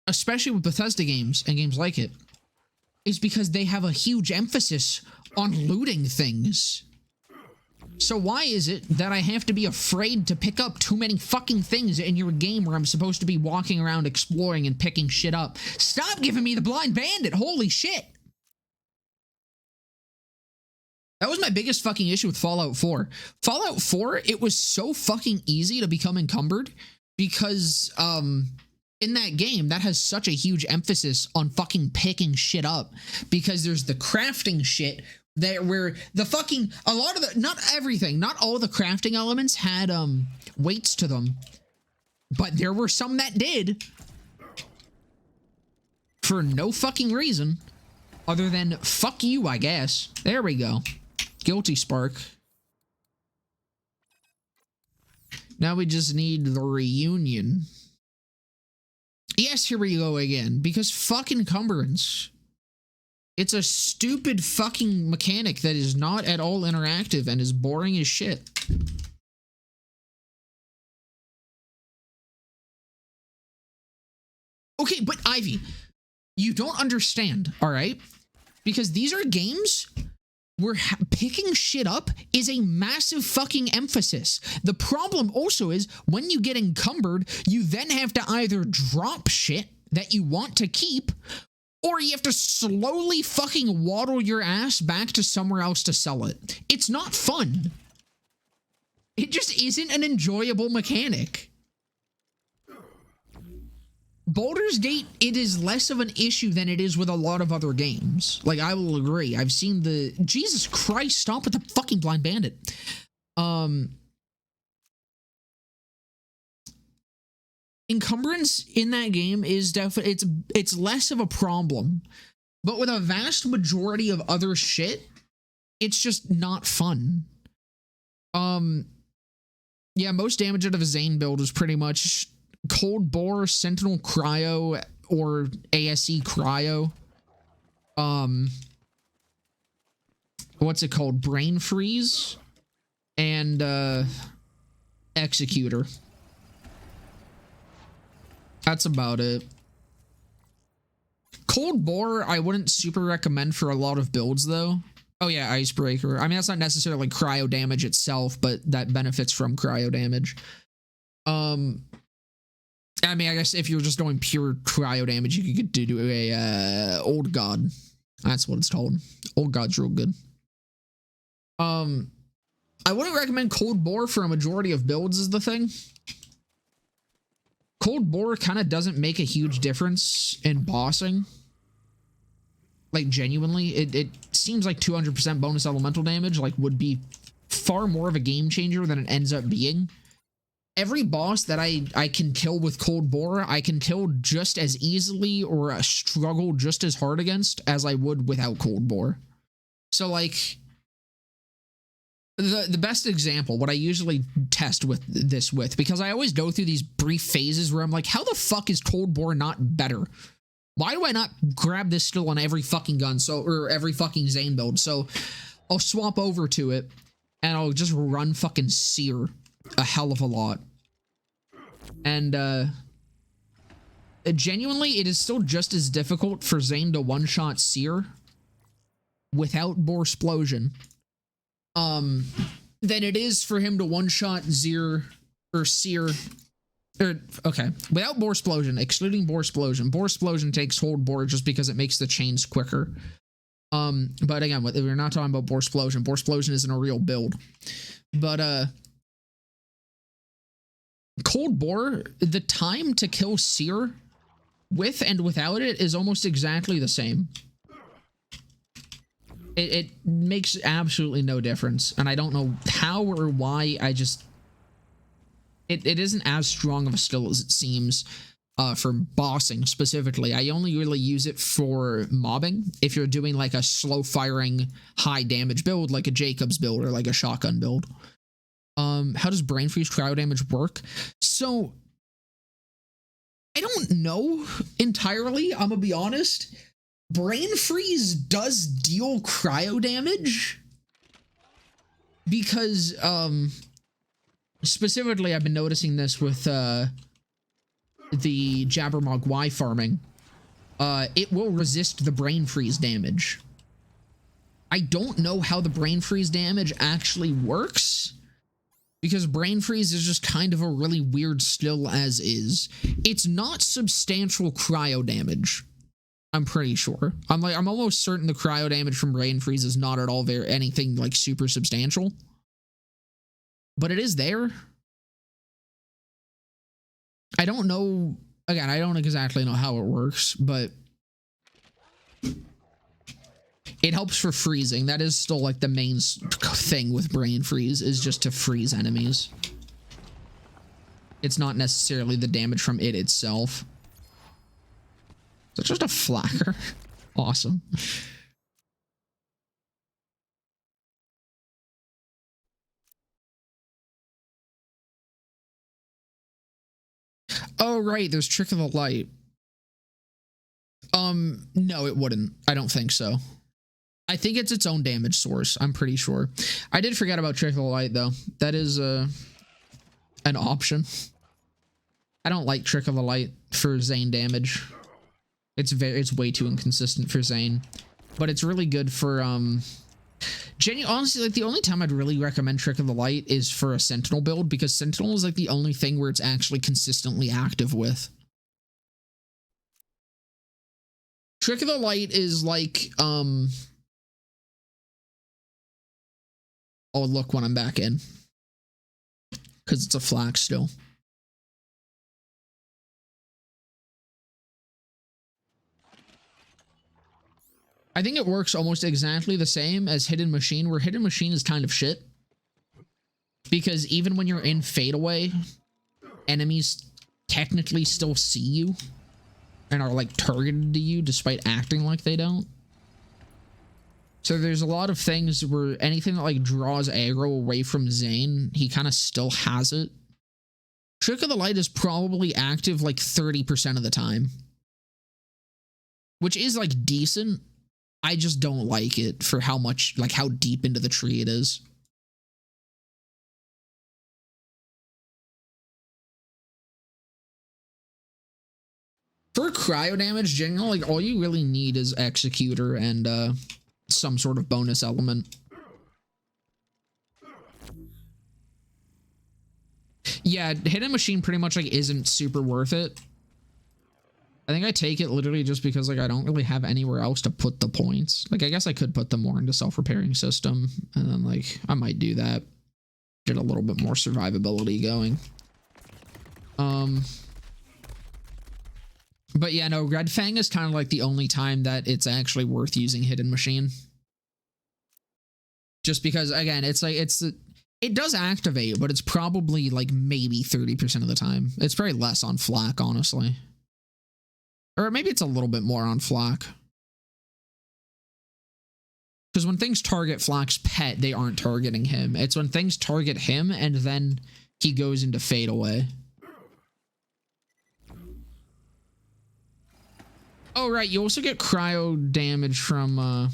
especially with Bethesda games and games like it, is because they have a huge emphasis on looting things. So why is it that I have to be afraid to pick up too many fucking things in your game where I'm supposed to be walking around exploring and picking shit up? Stop giving me the blind bandit! Holy shit! That was my biggest fucking issue with Fallout 4. Fallout 4, it was so fucking easy to become encumbered because, in that game, that has such a huge emphasis on fucking picking shit up because there's the crafting shit there where the fucking, a lot of the, not everything, not all the crafting elements had, weights to them, but there were some that did for no fucking reason other than fuck you, I guess. There we go. Guilty spark. Now we just need the reunion. Yes, here we go again. Because fuck encumbrance. It's a stupid fucking mechanic that is not at all interactive and is boring as shit. Okay, but Ivy, you don't understand, all right? Because these are games where picking shit up is a massive fucking emphasis. The problem also is when you get encumbered, you then have to either drop shit that you want to keep, or you have to slowly fucking waddle your ass back to somewhere else to sell it. It's not fun. It just isn't an enjoyable mechanic. Baldur's Gate, it is less of an issue than it is with a lot of other games. Like, I will agree. I've seen the... Jesus Christ, stop with the fucking blind bandit. Encumbrance in that game is definitely... It's less of a problem. But with a vast majority of other shit, it's just not fun. Yeah, most damage out of a Zane build was pretty much... Cold Bore, Sentinel Cryo, or ASE Cryo. What's it called? Brain Freeze and Executor. That's about it. Cold Bore, I wouldn't super recommend for a lot of builds, though. Oh yeah, Icebreaker. I mean, that's not necessarily cryo damage itself, but that benefits from cryo damage. I mean, I guess if you're just doing pure cryo damage, you could do a Old God. That's what it's called. Old God's real good. I wouldn't recommend Cold Bore for a majority of builds is the thing. Cold Bore kind of doesn't make a huge difference in bossing. Like, genuinely, it seems like 200% bonus elemental damage, like, would be far more of a game changer than it ends up being. Every boss that I can kill with Cold Bore, I can kill just as easily or struggle just as hard against as I would without Cold Bore. So, like, the best example, what I usually test with this with, because I always go through these brief phases where I'm like, how the fuck is Cold Bore not better? Why do I not grab this skill on every fucking gun, or every fucking Zane build? So I'll swap over to it, and I'll just run fucking Seer a hell of a lot. And, genuinely, it is still just as difficult for Zane to one-shot Seer without Boresplosion, than it is for him to one-shot Seer, okay, without Boresplosion, excluding Boresplosion. Boresplosion takes Cold Bore just because it makes the chains quicker. But again, we're not talking about Boresplosion. Boresplosion isn't a real build. But, Cold Bore, the time to kill Seer with and without it is almost exactly the same. It makes absolutely no difference, and I don't know how or why. It isn't as strong of a skill as it seems for bossing specifically. I only really use it for mobbing. If you're doing like a slow firing, high damage build, like a Jacob's build or like a shotgun build. How does Brain Freeze cryo damage work? So I don't know entirely, I'm gonna be honest. Brain Freeze does deal cryo damage because, specifically, I've been noticing this with, the Jabbermogwai farming. It will resist the Brain Freeze damage. I don't know how the Brain Freeze damage actually works, because Brain Freeze is just kind of a really weird skill as is. It's not substantial cryo damage. I'm pretty sure. I'm almost certain the cryo damage from Brain Freeze is not at all anything like super substantial. But it is there. I don't know. Again, I don't exactly know how it works, but it helps for freezing. That is still like the main thing with Brain Freeze, is just to freeze enemies. It's not necessarily the damage from it itself. It's just a flacker. Awesome. Oh, right. There's Trick of the Light. No, it wouldn't. I don't think so. I think it's its own damage source. I'm pretty sure. I did forget about Trick of the Light, though. That is, an option. I don't like Trick of the Light for Zane damage. It's way too inconsistent for Zane, but it's really good for, honestly, like, the only time I'd really recommend Trick of the Light is for a Sentinel build, because Sentinel is, like, the only thing where it's actually consistently active with. Trick of the Light is, like, I'll look when I'm back in, because it's a flak still. I think it works almost exactly the same as Hidden Machine, where Hidden Machine is kind of shit. Because even when you're in fadeaway, enemies technically still see you and are like targeted to you despite acting like they don't. So there's a lot of things where anything that like draws aggro away from Zane, he kind of still has it. Trick of the Light is probably active like 30% of the time, which is like decent. I just don't like it for how much, like how deep into the tree it is. For cryo damage, generally, like all you really need is Executor and some sort of bonus element. Yeah, Hidden Machine pretty much like isn't super worth it. I think I take it literally just because like I don't really have anywhere else to put the points. Like I guess I could put them more into self-repairing system, and then like I might do that. Get a little bit more survivability going. But yeah, no, Red Fang is kind of like the only time that it's actually worth using Hidden Machine. Just because, again, it's like, it does activate, but it's probably like maybe 30% of the time. It's very less on Flak, honestly. Or maybe it's a little bit more on Flak. Because when things target Flak's pet, they aren't targeting him. It's when things target him and then he goes into fade away. Oh, right. You also get cryo damage from,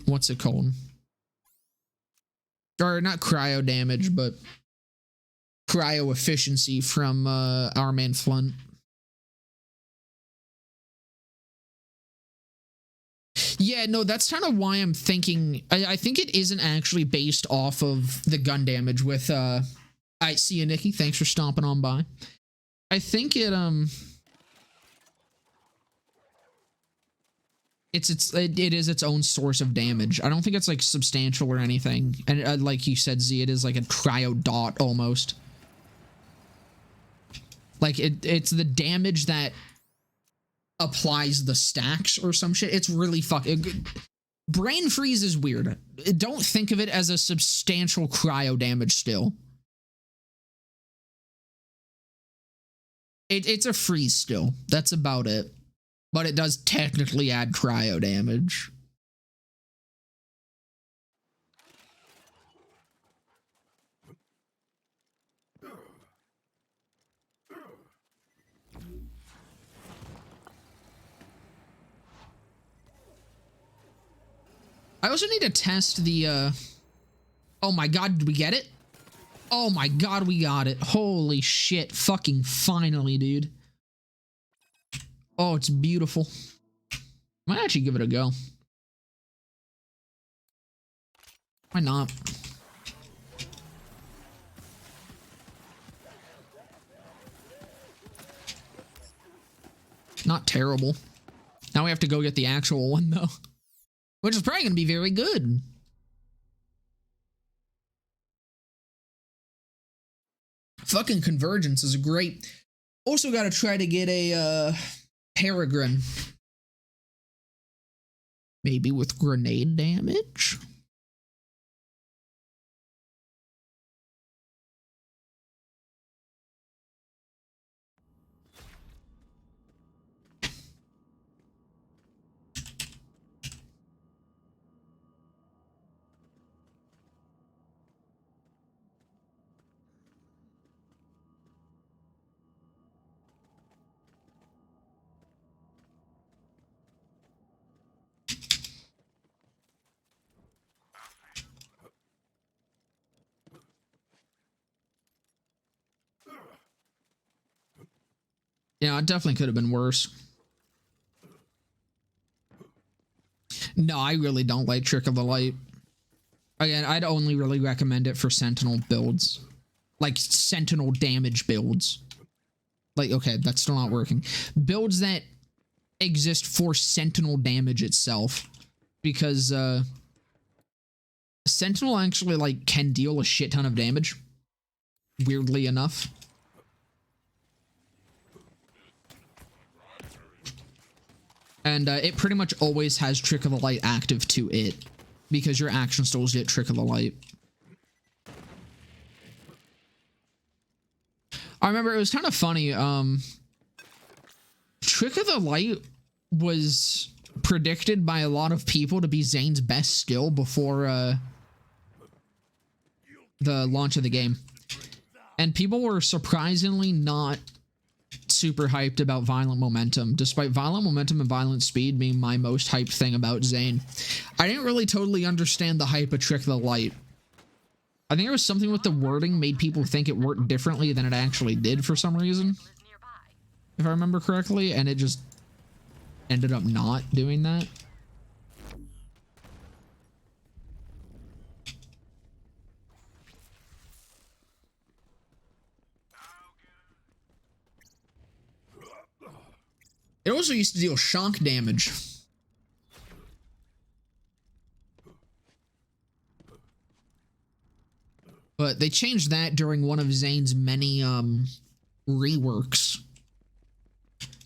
what's it called? Or not cryo damage, but cryo efficiency from, our man Flint. Yeah, no, that's kind of why I'm thinking, I think it isn't actually based off of the gun damage with, I see you, Nikki. Thanks for stomping on by. I think it, it is its own source of damage. I don't think it's like substantial or anything. And like you said, Z, it is like a cryo dot almost. Like it's the damage that applies the stacks or some shit. It's really fucking... Brain freeze is weird. Don't think of it as a substantial cryo damage still. It's a freeze still. That's about it. But it does technically add cryo damage. I also need to test the, oh my god, did we get it? Oh my god, we got it. Holy shit, fucking finally, dude. Oh, it's beautiful. Might actually give it a go. Why not? Not terrible. Now we have to go get the actual one, though. Which is probably going to be very good. Fucking Convergence is great. Also got to try to get a, Peregrine. Maybe with grenade damage? Yeah, it definitely could have been worse. No, I really don't like Trick of the Light. Again, I'd only really recommend it for Sentinel builds. Like, Sentinel damage builds. Like, okay, that's still not working. Builds that exist for Sentinel damage itself. Because, Sentinel actually, like, can deal a shit ton of damage. Weirdly enough. And it pretty much always has Trick of the Light active to it. Because your action stalls get Trick of the Light. I remember it was kind of funny. Trick of the Light was predicted by a lot of people to be Zane's best skill before the launch of the game. And people were surprisingly not super hyped about Violent Momentum, despite Violent Momentum and Violent Speed being my most hyped thing about Zane. I didn't really totally understand the hype of Trick of the Light. I think it was something with the wording made people think it worked differently than it actually did for some reason. If I remember correctly, and it just ended up not doing that. also used to deal shock damage. But they changed that during one of Zane's many reworks.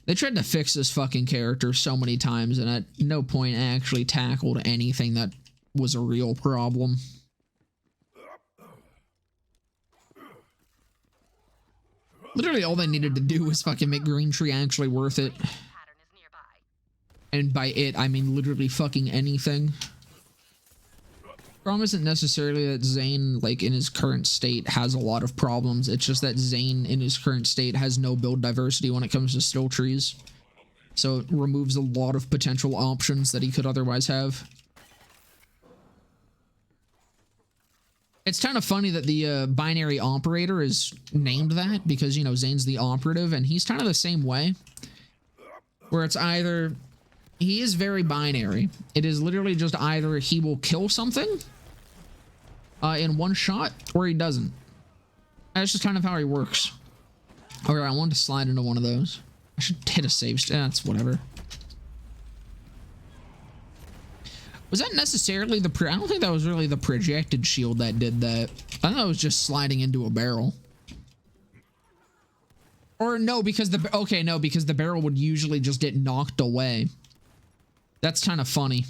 They tried to fix this fucking character so many times, and at no point actually tackled anything that was a real problem. Literally all they needed to do was fucking make Green Tree actually worth it. And by it, I mean literally fucking anything. Problem isn't necessarily that Zane, like, in his current state has a lot of problems. It's just that Zane, in his current state, has no build diversity when it comes to still trees. So it removes a lot of potential options that he could otherwise have. It's kind of funny that the binary operator is named that because, you know, Zane's the operative, and he's kind of the same way. Where it's either... He is very binary. It is literally just either he will kill something in one shot, or he doesn't. That's just kind of how he works. Okay, I want to slide into one of those. I should hit a save. That's whatever. Was that necessarily the... I don't think that was really the projected shield that did that. I thought it was just sliding into a barrel. Or no, because the... Okay, no, because the barrel would usually just get knocked away. That's kind of funny.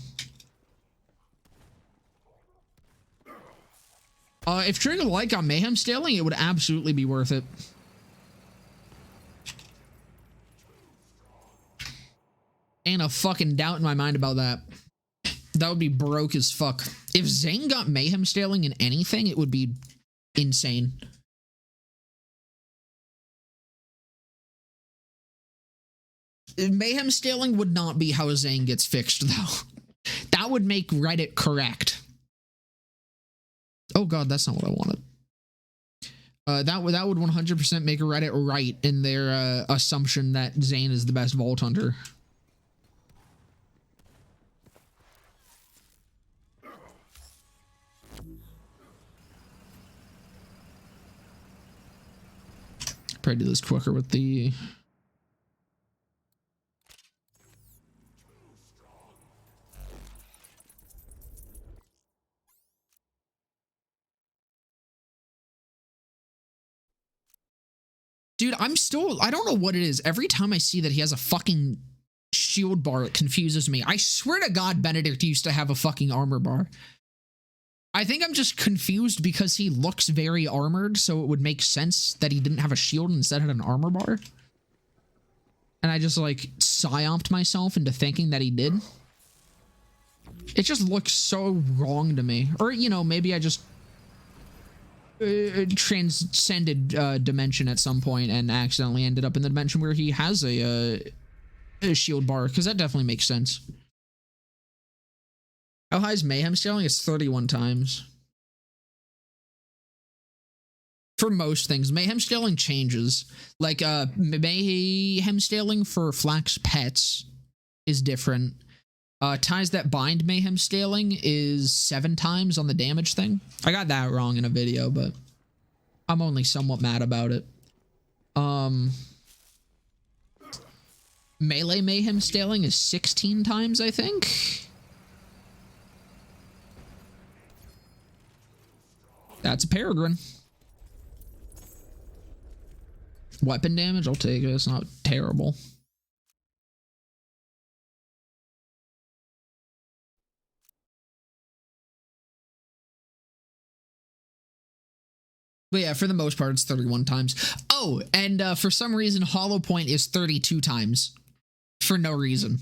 If Trigger Light got Mayhem Scaling, it would absolutely be worth it. Ain't a fucking doubt in my mind about that. That would be broke as fuck. If Zane got Mayhem Scaling in anything, it would be insane. Mayhem Scaling would not be how Zane gets fixed, though. That would make Reddit correct. Oh god, that's not what I wanted. That would 100% make Reddit right in their assumption that Zane is the best Vault Hunter. Probably do this quicker with the... Dude, I don't know what it is. Every time I see that he has a fucking shield bar, it confuses me. I swear to God, Benedict used to have a fucking armor bar. I think I'm just confused because he looks very armored, so it would make sense that he didn't have a shield and instead had an armor bar. And I just, like, psyoped myself into thinking that he did. It just looks so wrong to me. Or, you know, maybe I just... transcended dimension at some point and accidentally ended up in the dimension where he has a shield bar, because that definitely makes sense. How high is Mayhem Scaling? It's 31 times. For most things. Mayhem Scaling changes. Like, Mayhem Scaling for Flax Pets is different. Ties that bind Mayhem Scaling is 7 times on the damage thing. I got that wrong in a video, but I'm only somewhat mad about it. Melee Mayhem Scaling is 16 times, I think. That's a Peregrine. Weapon damage, I'll take it. It's not terrible. But yeah, for the most part, it's 31 times. Oh, and for some reason, Hollow Point is 32 times. For no reason.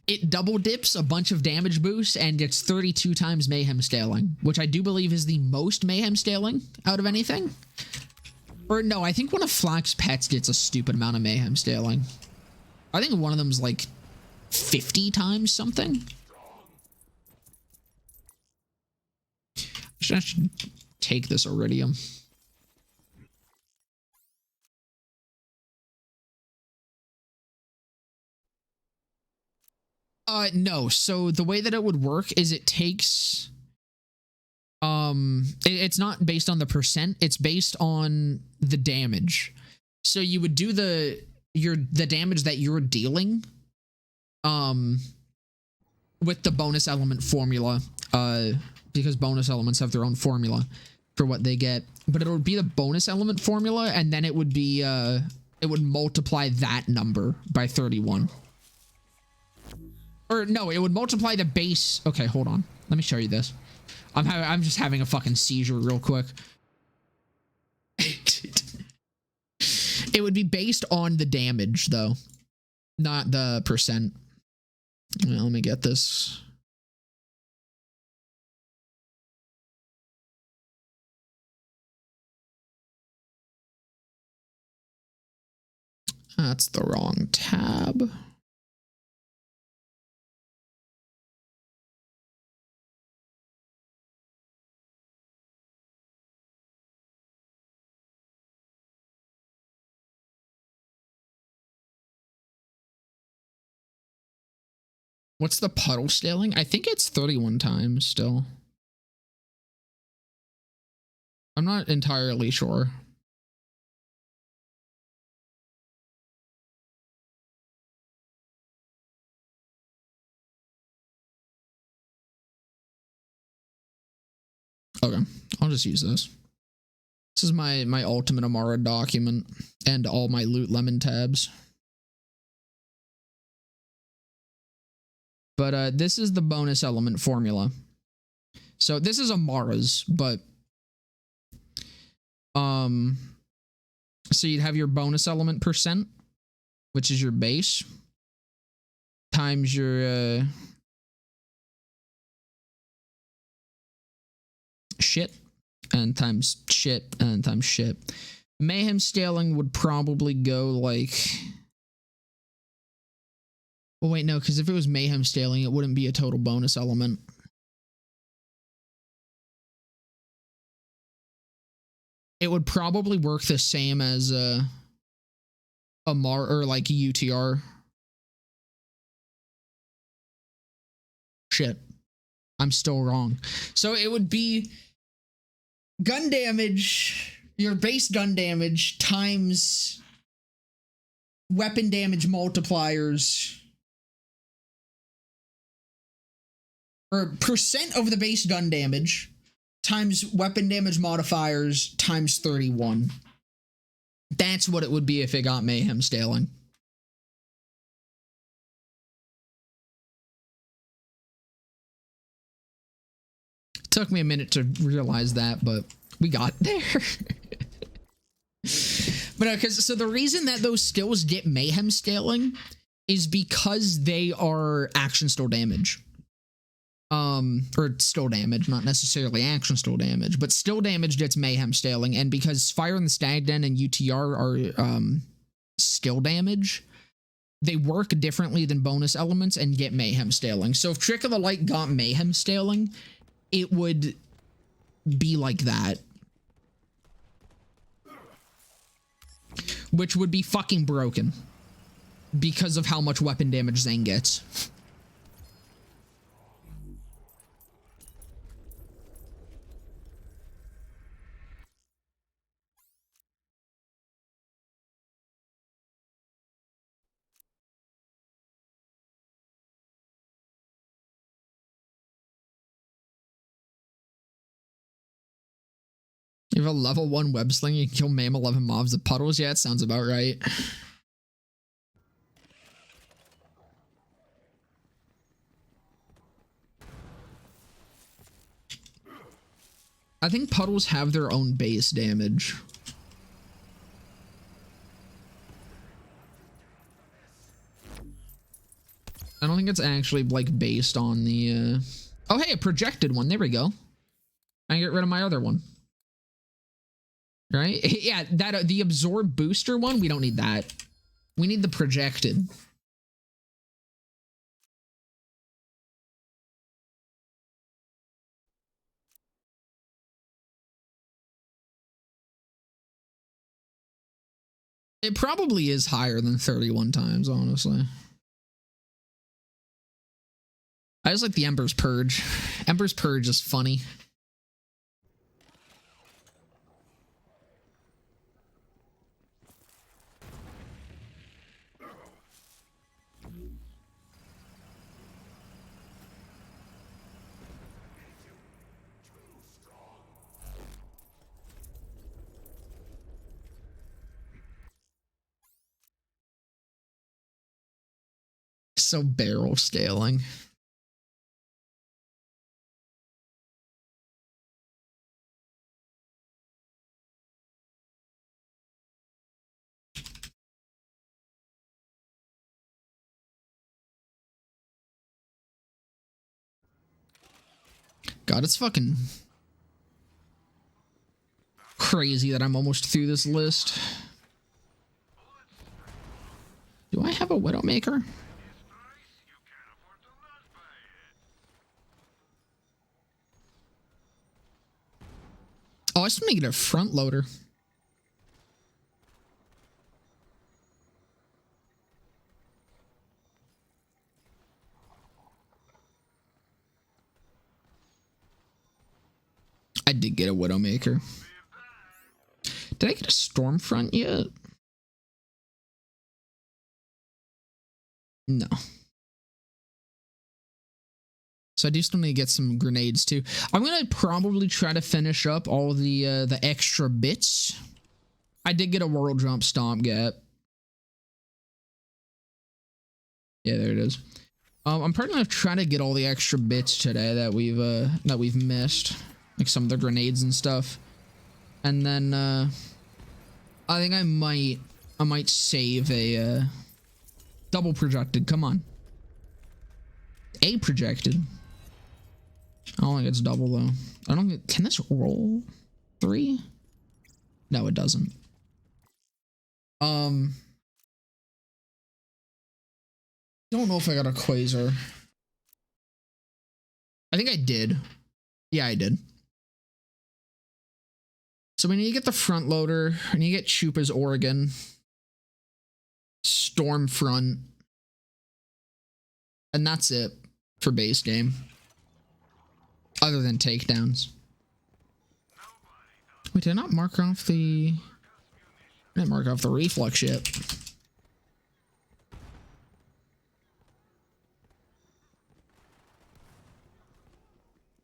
It double dips a bunch of damage boosts and gets 32 times Mayhem Scaling, which I do believe is the most Mayhem Scaling out of anything. Or no, I think one of Flax Pets gets a stupid amount of Mayhem Scaling. I think one of them's like 50 times something. I should take this Iridium. No. So the way that it would work is it takes... it's not based on the percent. It's based on the damage. So you would do the the damage that you're dealing with the bonus element formula, because bonus elements have their own formula for what they get, but it would be the bonus element formula, and then it would be it would multiply that number by 31. Or no, it would multiply the base. Okay, hold on, let me show you this. I'm just having a fucking seizure real quick. It would be based on the damage though, not the percent. Well, let me get this. That's the wrong tab. What's the puddle scaling? I think it's 31 times still. I'm not entirely sure. Okay, I'll just use this. This is my Ultimate Amara document and all my loot lemon tabs. But this is the bonus element formula. So this is Amara's, but so you'd have your bonus element percent, which is your base, times your shit, and times shit, and times shit. Mayhem scaling would probably go like... Well, wait, no, because if it was mayhem scaling, it wouldn't be a total bonus element. It would probably work the same as a Mar or like UTR. Shit, I'm still wrong. So it would be gun damage, your base gun damage times weapon damage multipliers. Or percent of the base gun damage times weapon damage modifiers times 31. That's what it would be if it got mayhem scaling. Took me a minute to realize that, but we got there. But no, so the reason that those skills get mayhem scaling is because they are action still damage. Or still damage, not necessarily action still damage, but still damage gets mayhem scaling, and because Fire in the Stag Den and UTR are still damage, they work differently than bonus elements and get mayhem scaling. So if Trick of the Light got mayhem scaling, it would be like that. Which would be fucking broken because of how much weapon damage Zane gets. You have a level 1 web sling, you can kill maim 11 mobs with puddles? Yeah, it sounds about right. I think puddles have their own base damage. I don't think it's actually like based on the Oh hey, a projected one. There we go. I can get rid of my other one. Right? Yeah, that the absorb booster one, we don't need that. We need the projected. It probably is higher than 31 times, honestly. I just like the Ember's Purge. Ember's Purge is funny. So barrel scaling. God, it's fucking crazy that I'm almost through this list. Do I have a Widowmaker? Oh, I should make it a front loader. I did get a Widowmaker. Did I get a Stormfront yet? No. So I do still need to get some grenades too. I'm gonna probably try to finish up all the extra bits. I did get a World Jump Stomp Gap. Yeah, there it is. I'm probably gonna try to get all the extra bits today that we've missed, like some of the grenades and stuff. And then I think I might save a double projected. Come on, a projected. I don't think it's double though. I don't think, can this roll 3? No, it doesn't. Don't know if I got a Quasar. I think I did. Yeah, I did. So we need to get the front loader. We need to get Chupa's Oregon. Stormfront. And that's it for base game. Other than takedowns. Wait, did I not mark off the... I didn't mark off the reflux ship.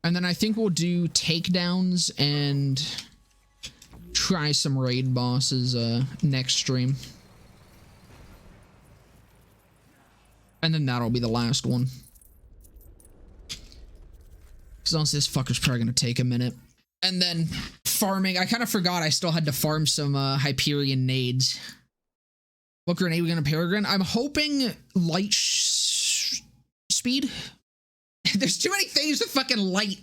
And then I think we'll do takedowns and try some raid bosses next stream. And then that'll be the last one. Because honestly, this fucker's probably going to take a minute. And then farming. I kind of forgot I still had to farm some Hyperion nades. What grenade are we going to Peregrine? I'm hoping light speed. There's too many things with fucking light.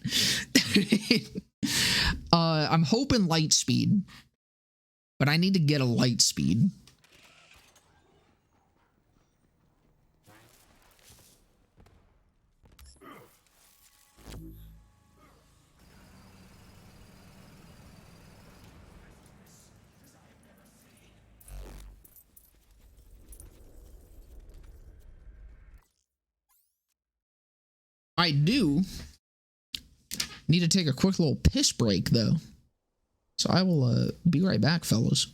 I'm hoping light speed. But I need to get a light speed. I do need to take a quick little piss break, though. So I will be right back, fellas.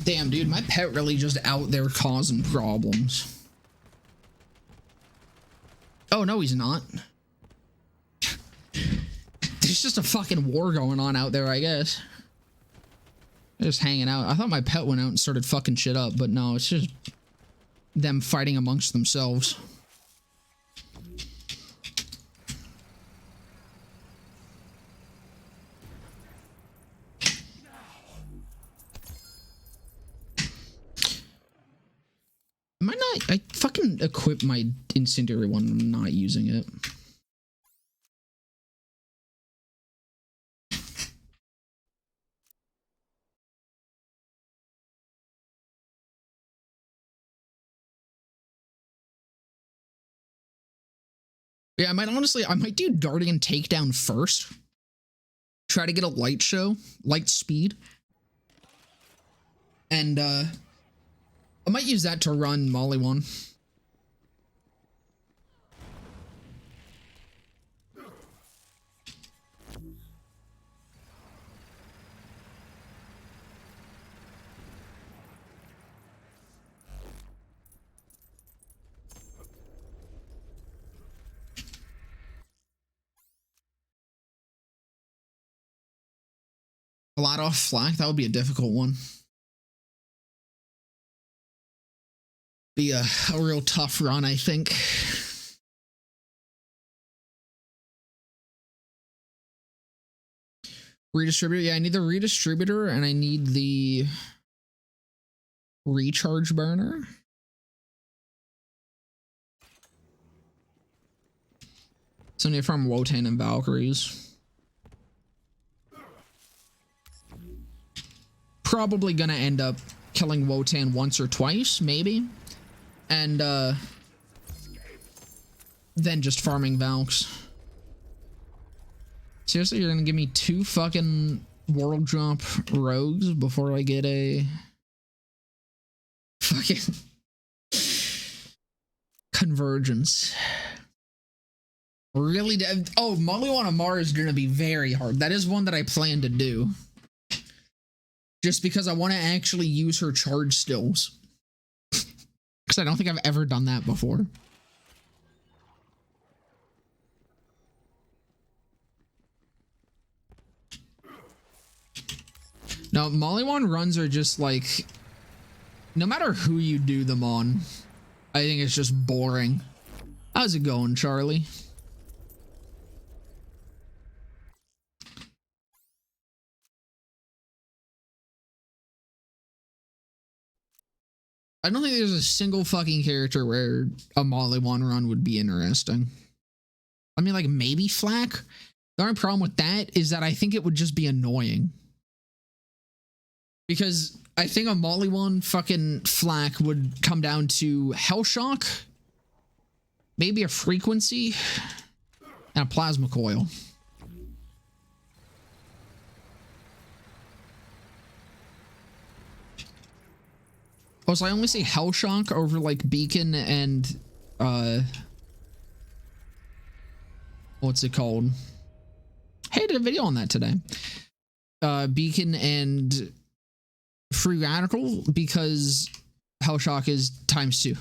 Damn, dude, my pet really just out there causing problems. Oh, no, he's not. There's just a fucking war going on out there, I guess. They're just hanging out. I thought my pet went out and started fucking shit up, but no, it's just them fighting amongst themselves. Am I not? I fucking equipped my incendiary one. I'm not using it. Yeah, I might do Guardian Takedown first. Try to get a light speed. And, I might use that to run Molly 1. A lot off Flak, that would be a difficult one. Be a real tough run, I think. Redistributor, yeah, I need the redistributor and I need the recharge burner. So I need from Wotan and Valkyries. Probably gonna end up killing Wotan once or twice, maybe. And then just farming Valks. Seriously, you're gonna give me 2 fucking world drop rogues before I get a fucking convergence. Really? Oh, Maliwan Amar is gonna be very hard. That is one that I plan to do. Just because I want to actually use her charge stills. Because I don't think I've ever done that before. No, Maliwan runs are just like... No matter who you do them on, I think it's just boring. How's it going, Charlie? I don't think there's a single fucking character where a Maliwan run would be interesting. I mean, like, maybe Flak. The only problem with that is that I think it would just be annoying. Because I think a Maliwan fucking Flak would come down to Hellshock, maybe a frequency, and a plasma coil. Oh, so I only see Hellshock over like Beacon and what's it called? Hey, I did a video on that today. Beacon and Free Radical because Hellshock is ×2.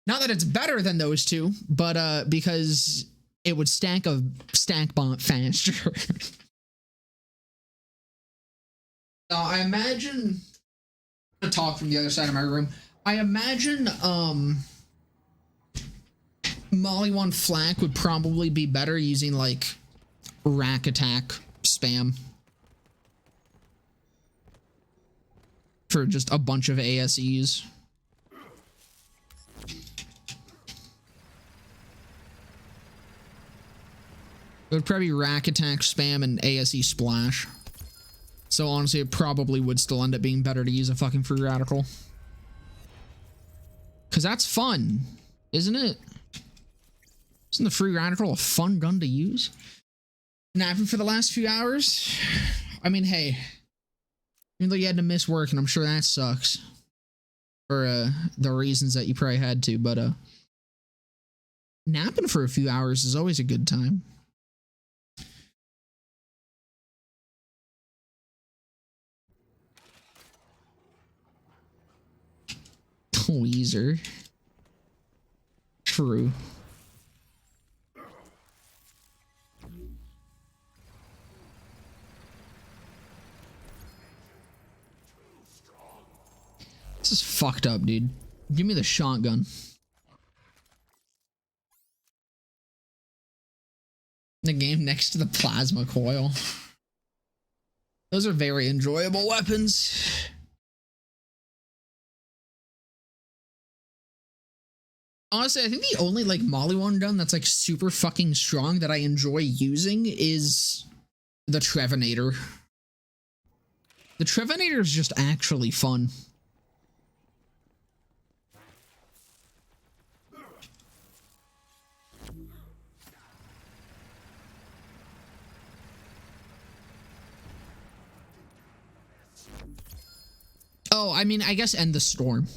Not that it's better than those two, but because it would stack a stack bomb faster. Now I imagine to talk from the other side of my room. I imagine Maliwan Flak would probably be better using like rack attack spam for just a bunch of ASEs. It would probably be rack attack spam and ASE splash. So honestly, it probably would still end up being better to use a fucking free radical. Because that's fun, isn't it? Isn't the free radical a fun gun to use? Napping for the last few hours? I mean, hey. Even though you had to miss work, and I'm sure that sucks. For the reasons that you probably had to, but napping for a few hours is always a good time. Weezer. True. This is fucked up, dude. Give me the shotgun. The game next to the plasma coil. Those are very enjoyable weapons. Honestly, I think the only like Molly-Wand gun that's like super fucking strong that I enjoy using is the Trevinator. The Trevinator is just actually fun. Oh, I mean, I guess end the storm.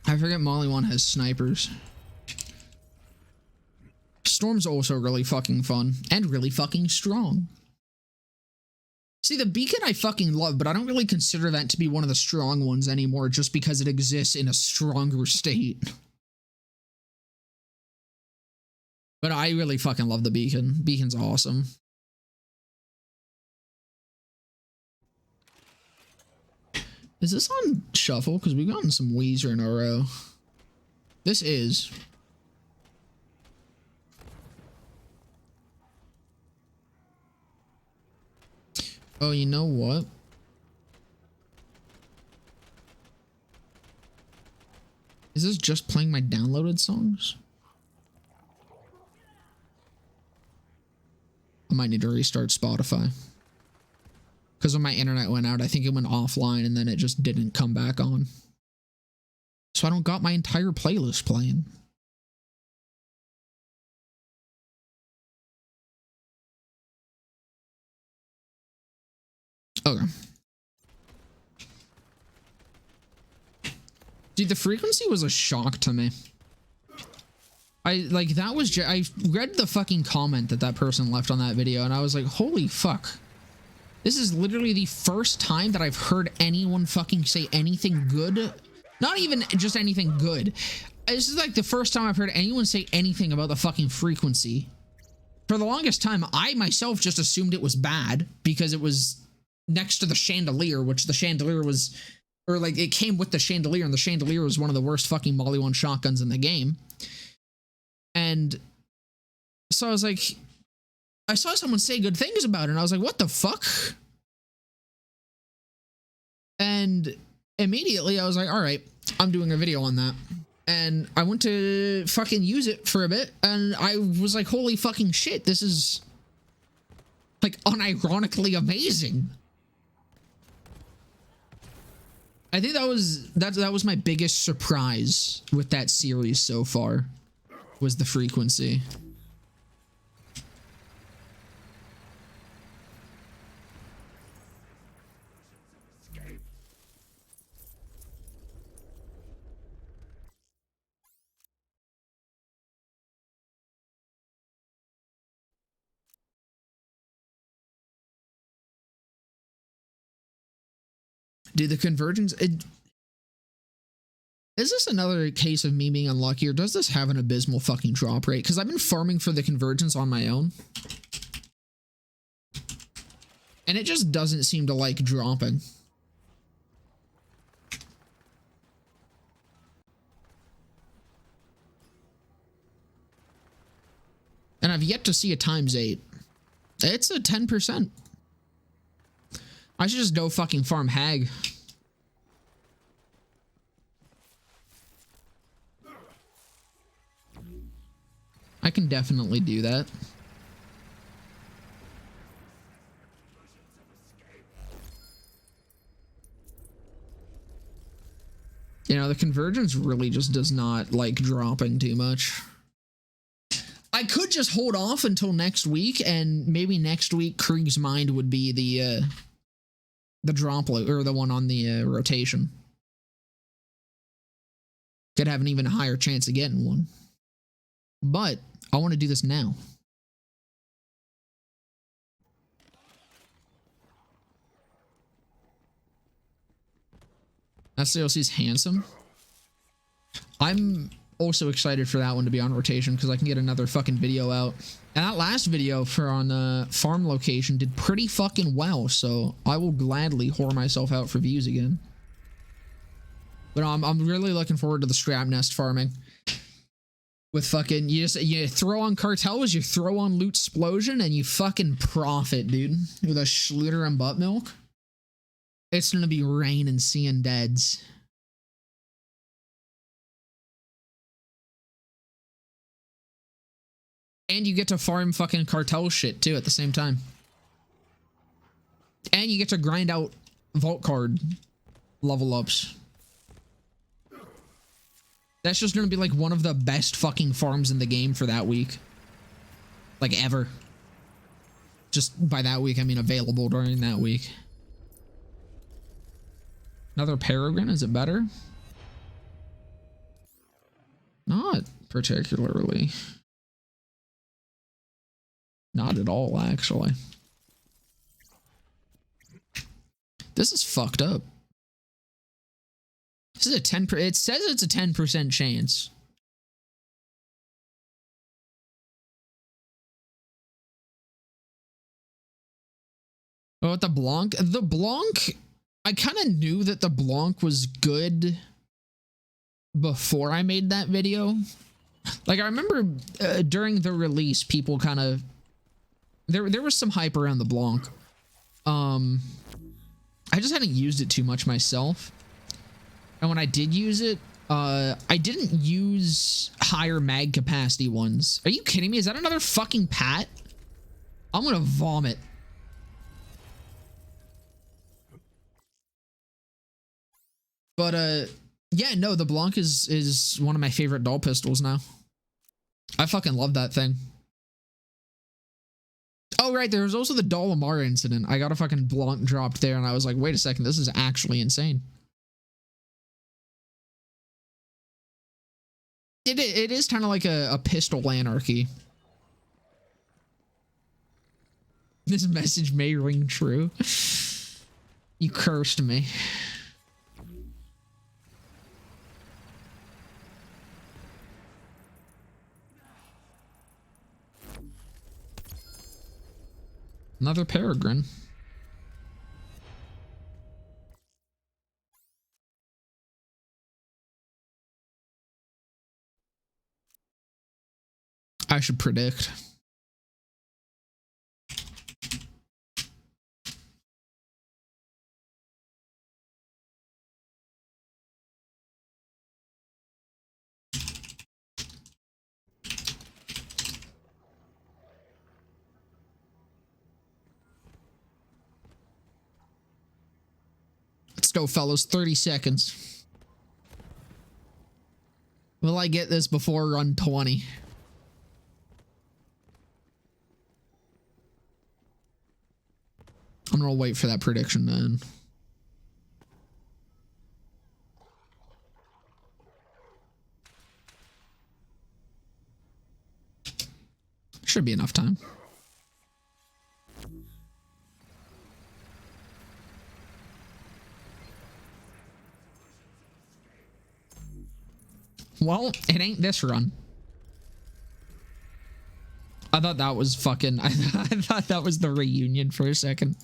I forget Molly-Wand has snipers. Storm's also really fucking fun and really fucking strong. See, the beacon I fucking love, but I don't really consider that to be one of the strong ones anymore just because it exists in a stronger state. But I really fucking love the beacon. Beacon's awesome. Is this on shuffle? Because we've gotten some Weezer in a row. This is. Oh, you know what? Is this just playing my downloaded songs? I might need to restart Spotify. Because when my internet went out, I think it went offline and then it just didn't come back on. So I don't got my entire playlist playing. Okay. Dude, the frequency was a shock to me. I read the fucking comment that person left on that video and I was like, holy fuck. This is literally the first time that I've heard anyone fucking say anything good. Not even just anything good. This is like the first time I've heard anyone say anything about the fucking frequency. For the longest time, I myself just assumed it was bad because it was next to the chandelier, which the chandelier was, or like it came with the chandelier, and the chandelier was one of the worst fucking Molly-Wand shotguns in the game. And so I was like, I saw someone say good things about it, and I was like, what the fuck? And immediately I was like, all right, I'm doing a video on that. And I went to fucking use it for a bit, and I was like, holy fucking shit, this is like unironically amazing. I think that was my biggest surprise with that series so far, was the frequency. Dude, the convergence, is this another case of me being unlucky, or does this have an abysmal fucking drop rate? Because I've been farming for the convergence on my own, and it just doesn't seem to like dropping. And I've yet to see a ×8. It's a 10%. I should just go fucking farm Hag. I can definitely do that. You know, the convergence really just does not like dropping too much. I could just hold off until next week, and maybe next week Krieg's Mind would be the drop load, or the one on the rotation. Could have an even higher chance of getting one. But I want to do this now. That DLC is handsome. I'm also excited for that one to be on rotation because I can get another fucking video out. And that last video for on farm location did pretty fucking well, so I will gladly whore myself out for views again. But I'm really looking forward to the scrap nest farming. With fucking, you throw on cartels, you throw on loot explosion, and you fucking profit, dude. With a Schluter and butt milk. It's gonna be raining seeing deads. And you get to farm fucking cartel shit too at the same time. And you get to grind out vault card level ups. That's just gonna be like one of the best fucking farms in the game for that week. Like ever. Just by that week, I mean available during that week. Another Peregrine, is it better? Not particularly. Not at all, actually. This is fucked up. This is a 10%. It says it's a 10% chance. Oh, with the Blanc? The Blanc, I kind of knew that the Blanc was good before I made that video. Like, I remember during the release, people kind of... There was some hype around the Blanc. I just hadn't used it too much myself. And when I did use it, I didn't use higher mag capacity ones. Are you kidding me? Is that another fucking pat? I'm gonna vomit. But, yeah, no, the Blanc is one of my favorite dull pistols now. I fucking love that thing. Oh, right, there was also the Dolamar incident. I got a fucking Blanc dropped there, and I was like, wait a second, this is actually insane. It is kind of like a pistol anarchy. This message may ring true. You cursed me. Another Peregrine. I should predict. Let's go, fellas. 30 seconds. Will I get this before run 20? I'm gonna wait for that prediction then. Should be enough time. Well, it ain't this run. I thought that was fucking... I thought that was the reunion for a second.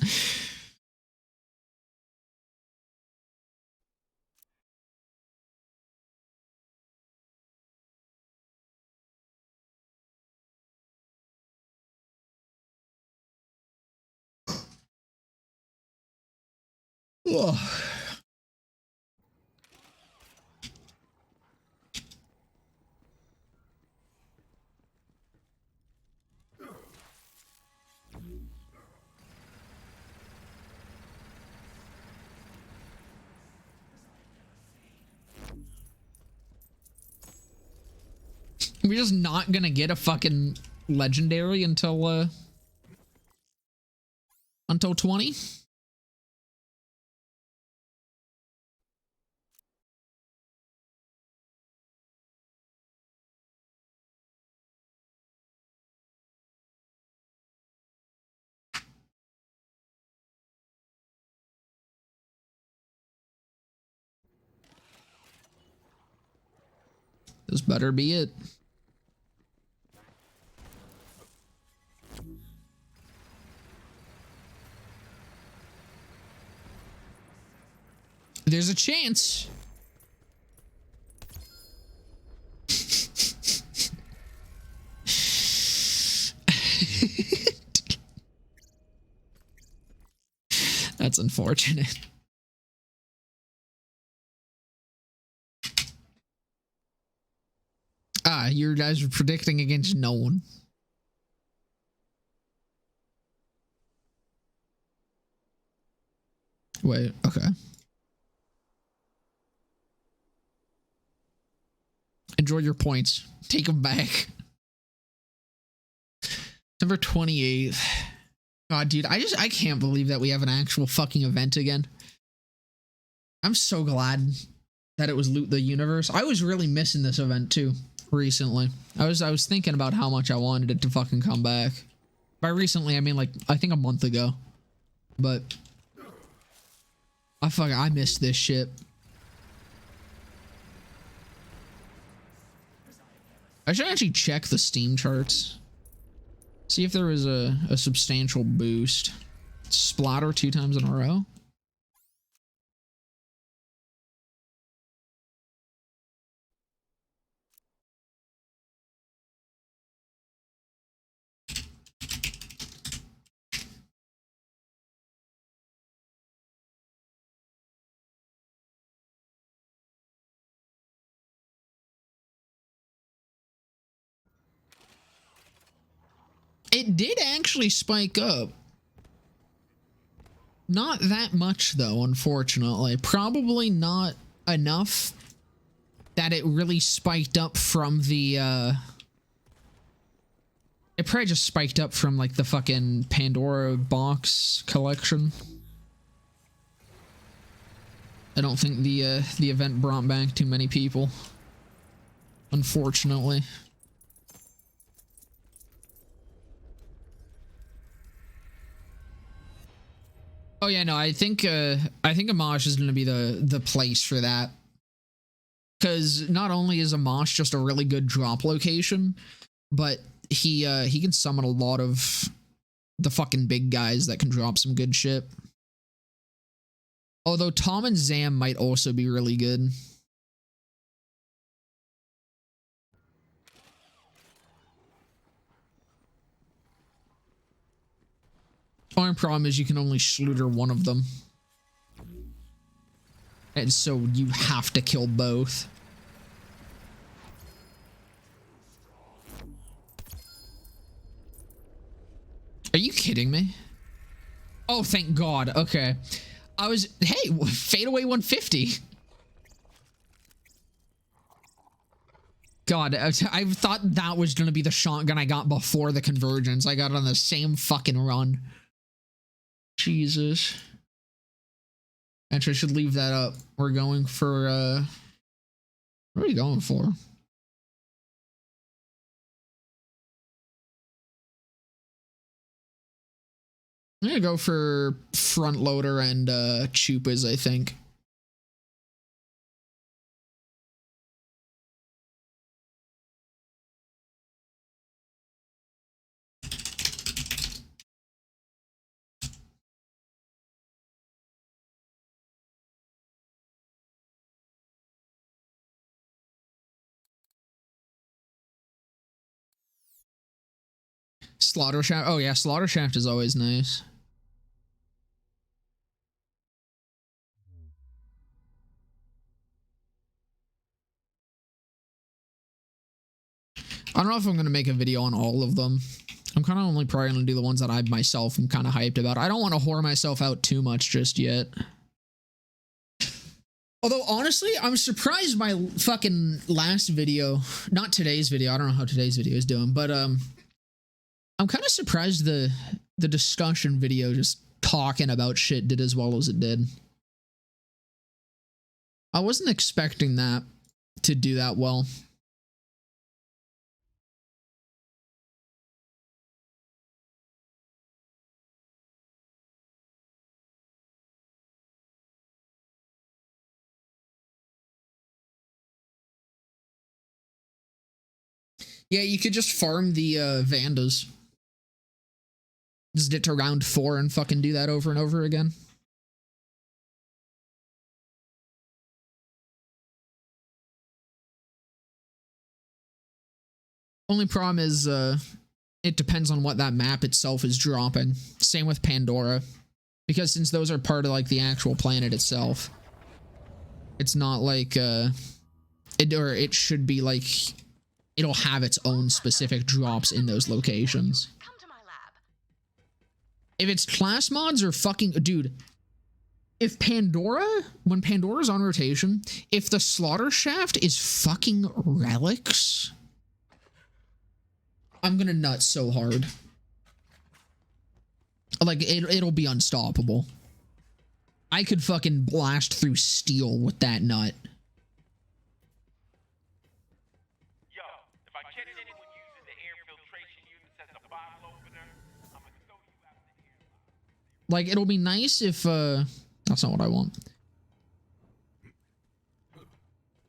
Ugh. We're just not gonna get a fucking legendary until 20? This better be it. There's a chance. That's unfortunate. Ah, you guys were predicting against no one. Wait, okay. Enjoy your points. Take them back. September 28th. God, dude, I can't believe that we have an actual fucking event again. I'm so glad that it was Loot the Universe. I was really missing this event too recently. I was thinking about how much I wanted it to fucking come back. By recently, I mean like I think a month ago. But I missed this shit. I should actually check the Steam charts. See if there was a substantial boost. Splatter 2 times in a row. It did actually spike up. Not that much though, unfortunately. Probably not enough that it really spiked up from the it probably just spiked up from like the fucking Pandora box collection. I don't think the event brought back too many people, unfortunately. Oh yeah, no, I think Amash is going to be the place for that. Cuz not only is Amash just a really good drop location, but he can summon a lot of the fucking big guys that can drop some good shit. Although Tom and Zam might also be really good. Only problem is you can only slaughter one of them. And so you have to kill both. Are you kidding me? Oh, thank God. Okay. Hey, fade away 150. God, I thought that was going to be the shotgun I got before the convergence. I got it on the same fucking run. Jesus. Actually, I should leave that up. We're going for, what are we going for? I'm gonna go for front loader and, Chupas, I think. Slaughter Shaft. Oh yeah, Slaughter Shaft is always nice. I don't know if I'm gonna make a video on all of them. I'm kind of only probably gonna do the ones that I myself am kind of hyped about. I don't want to whore myself out too much just yet. Although honestly, I'm surprised my fucking last video, not today's video. I don't know how today's video is doing, but I'm kind of surprised the discussion video just talking about shit did as well as it did. I wasn't expecting that to do that well. Yeah, you could just farm the Vandas. Just get to round 4 and fucking do that over and over again. Only problem is it depends on what that map itself is dropping. Same with Pandora. Because since those are part of like the actual planet itself, it's not like it should be like it'll have its own specific drops in those locations. Come to my lab. If it's class mods or fucking dude, if Pandora, when Pandora's on rotation, if the slaughter shaft is fucking relics, I'm gonna nut so hard. Like it'll be unstoppable. I could fucking blast through steel with that nut. Yo, if I catch anyone using the air filtration units as a bottle opener, I'm gonna throw you out the air. Like it'll be nice if that's not what I want.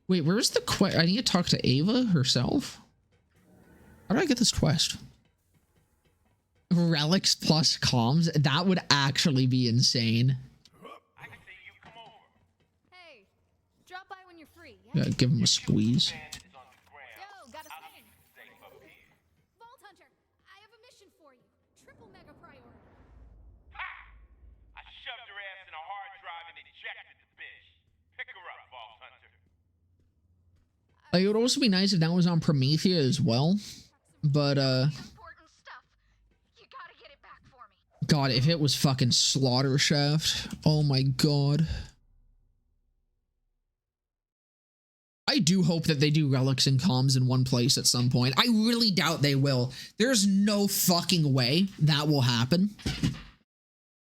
Wait, where's the quest? I need to talk to Ava herself. How do I get this quest? Relics plus comms? That would actually be insane. I can see you come over. Hey, drop by when you're free. Yeah? Gotta give him a squeeze. Bandit is on the ground. Yo, got a I'll thing. keep you safe up here. Vault Hunter, I have a mission for you. Triple mega priority. Ha! I shoved her ass in a hard drive and ejected the bitch. Pick her up, Vault Hunter. Like, it would also be nice if that was on Promethea as well. But Important stuff. You gotta get it back for me. God, if it was fucking Slaughter Shaft, oh my God. I do hope that they do relics and comms in one place at some point. I really doubt they will. There's no fucking way that will happen.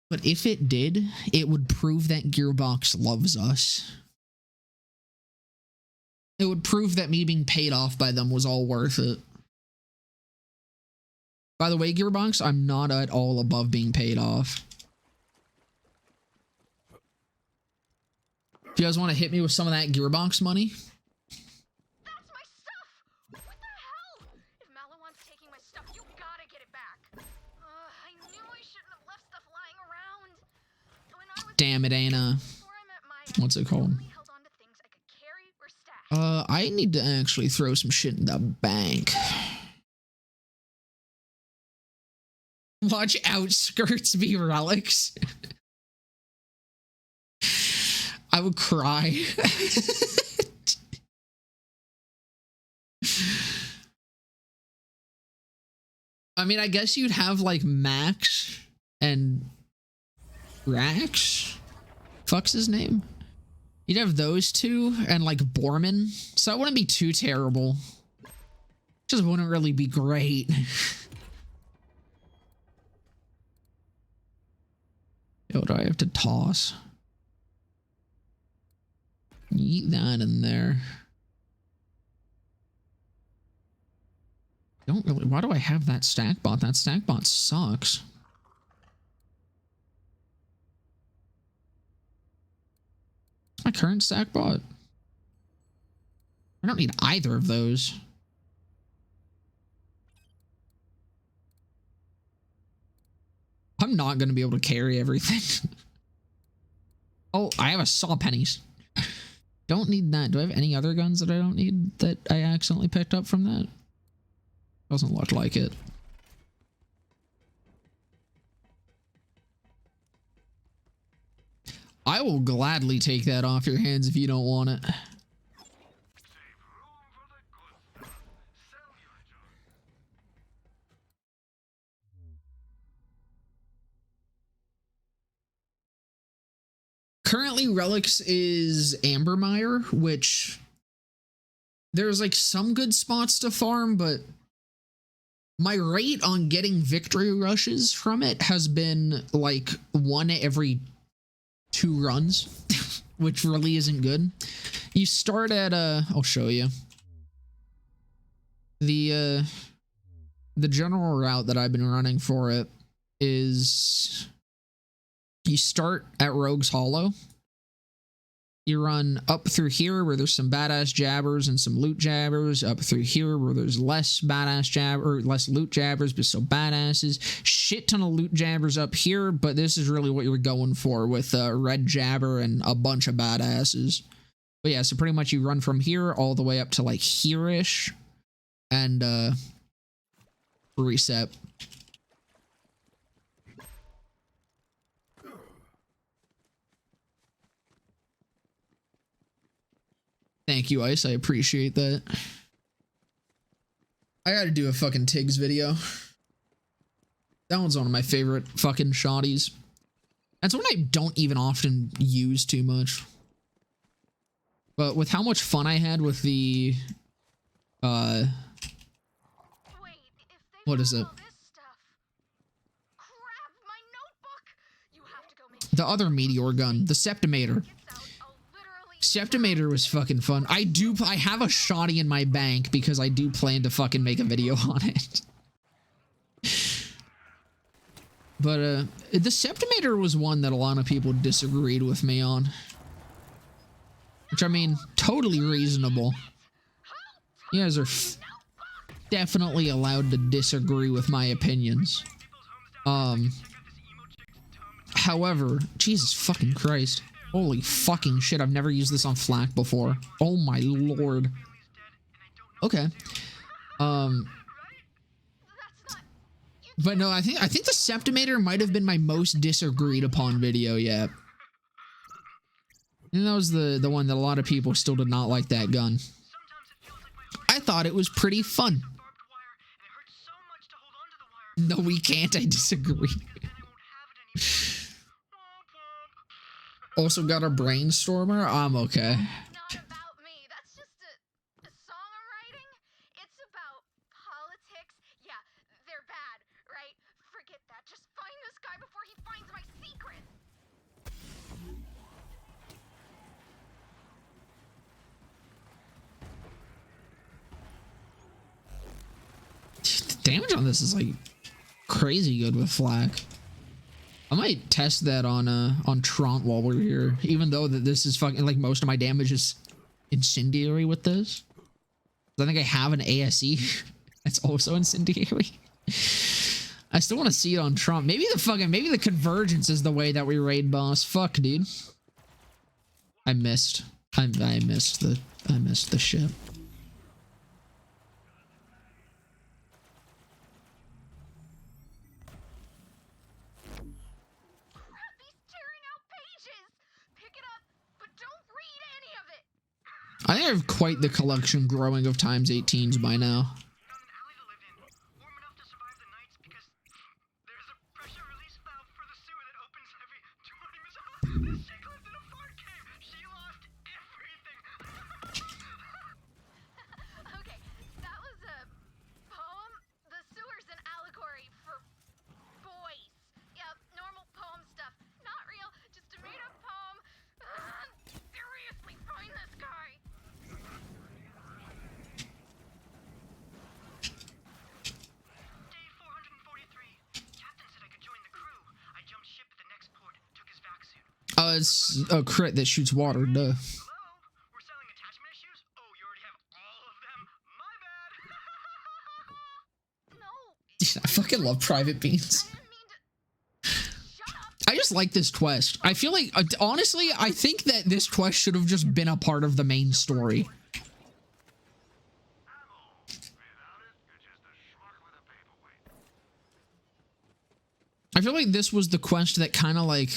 But if it did, it would prove that Gearbox loves us. It would prove that me being paid off by them was all worth it. By the way, Gearbox, I'm not at all above being paid off. If you guys want to hit me with some of that Gearbox money, That's my stuff! What the hell? If Malawan's taking my stuff, you gotta get it back. I knew I shouldn't have left stuff lying around. When I was damn it, Anna. before I met Maya, What's it called? I only held on to things I could carry or stash. I need to actually throw some shit in the bank. Watch outskirts be relics. I would cry. I mean, I guess you'd have like Max and Rax. Fuck's his name? You'd have those two and like Borman. So that wouldn't be too terrible. Just wouldn't really be great. What do I have to toss? Eat that in there. Don't really. Why do I have that stack bot? That stack bot sucks. My current stack bot. I don't need either of those. I'm not going to be able to carry everything. Oh, I have a saw pennies. Don't need that. Do I have any other guns that I don't need that I accidentally picked up from that? Doesn't look like it. I will gladly take that off your hands if you don't want it. Currently, Relics is Ambermire, which there's like some good spots to farm, but my rate on getting victory rushes from it has been like 1 every 2 runs, which really isn't good. You start at I'll show you. The general route that I've been running for it is you start at Rogue's Hollow. You run up through here where there's some badass jabbers and some loot jabbers. Up through here where there's less badass jabber, less loot jabbers, but still badasses. Shit ton of loot jabbers up here, but this is really what you were going for with red jabber and a bunch of badasses. But yeah, so pretty much you run from here all the way up to like here-ish and reset. Thank you, Ice. I appreciate that. I gotta do a fucking Tiggs video. That one's one of my favorite fucking shotties. That's one I don't even often use too much. But with how much fun I had with the what is it? The other meteor gun, the Septimator. Septimator was fucking fun. I have a shotty in my bank because I do plan to fucking make a video on it. But the Septimator was one that a lot of people disagreed with me on. Which, I mean, totally reasonable. You guys are definitely allowed to disagree with my opinions. However, Jesus fucking Christ. Holy fucking shit, I've never used this on Flak before. Oh my lord. Okay. But no, I think the Septimator might have been my most disagreed upon video yet. And that was the one that a lot of people still did not like that gun. I thought it was pretty fun. No, we can't. I disagree. Also got a brainstormer? I'm okay. Not about me. That's just a song I'm writing. It's about politics. Yeah, they're bad, right? Forget that. Just find this guy before he finds my secret. The damage on this is like crazy good with Flak. I might test that on Trant while we're here, even though that this is fucking like most of my damage is incendiary with this. I think I have an ASE that's also incendiary. I still want to see it on Trump. Maybe the convergence is the way that we raid boss. Fuck, dude. I missed the ship. I think I have quite the collection growing of times 18s by now. Okay, that was a poem. The sewer's an allegory for boys. Yeah, normal poem stuff. Not real, just a made-up poem. Seriously, find this guy. Day 443. Captain said I could join the crew. I jumped ship at the next port, took his vac suit. It's a crit that shoots water, duh. Hello? We're selling attachment issues? Oh, you already have all of them? My bad. No. I fucking love Private Beans. I didn't mean to. Shut up. I just like this quest. I feel like, honestly, I think that this quest should have just been a part of the main story. I feel like this was the quest that kind of like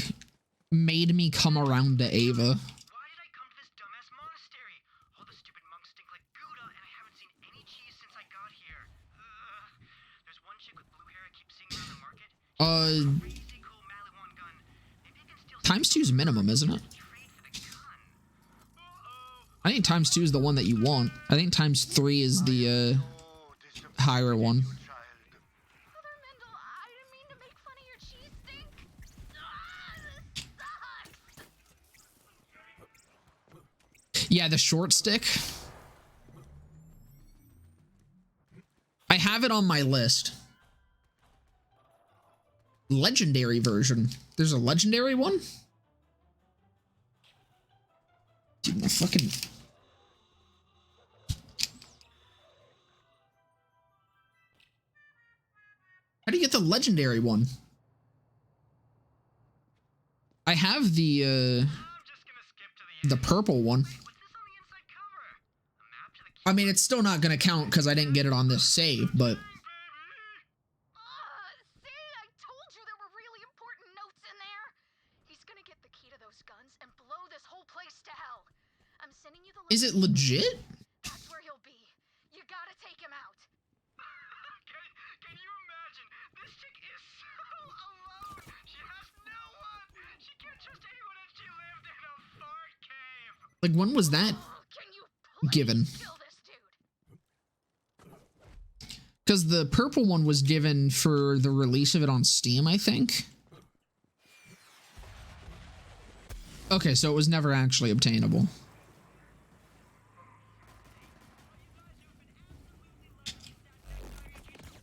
made me come around to Ava. Why did I come to this dumbass monastery? All the stupid monks stink like Gouda, and I haven't seen any cheese since I got here. There's one chick with blue hair I keep seeing around the market. Crazy cool Maliwan gun. Maybe I can steal Times 2 is minimum, isn't it? trade for the gun. I think times 2 is the one that you want. I think times 3 is the higher one. Mother Mendel, I didn't mean to make fun of your cheese stink. This sucks. Yeah, the short stick. I have it on my list. Legendary version. There's a legendary one? fucking... How do you get the legendary one? I have the purple one. I mean, it's still not gonna count because I didn't get it on this save, but... See, I told you there were really important notes in there. He's gonna get the key to those guns and blow this whole place to hell. I'm sending you the... Is it legit? That's where he'll be. You gotta take him out. Can you imagine? This chick is so alone. She has no one. She can't trust anyone, and she lived in a fart cave. Like, when was that Can you please given? kill this dude? Because the purple one was given for the release of it on Steam, I think. Okay, so it was never actually obtainable.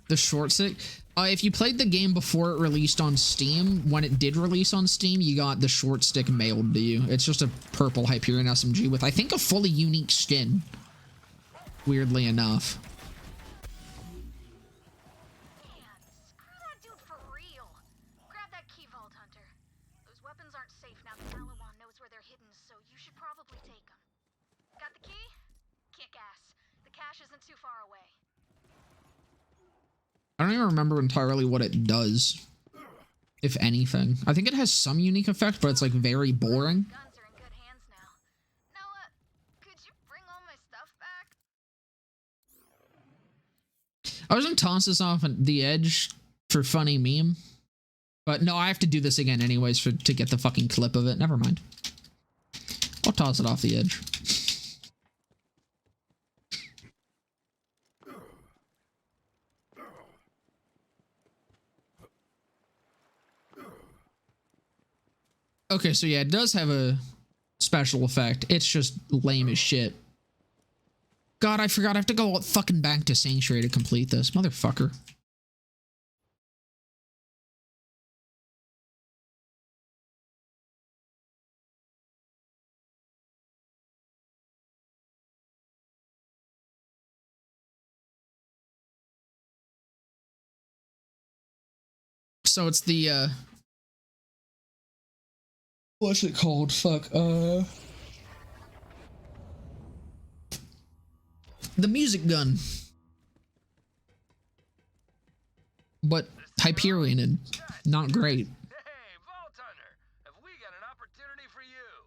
The short stick? If you played the game before it released on Steam, when it did release on Steam, you got the short stick mailed to you. It's just a purple Hyperion SMG with, I think, a fully unique skin. Weirdly enough. Man, screw that dude for real. Grab that key, Vault Hunter. Those weapons aren't safe now that Malawan knows where they're hidden, so you should probably take them. Got the key? Kick ass. The cache isn't too far away. I don't even remember entirely what it does, if anything. I think it has some unique effect, but it's like very boring. Guns are in good hands now. Noah, could you bring all my stuff back? I was gonna toss this off at the edge for funny meme, but no, I have to do this again anyways to get the fucking clip of it. Never mind. I'll toss it off the edge. Okay, so yeah, it does have a special effect. It's just lame as shit. God, I forgot I have to go fucking back to Sanctuary to complete this. Motherfucker. So it's the, what's it called? Fuck, the music gun. But Hyperion and not great. Hey, Vault Hunter, have we got an opportunity for you?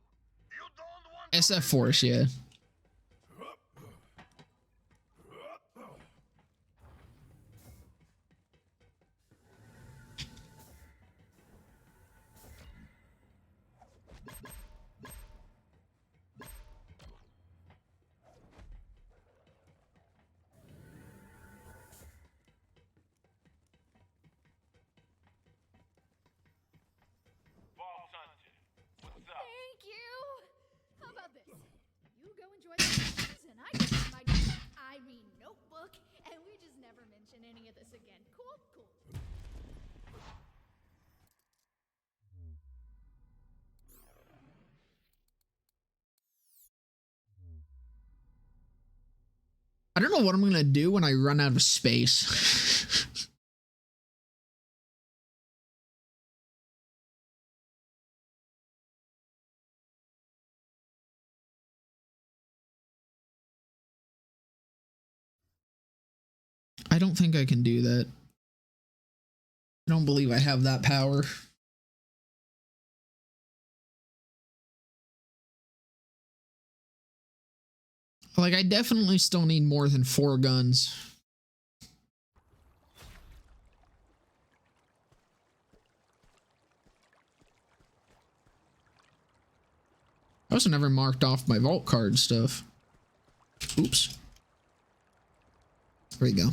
You don't want SF Force, yeah. Vault Hunter. What's up? Thank you. How about this? You go enjoy the classes, and I get my Irene notebook, and we just never mention any of this again. Cool, cool. I don't know what I'm gonna do when I run out of space. I don't think I can do that. I don't believe I have that power. Like, I definitely still need more than 4 guns. I also never marked off my vault card stuff. Oops. There we go.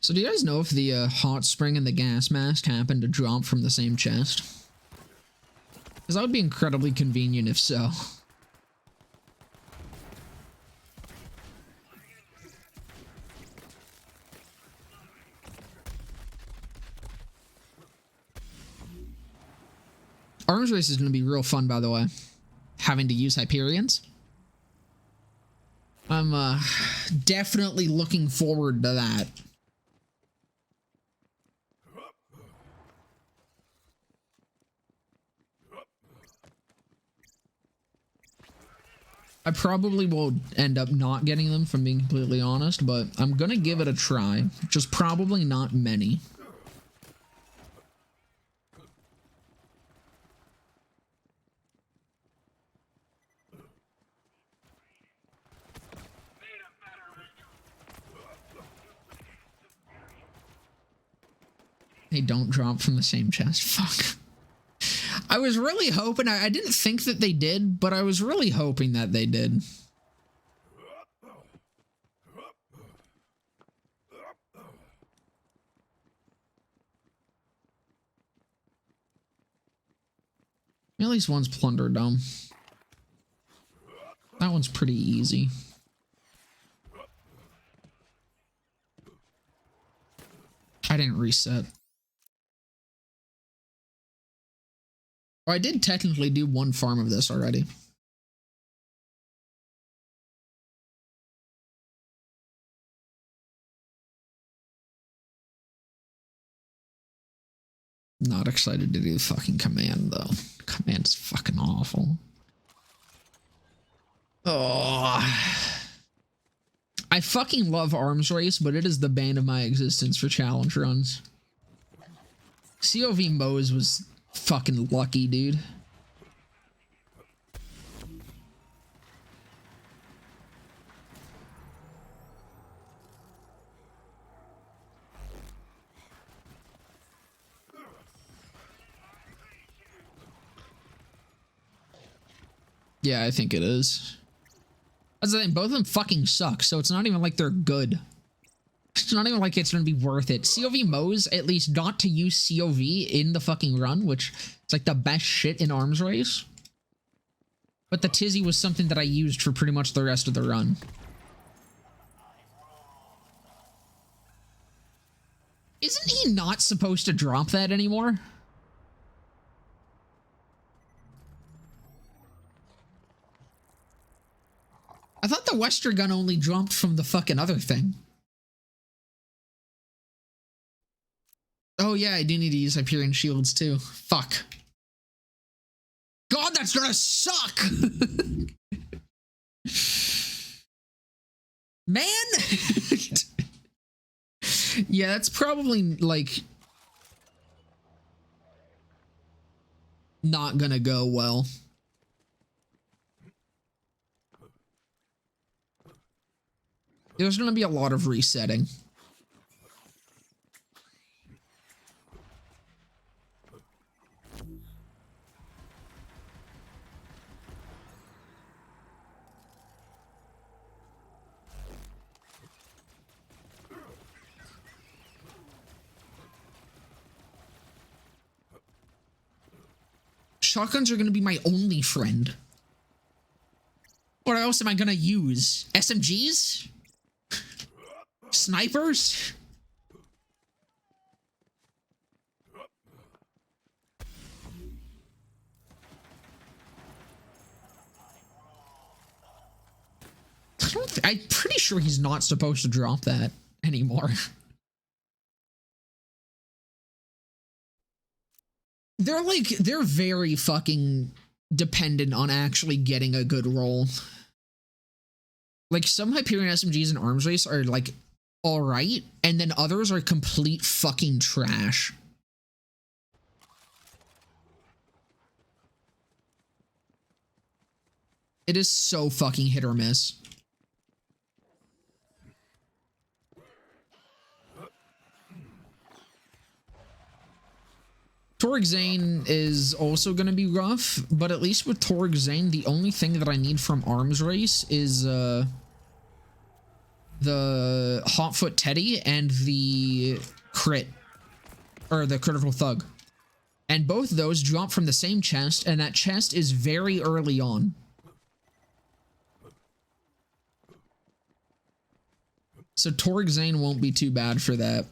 So do you guys know if the hot spring and the gas mask happen to drop from the same chest? Because that would be incredibly convenient if so. Arms race is going to be real fun, by the way. Having to use Hyperions. I'm definitely looking forward to that. I probably will end up not getting them, if I'm being completely honest, but I'm gonna give it a try. Just probably not many. They don't drop from the same chest. Fuck. I was really hoping, I didn't think that they did, but I was really hoping that they did. At least one's Plunder Dome. That one's pretty easy. I didn't reset. Oh, I did technically do one farm of this already. Not excited to do fucking command though. Command's fucking awful. Oh. I fucking love arms race, but it is the bane of my existence for challenge runs. COV Mose was fucking lucky, dude. Yeah, I think it is. That's the thing, both of them fucking suck, so it's not even like they're good. It's not even like it's gonna be worth it. COV Mose at least got to use COV in the fucking run, which is like the best shit in arms race. But the Tizzy was something that I used for pretty much the rest of the run. Isn't he not supposed to drop that anymore? I thought the Wester gun only dropped from the fucking other thing. Oh yeah, I do need to use Hyperion shields too. Fuck. God, that's gonna suck! Man! Yeah, that's probably, like, not gonna go well. There's gonna be a lot of resetting. Shotguns are gonna be my only friend. What else am I gonna use? SMGs? Snipers? I'm pretty sure he's not supposed to drop that anymore. They're very fucking dependent on actually getting a good roll. Like, some Hyperion SMGs in arms race are like alright, and then others are complete fucking trash. It is so fucking hit or miss. Torg Zane is also going to be rough, but at least with Torg Zane, the only thing that I need from arms race is the Hotfoot Teddy and the crit, or the critical thug. And both those drop from the same chest, and that chest is very early on. So Torg Zane won't be too bad for that.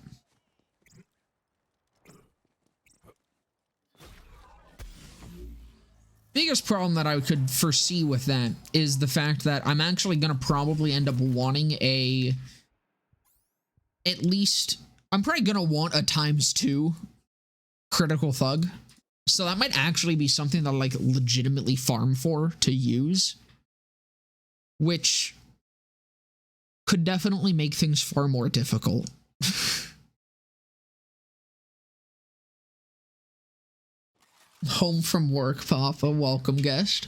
Biggest problem that I could foresee with that is the fact that I'm actually going to probably end up wanting at least, I'm probably going to want a ×2 critical thug. So that might actually be something that I like legitimately farm for to use, which could definitely make things far more difficult. Home from work, Papa. Welcome, guest.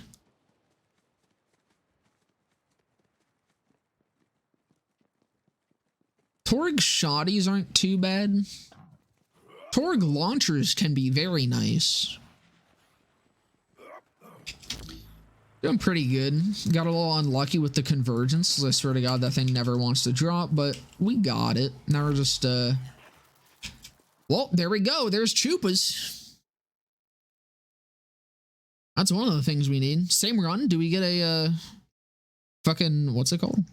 Torg shotties aren't too bad. Torg launchers can be very nice. Doing pretty good. Got a little unlucky with the convergence. I swear to God, that thing never wants to drop, but we got it. Now we're just, well, there we go. There's Chupas. That's one of the things we need. Same run. Do we get a, fucking, what's it called?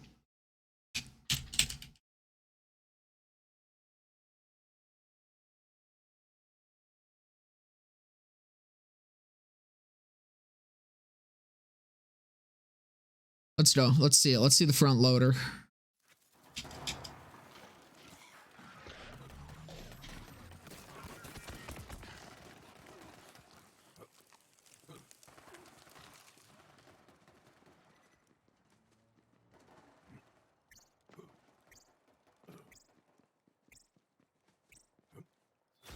Let's go. Let's see it. Let's see the front loader.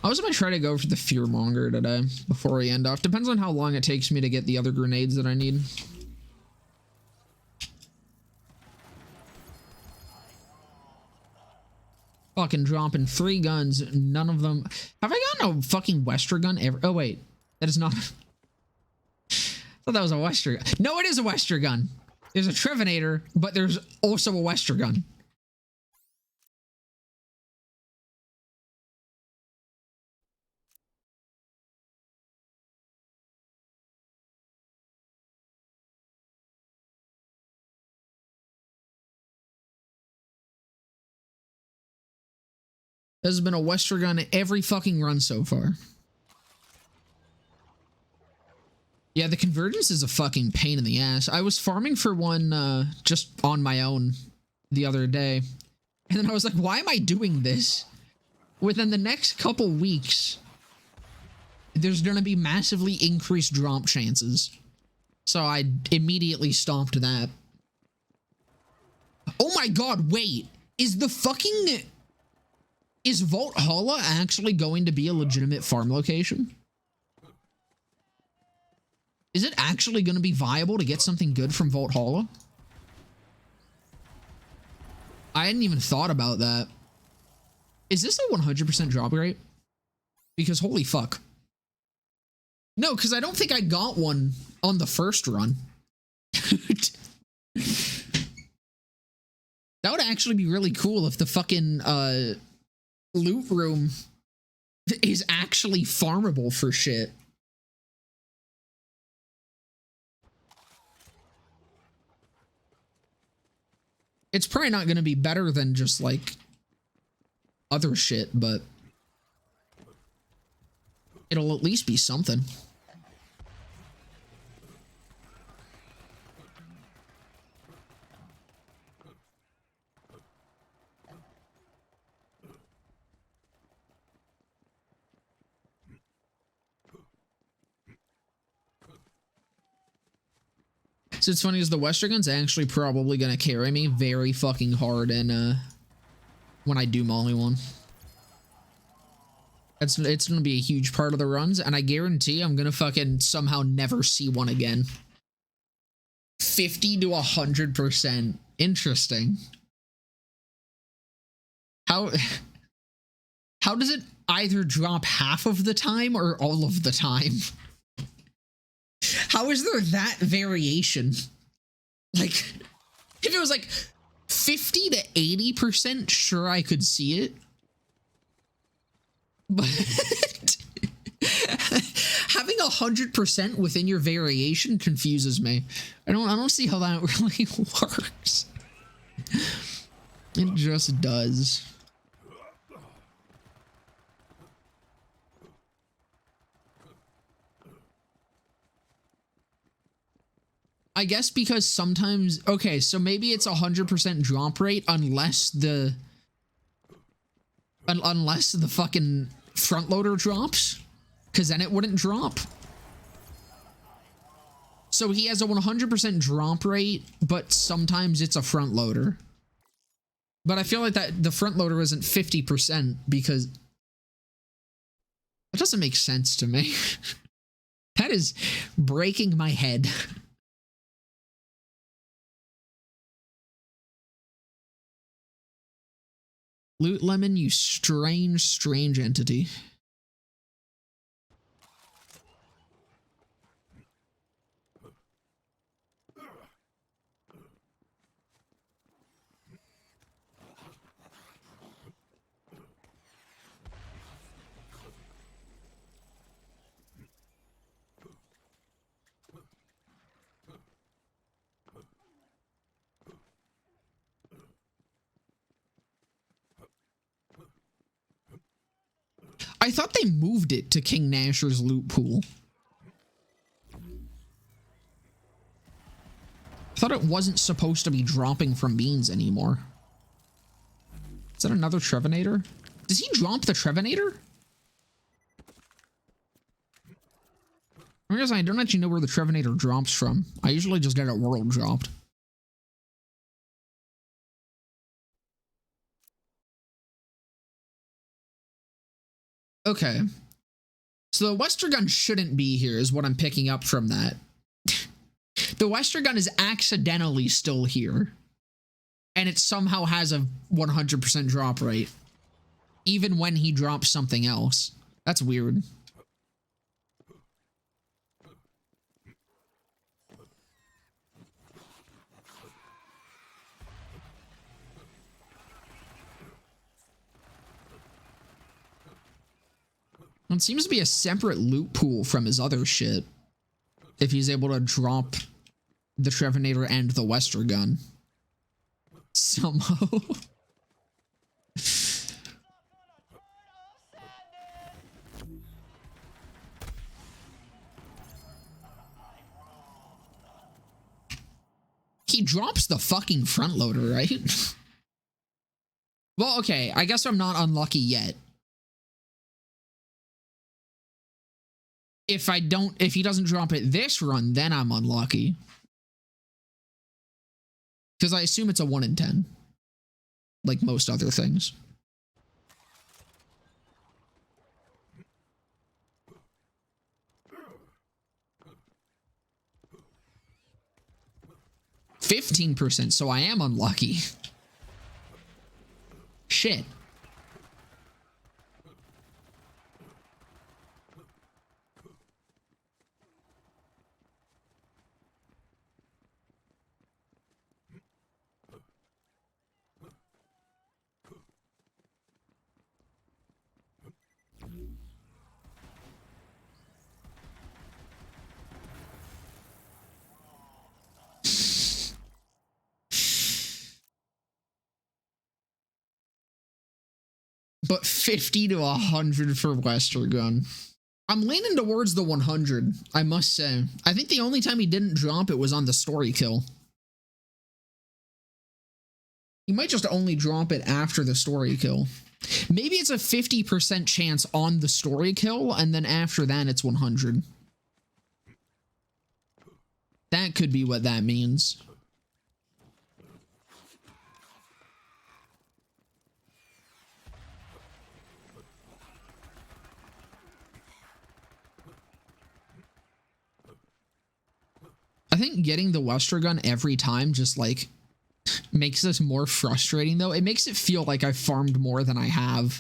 I was going to try to go for the Fearmonger today before we end off. Depends on how long it takes me to get the other grenades that I need. Fucking dropping 3 guns, none of them. Have I gotten a fucking Wester gun ever? Oh, wait. That is not. I thought that was a Wester gun. No, it is a Wester gun. There's a Trevinator, but there's also a Wester gun. There's been a Wester gun every fucking run so far. Yeah, the convergence is a fucking pain in the ass. I was farming for one just on my own the other day. And then I was like, why am I doing this? Within the next couple weeks, there's going to be massively increased drop chances. So I immediately stopped that. Oh my God, wait. Is the fucking... Is Valhalla actually going to be a legitimate farm location? Is it actually going to be viable to get something good from Valhalla? I hadn't even thought about that. Is this a 100% drop rate? Because holy fuck. No, because I don't think I got one on the first run. That would actually be really cool if the fucking, loot room is actually farmable for shit. It's probably not going to be better than just like other shit, but it'll at least be something. So it's funny is the Wester gun's actually probably gonna carry me very fucking hard and when I do Molly one. It's gonna be a huge part of the runs, and I guarantee I'm gonna fucking somehow never see one again. 50 to 100%. Interesting. How does it either drop half of the time or all of the time? How is there that variation? Like, if it was like 50 to 80% sure I could see it. But having 100% within your variation confuses me. I don't see how that really works. It just does. I guess because sometimes, okay, so maybe it's 100% drop rate unless the fucking front loader drops, because then it wouldn't drop. So he has a 100% drop rate, but sometimes it's a front loader. But I feel like that the front loader isn't 50% because that doesn't make sense to me. That is breaking my head. Loot Lemon, you strange, strange entity. I thought they moved it to King Nasher's loot pool. I thought it wasn't supposed to be dropping from beans anymore. Is that another Trevinator? Does he drop the Trevinator? I guess I don't actually know where the Trevinator drops from. I usually just get it world dropped. Okay. So the Wester gun shouldn't be here is what I'm picking up from that. The Wester gun is accidentally still here. And it somehow has a 100% drop rate. Even when he drops something else. That's weird. It seems to be a separate loot pool from his other shit. If he's able to drop the Trevinator and the Wester gun. Somehow. He drops the fucking front loader, right? Well, okay, I guess I'm not unlucky yet. If he doesn't drop it this run, then I'm unlucky. Because I assume it's a 1 in 10. Like most other things. %, so I am unlucky. Shit. But 50 to 100 for Wester gun. I'm leaning towards the 100, I must say. I think the only time he didn't drop it was on the story kill. He might just only drop it after the story kill. Maybe it's a 50% chance on the story kill, and then after that it's 100. That could be what that means. I think getting the Wester gun every time just like makes this more frustrating though. It makes it feel like I've farmed more than I have.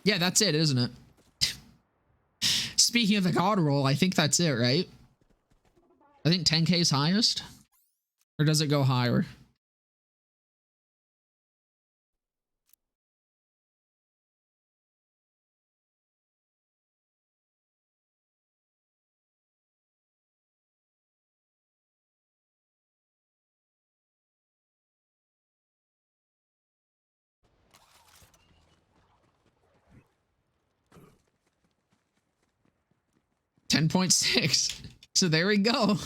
Yeah, that's it, isn't it? Speaking of the god roll, I think that's it, right? I think 10k is highest. Or does it go higher? $10.6. So there we go.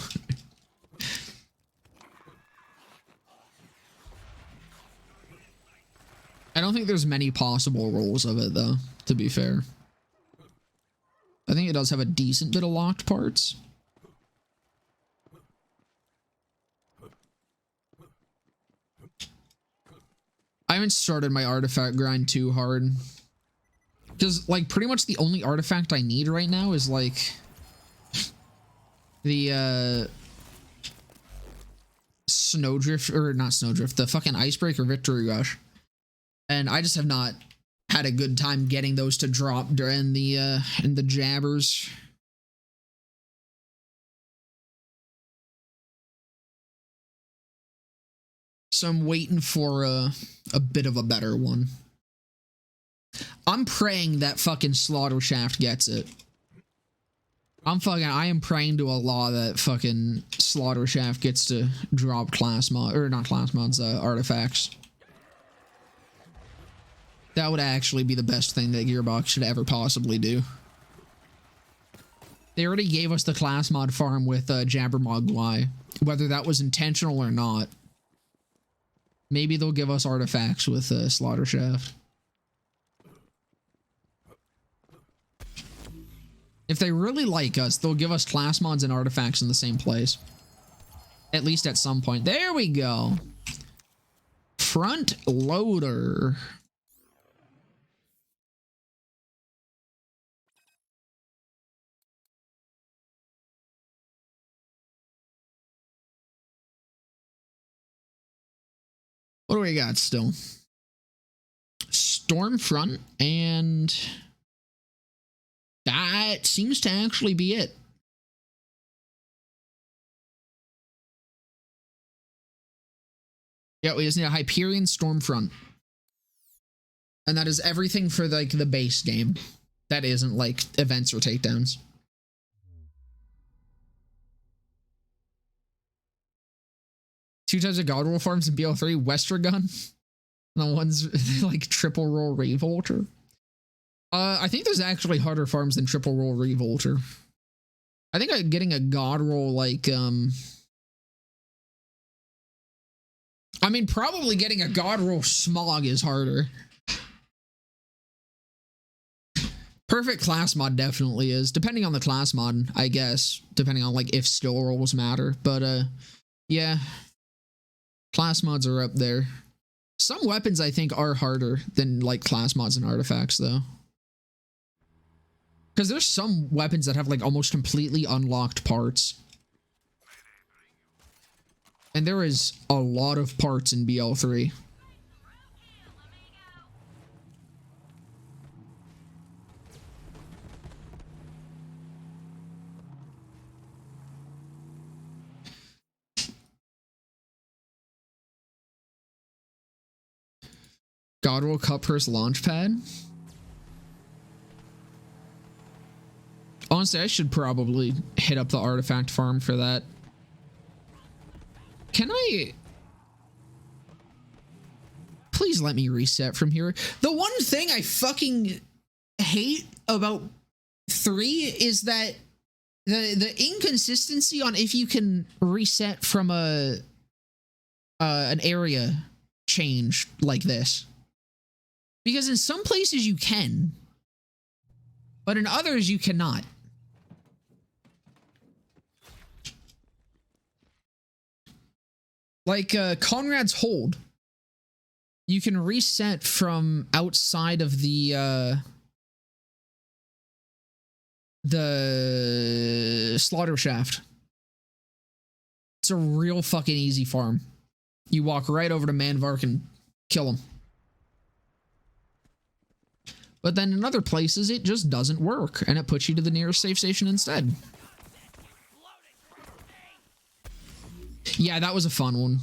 I don't think there's many possible rolls of it, though, to be fair. I think it does have a decent bit of locked parts. I haven't started my artifact grind too hard. Because, like, pretty much the only artifact I need right now is, like, the, Snowdrift, or not Snowdrift, the fucking Icebreaker Victory Rush. And I just have not had a good time getting those to drop during the jabbers. So I'm waiting for a bit of a better one. I'm praying that fucking Slaughter Shaft gets it. I am praying to Allah that fucking Slaughter Shaft gets to drop class mod, or not class mods, artifacts. That would actually be the best thing that Gearbox should ever possibly do. They already gave us the class mod farm with Jabbermog Y, whether that was intentional or not. Maybe they'll give us artifacts with Slaughter Shaft. If they really like us, they'll give us class mods and artifacts in the same place. At least at some point. There we go. Front loader. What do we got still? Stormfront, and that seems to actually be it. Yeah, we just need a Hyperion Stormfront. And that is everything for like the base game. That isn't like events or takedowns. Two types of God roll farms in BL3, Westragun. The ones like triple roll Revolter. I think there's actually harder farms than triple roll Revolter. I think getting a God roll like I mean, probably getting a God roll Smog is harder. Perfect class mod definitely is, depending on the class mod, I guess, depending on like if skill rolls matter, but yeah. Class mods are up there. Some weapons I think are harder than like class mods and artifacts though. Because there's some weapons that have like almost completely unlocked parts. And there is a lot of parts in BL3. Godroll Cutpurse Launchpad. Honestly, I should probably hit up the artifact farm for that. Can I... Please let me reset from here. The one thing I fucking hate about 3 is that the inconsistency on if you can reset from an area change like this. Because in some places you can, but in others you cannot. Like Conrad's Hold. You can reset from outside of the Slaughter Shaft. It's a real fucking easy farm. You walk right over to Manvark and kill him. But then in other places, it just doesn't work, and it puts you to the nearest safe station instead. Yeah, that was a fun one.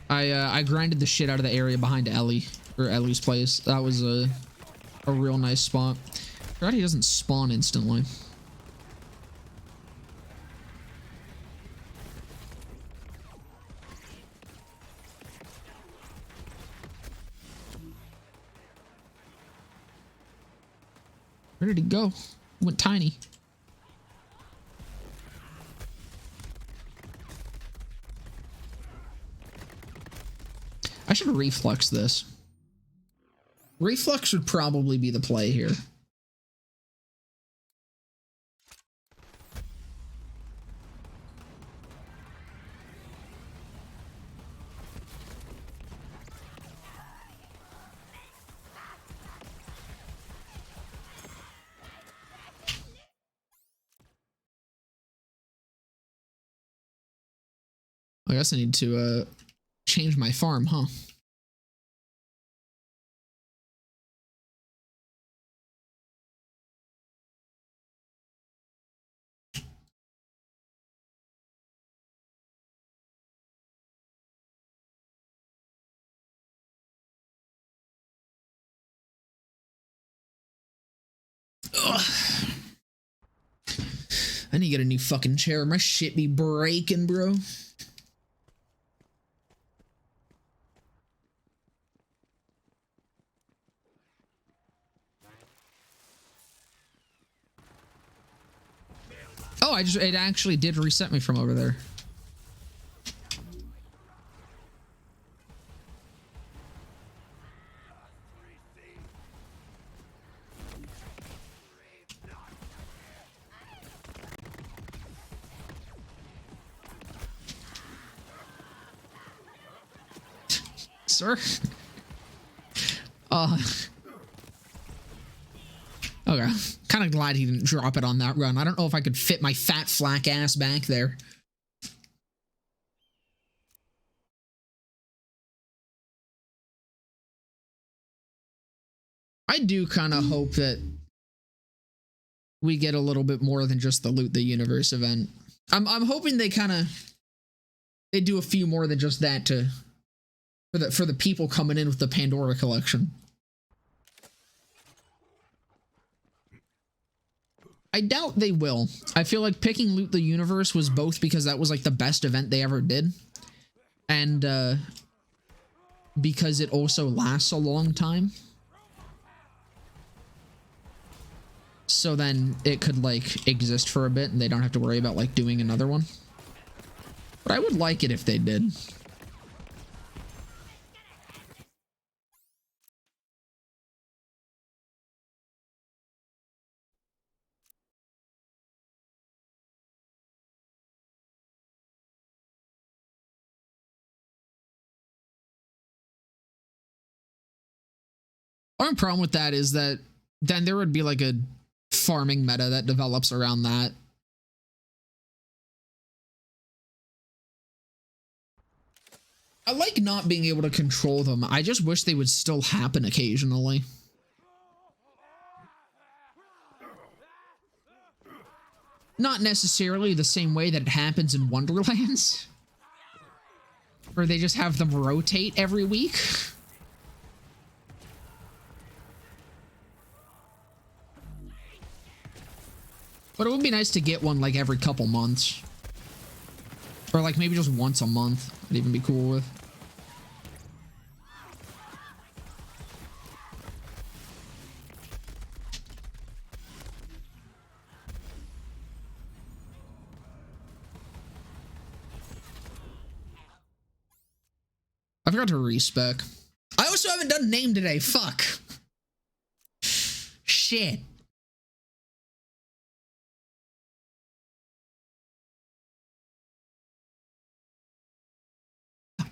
I grinded the shit out of the area behind Ellie's place. That was a real nice spot. Forgot he doesn't spawn instantly. Where did he go? Went tiny. I should reflex this. Reflex would probably be the play here. I guess I need to change my farm, huh? Ugh. I need to get a new fucking chair. My shit be breaking, bro. Oh, it actually did reset me from over there. Sir? Okay. Kind of glad he didn't drop it on that run. I don't know if I could fit my fat Fl4k ass back there. I do kind of hope that we get a little bit more than just the Loot the Universe event. I'm hoping they do a few more than just that for the people coming in with the Pandora collection. I doubt they will. I feel like picking Loot the Universe was both because that was like the best event they ever did, and because it also lasts a long time. So then it could like exist for a bit and they don't have to worry about like doing another one. But I would like it if they did. Our problem with that is that then there would be like a farming meta that develops around that. I like not being able to control them. I just wish they would still happen occasionally. Not necessarily the same way that it happens in Wonderlands, where they just have them rotate every week. But it would be nice to get one like every couple months. Or like maybe just once a month. I'd even be cool with. I forgot to respec. I also haven't done name today. Fuck. Shit.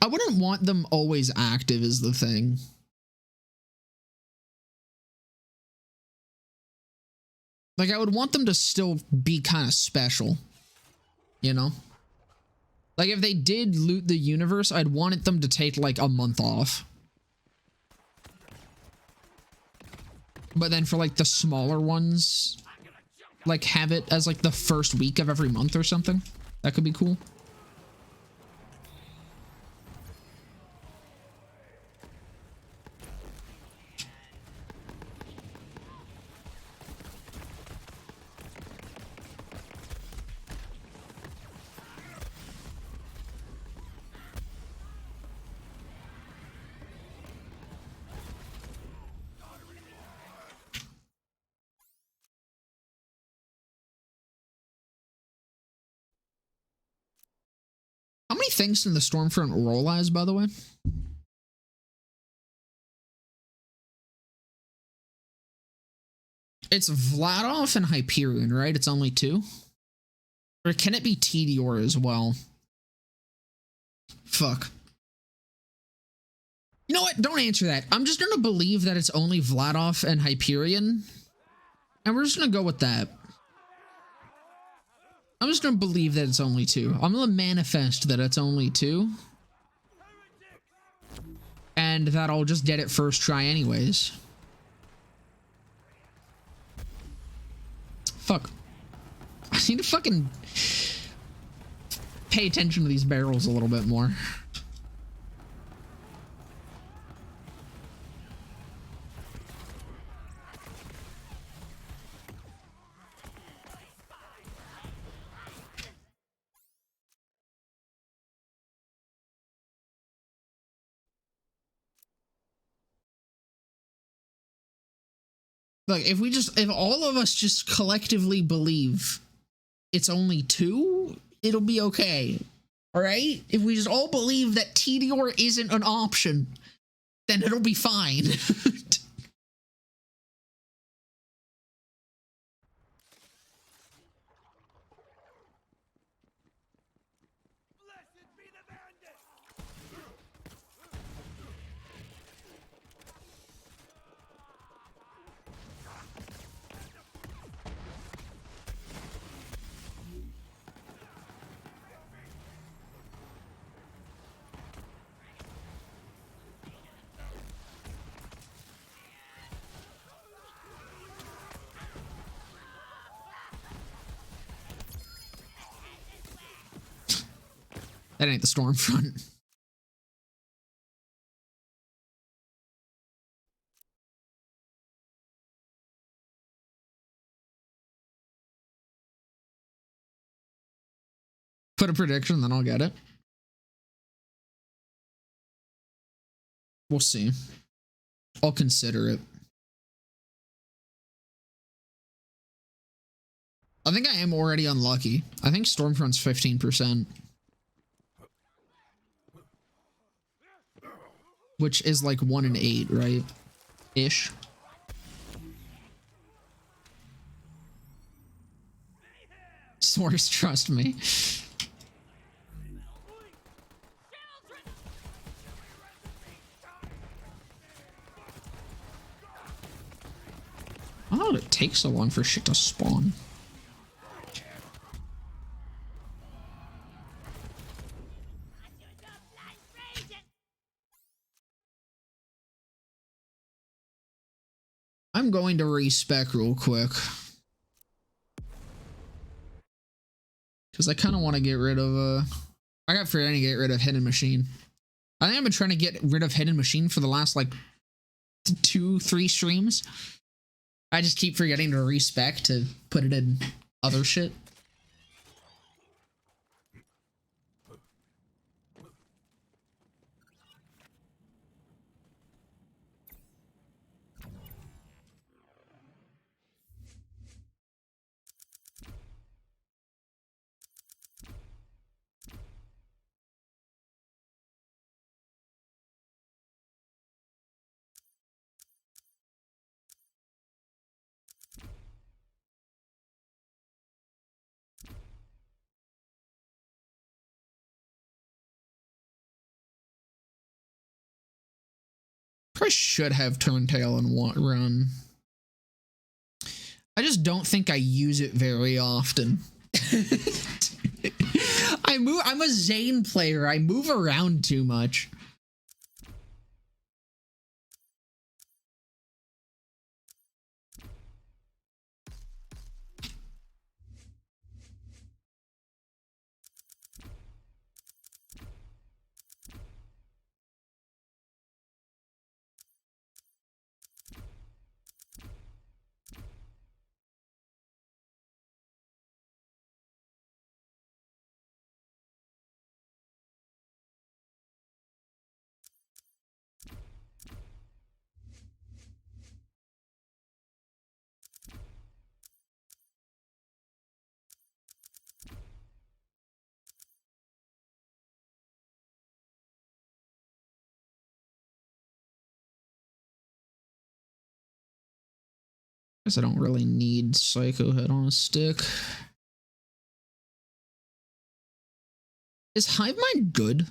I wouldn't want them always active is the thing. Like, I would want them to still be kind of special, you know? Like, if they did loot the universe, I'd want them to take, like, a month off. But then for, like, the smaller ones, like, have it as, like, the first week of every month or something. That could be cool. How many things can the Stormfront roll as, by the way? It's Vladov and Hyperion, right? It's only 2? Or can it be Tedior as well? Fuck. You know what? Don't answer that. I'm just gonna believe that it's only Vladov and Hyperion. And we're just gonna go with that. I'm just gonna believe that it's only 2. I'm gonna manifest that it's only 2. And that I'll just get it first try anyways. Fuck. I need to fucking pay attention to these barrels a little bit more. Like, if all of us just collectively believe it's only 2, it'll be okay. All right? If we just all believe that Tedior isn't an option, then it'll be fine. That ain't the Stormfront. Put a prediction, then I'll get it. We'll see. I'll consider it. I think I am already unlucky. I think Stormfront's 15%. Which is like 1 in 8, right? Ish. Source, trust me. How did it take so long for shit to spawn? I'm going to respec real quick. Because I kind of want to get rid of, I got forgetting to get rid of Hidden Machine. I think I've been trying to get rid of Hidden Machine for the last, like, 2-3 streams. I just keep forgetting to respec to put it in other shit. I should have Turntail and Run. I just don't think I use it very often. I'm a Zane player. I move around too much. Guess I don't really need Psycho Head on a stick. Is Hive Mind good? I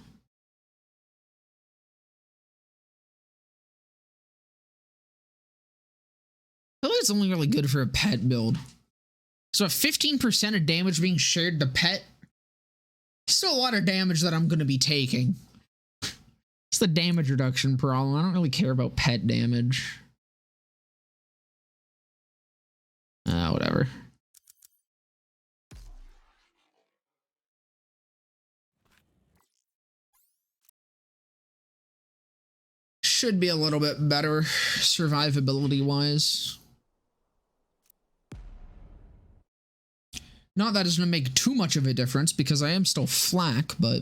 feel like it's only really good for a pet build. So 15% of damage being shared to pet. Still a lot of damage that I'm going to be taking. It's the damage reduction problem. I don't really care about pet damage. Whatever. Should be a little bit better survivability wise. Not that it's going to make too much of a difference because I am still flak, but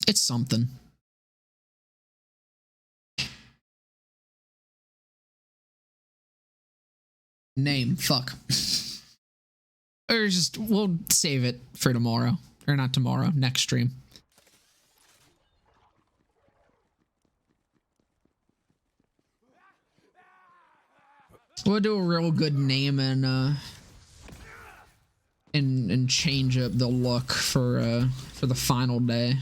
it's something. Name, fuck. Or just, we'll save it for tomorrow. Or not tomorrow, next stream. We'll do a real good name and change up the look for the final day.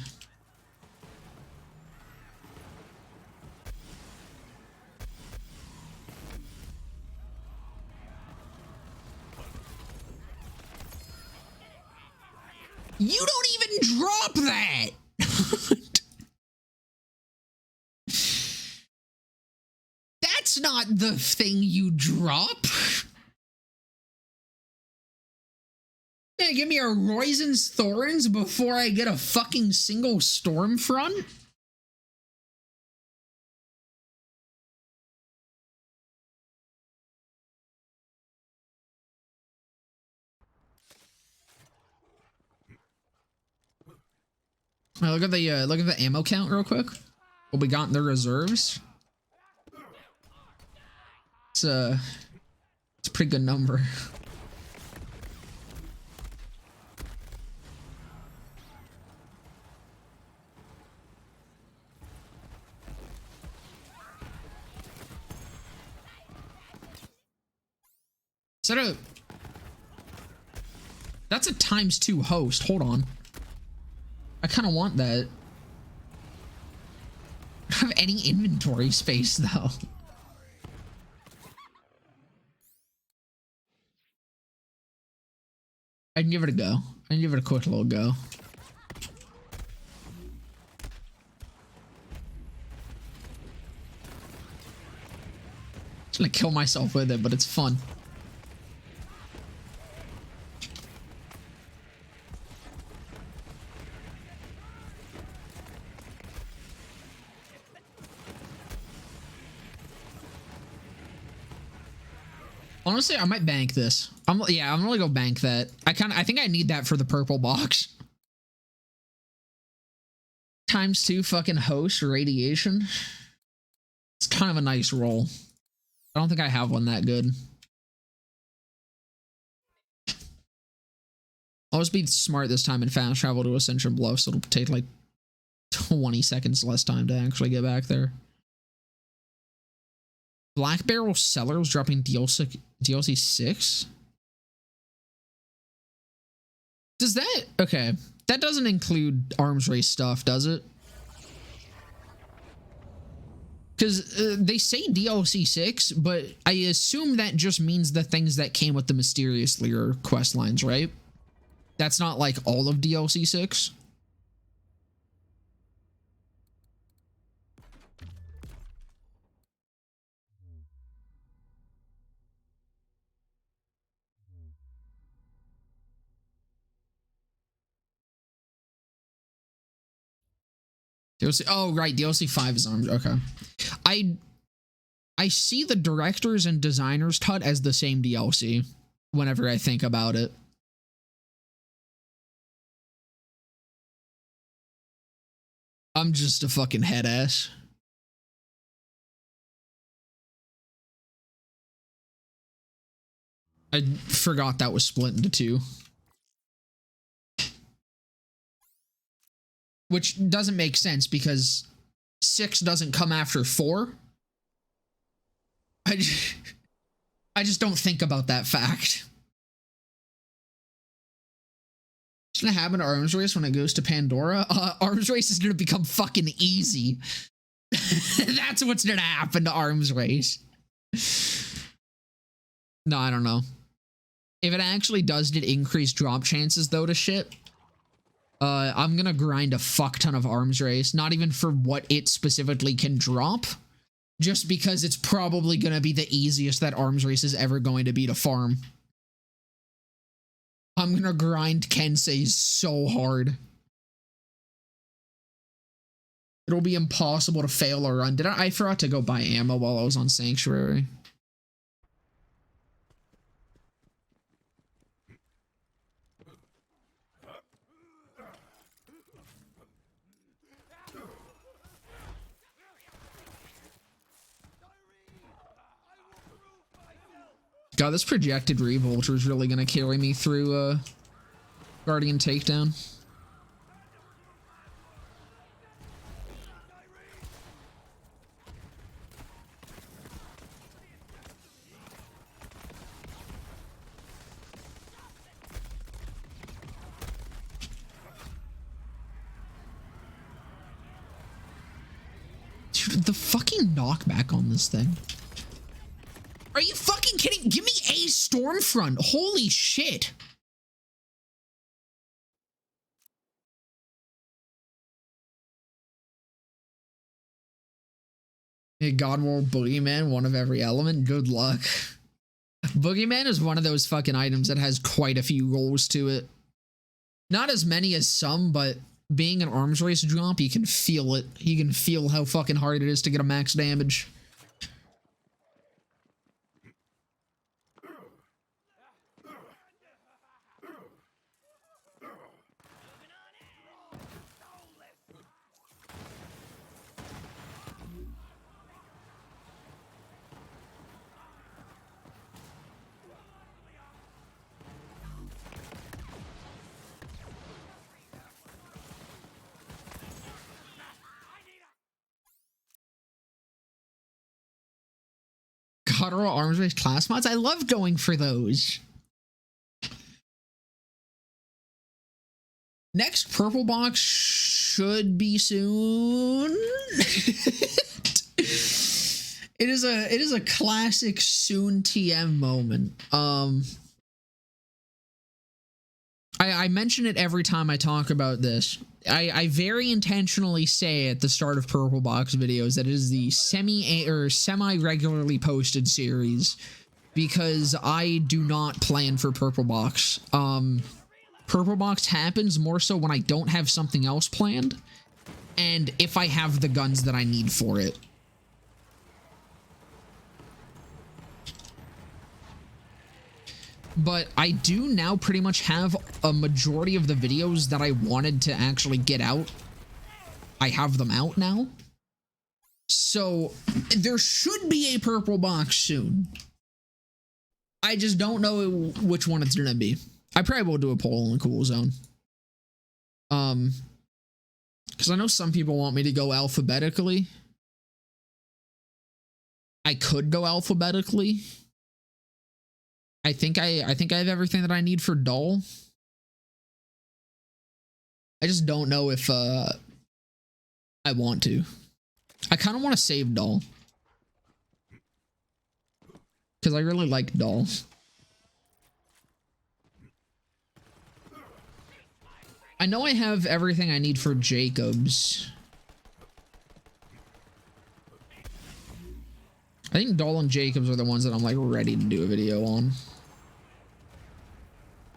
You don't even drop that! That's not the thing you drop. Yeah, give me a Roizen's Thorns before I get a fucking single Stormfront? Look at the ammo count real quick. What we got in the reserves. It's a pretty good number. That's a ×2 host. Hold on. I kind of want that. I don't have any inventory space though. I can give it a go. I can give it a quick little go. Just gonna kill myself with it, but it's fun. Honestly, I might bank this. I'm gonna go bank that. I think I need that for the purple box. ×2 fucking host radiation. It's kind of a nice roll. I don't think I have one that good. I'll just be smart this time and fast travel to Ascension Bluff, so it'll take like 20 seconds less time to actually get back there. Black Barrel Sellers dropping DLC 6? Does that... Okay. That doesn't include arms race stuff, does it? Because they say DLC 6, but I assume that just means the things that came with the Mysterious Lear quest lines, right? That's not like all of DLC 6. DLC, oh right, DLC 5 is arms. Okay. I see the directors and designers cut as the same DLC whenever I think about it. I'm just a fucking head ass. I forgot that was split into 2. Which doesn't make sense because 6 doesn't come after 4. I just don't think about that fact. What's gonna happen to Arms Race when it goes to Pandora? Arms Race is gonna become fucking easy. That's what's gonna happen to Arms Race. No, I don't know. If it actually does get increased drop chances though to shit, I'm gonna grind a fuck ton of Arms Race, not even for what it specifically can drop, just because it's probably gonna be the easiest that Arms Race is ever going to be to farm. I'm gonna grind Kensei so hard. It'll be impossible to fail a run. I forgot to go buy ammo while I was on Sanctuary. God, this projected Revolter is really gonna carry me through Guardian Takedown. Dude, the fucking knockback on this thing. Are you fucking kidding? Give me a Stormfront. Holy shit. Hey, Godwall Boogeyman, one of every element. Good luck. Boogeyman is one of those fucking items that has quite a few rolls to it. Not as many as some, but being an Arms Race drop, you can feel it. You can feel how fucking hard it is to get a max damage. Guttural Arms Race class mods. I love going for those. Next purple box should be soon. It is a classic soon TM moment. I mention it every time I talk about this. I very intentionally say at the start of Purple Box videos that it is the semi-regularly posted series because I do not plan for Purple Box. Purple Box happens more so when I don't have something else planned and if I have the guns that I need for it. But I do now pretty much have a majority of the videos that I wanted to actually get out. I have them out now. So there should be a purple box soon. I just don't know which one it's gonna be. I probably will do a poll in the cool zone. Because I know some people want me to go alphabetically. I could go alphabetically. I think I have everything that I need for Dull. I just don't know if I want to. I kind of want to save Dull. Because I really like Dull. I know I have everything I need for Jacobs. I think Doll and Jacobs are the ones that I'm like ready to do a video on.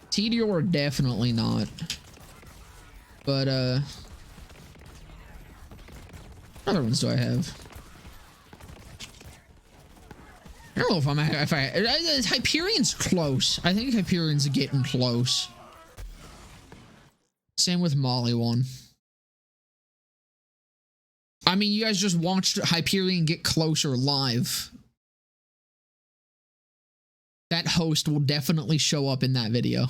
Tedior definitely not. But what other ones do I have? I don't know if Hyperion's close. I think Hyperion's getting close. Same with Molly one. I mean, you guys just watched Hyperion get closer live. That host will definitely show up in that video.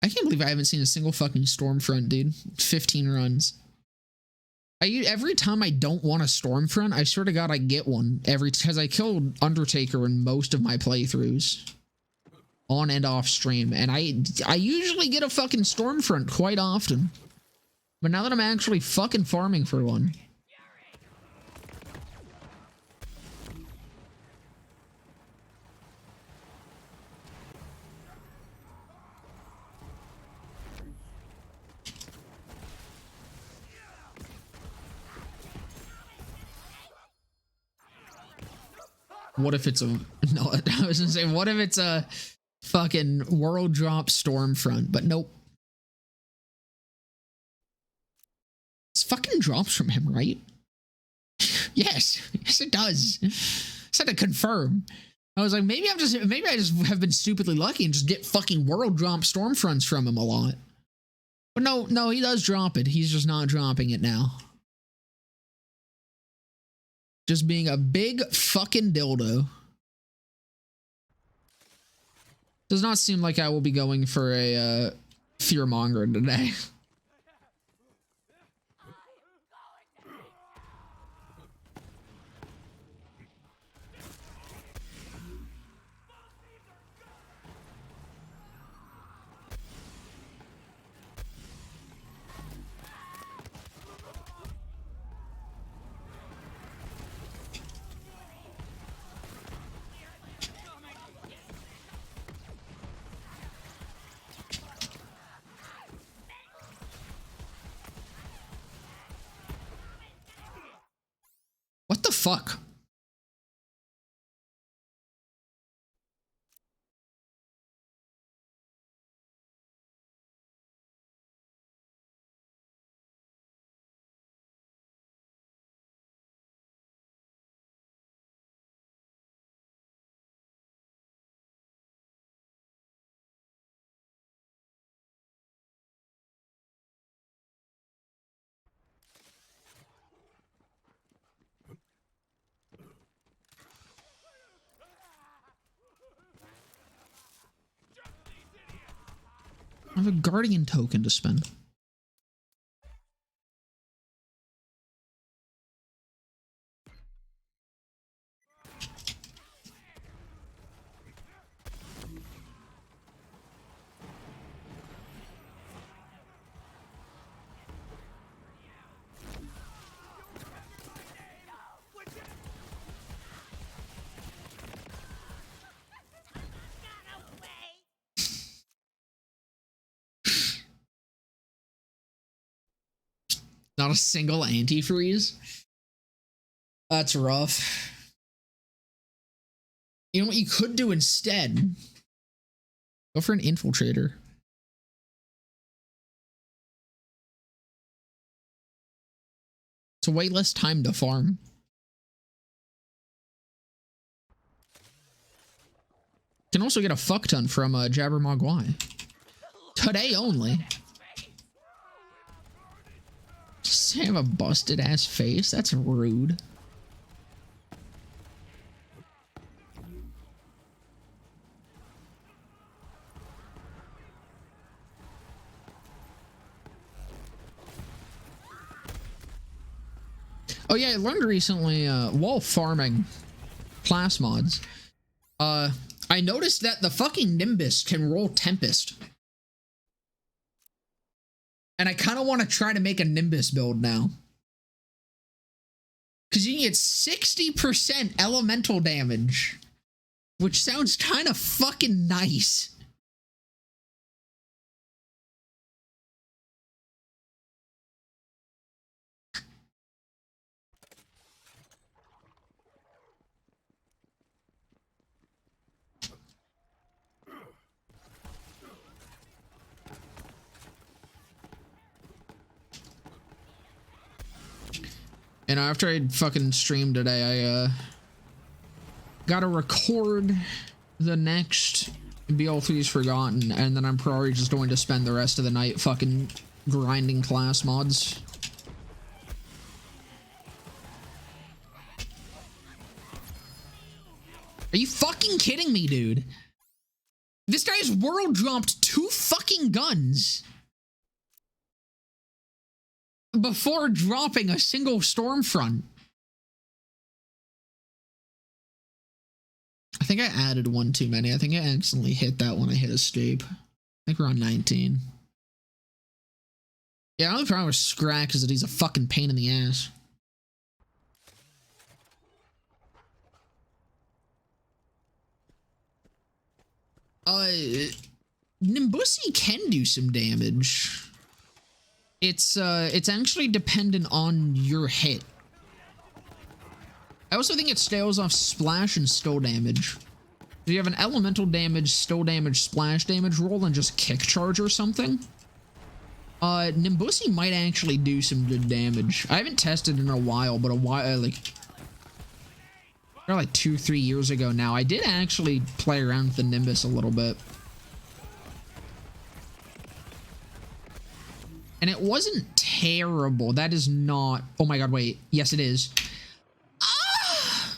I can't believe I haven't seen a single fucking Stormfront, dude. 15 runs. Every time I don't want a Stormfront, I swear to God I get one. Because I killed Undertaker in most of my playthroughs. On and off stream. And I usually get a fucking Stormfront quite often. But now that I'm actually fucking farming for one. What if it's a... No, I was gonna say, what if it's a fucking world drop Stormfront? But nope. It's fucking drops from him, right? Yes. Yes, it does. Just had to confirm. I was like, maybe I just have been stupidly lucky and just get fucking world drop Stormfronts from him a lot. But no, he does drop it. He's just not dropping it now. Just being a big fucking dildo. Does not seem like I will be going for a fearmonger today. What the fuck? I have a guardian token to spend. Not a single antifreeze? That's rough. You know what you could do instead? Go for an infiltrator. It's a way less time to farm. Can also get a fuck ton from Jabbermogwai. Today only. Just have a busted ass face? That's rude. Oh yeah, I learned recently while farming class mods, I noticed that the fucking Nimbus can roll Tempest. And I kind of want to try to make a Nimbus build now. Because you can get 60% elemental damage which sounds kind of fucking nice. And after I fucking streamed today, I gotta record the next BL3's Forgotten, and then I'm probably just going to spend the rest of the night fucking grinding class mods. Are you fucking kidding me, dude? This guy's world dropped 2 fucking guns before dropping a single Stormfront. I think I added one too many. I think I accidentally hit that when I hit escape. I think we're on 19. Yeah, the only problem with Scrack is that he's a fucking pain in the ass. Nimbusi can do some damage. It's actually dependent on your hit. I also think it scales off splash and still damage. If you have an elemental damage, still damage, splash damage roll and just kick charge or something, Nimbusi might actually do some good damage. I haven't tested in a while, but like 2-3 years ago now, I did actually play around with the Nimbus a little bit. And it wasn't terrible. That is not... Oh my god, wait. Yes, it is. Ah!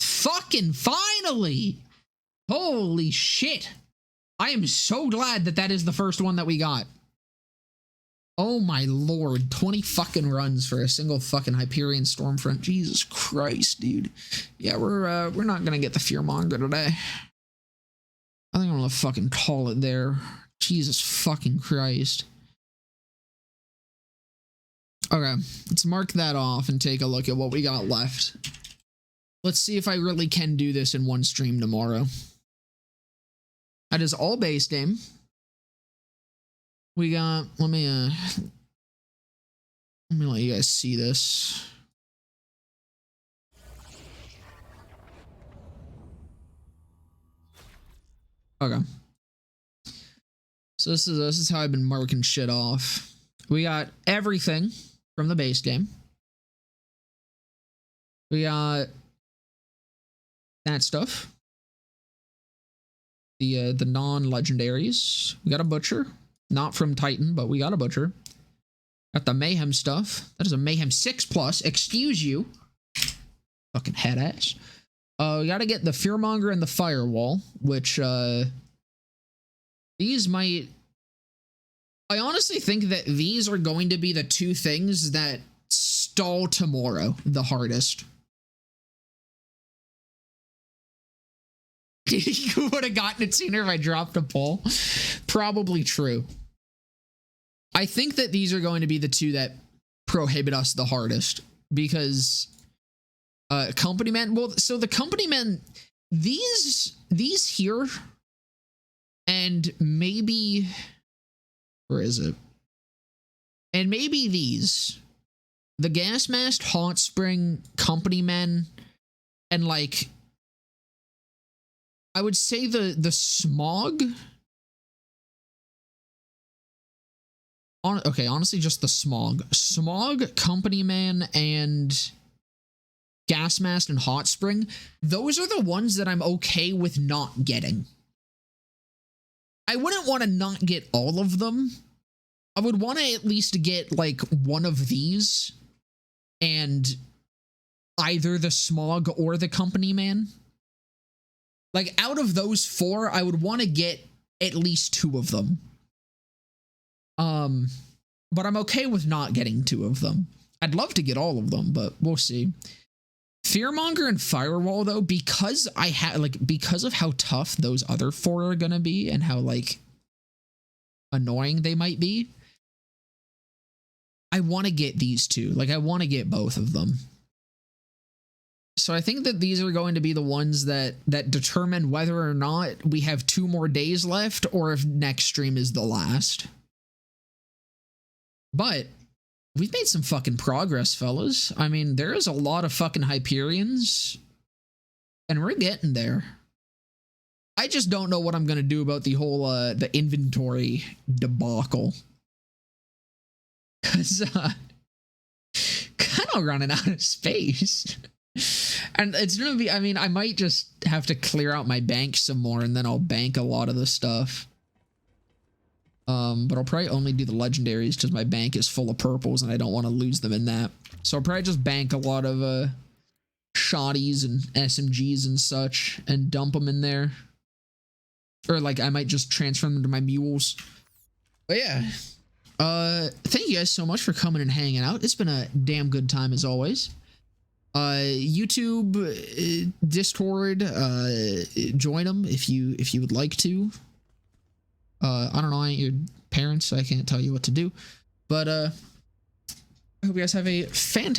Fucking finally! Holy shit. I am so glad that that is the first one that we got. Oh my lord. 20 fucking runs for a single fucking Hyperion Stormfront. Jesus Christ, dude. Yeah, we're not gonna get the Fearmonger today. I think I'm gonna fucking call it there. Jesus fucking Christ. Okay, let's mark that off and take a look at what we got left. Let's see if I really can do this in one stream tomorrow. That is all base game. We got, let me let you guys see this. Okay. So this is how I've been marking shit off. We got everything from the base game. We got that stuff. The non-legendaries. We got a butcher. Not from Titan, but we got a butcher. Got the mayhem stuff. That is a mayhem 6+. Excuse you. Fucking head ass. We gotta get the Fearmonger and the Firewall, which these might... I honestly think that these are going to be the 2 things that stall tomorrow the hardest. You would have gotten it sooner if I dropped a poll. Probably true. I think that these are going to be the 2 that prohibit us the hardest because company men, well, so the company men, these here and maybe, where is it? And maybe these, the gas mask, hot spring, company men, and like, I would say the smog. Okay, honestly, just the smog. Smog, company man, and gas mask and hot spring. Those are the ones that I'm okay with not getting. I wouldn't want to not get all of them. I would want to at least get like one of these and either the smog or the company man. Like out of those 4, I would want to get at least 2 of them. But I'm okay with not getting 2 of them. I'd love to get all of them, but we'll see. Fearmonger and Firewall, though, because because of how tough those other 4 are gonna be and how like annoying they might be, I want to get these 2. Like I want to get both of them. So I think that these are going to be the ones that determine whether or not we have 2 more days left or if next stream is the last. But we've made some fucking progress, fellas. I mean, there is a lot of fucking Hyperions, and we're getting there. I just don't know what I'm gonna do about the whole the inventory debacle. Cause kind of running out of space. And it's gonna be, I mean, I might just have to clear out my bank some more and then I'll bank a lot of the stuff. But I'll probably only do the legendaries because my bank is full of purples and I don't want to lose them in that. So I'll probably just bank a lot of shotties and SMGs and such and dump them in there. Or like I might just transfer them to my mules. But yeah. Thank you guys so much for coming and hanging out. It's been a damn good time as always. YouTube, Discord, join them if you would like to. I don't know, I ain't your parents, so I can't tell you what to do. But I hope you guys have a fantastic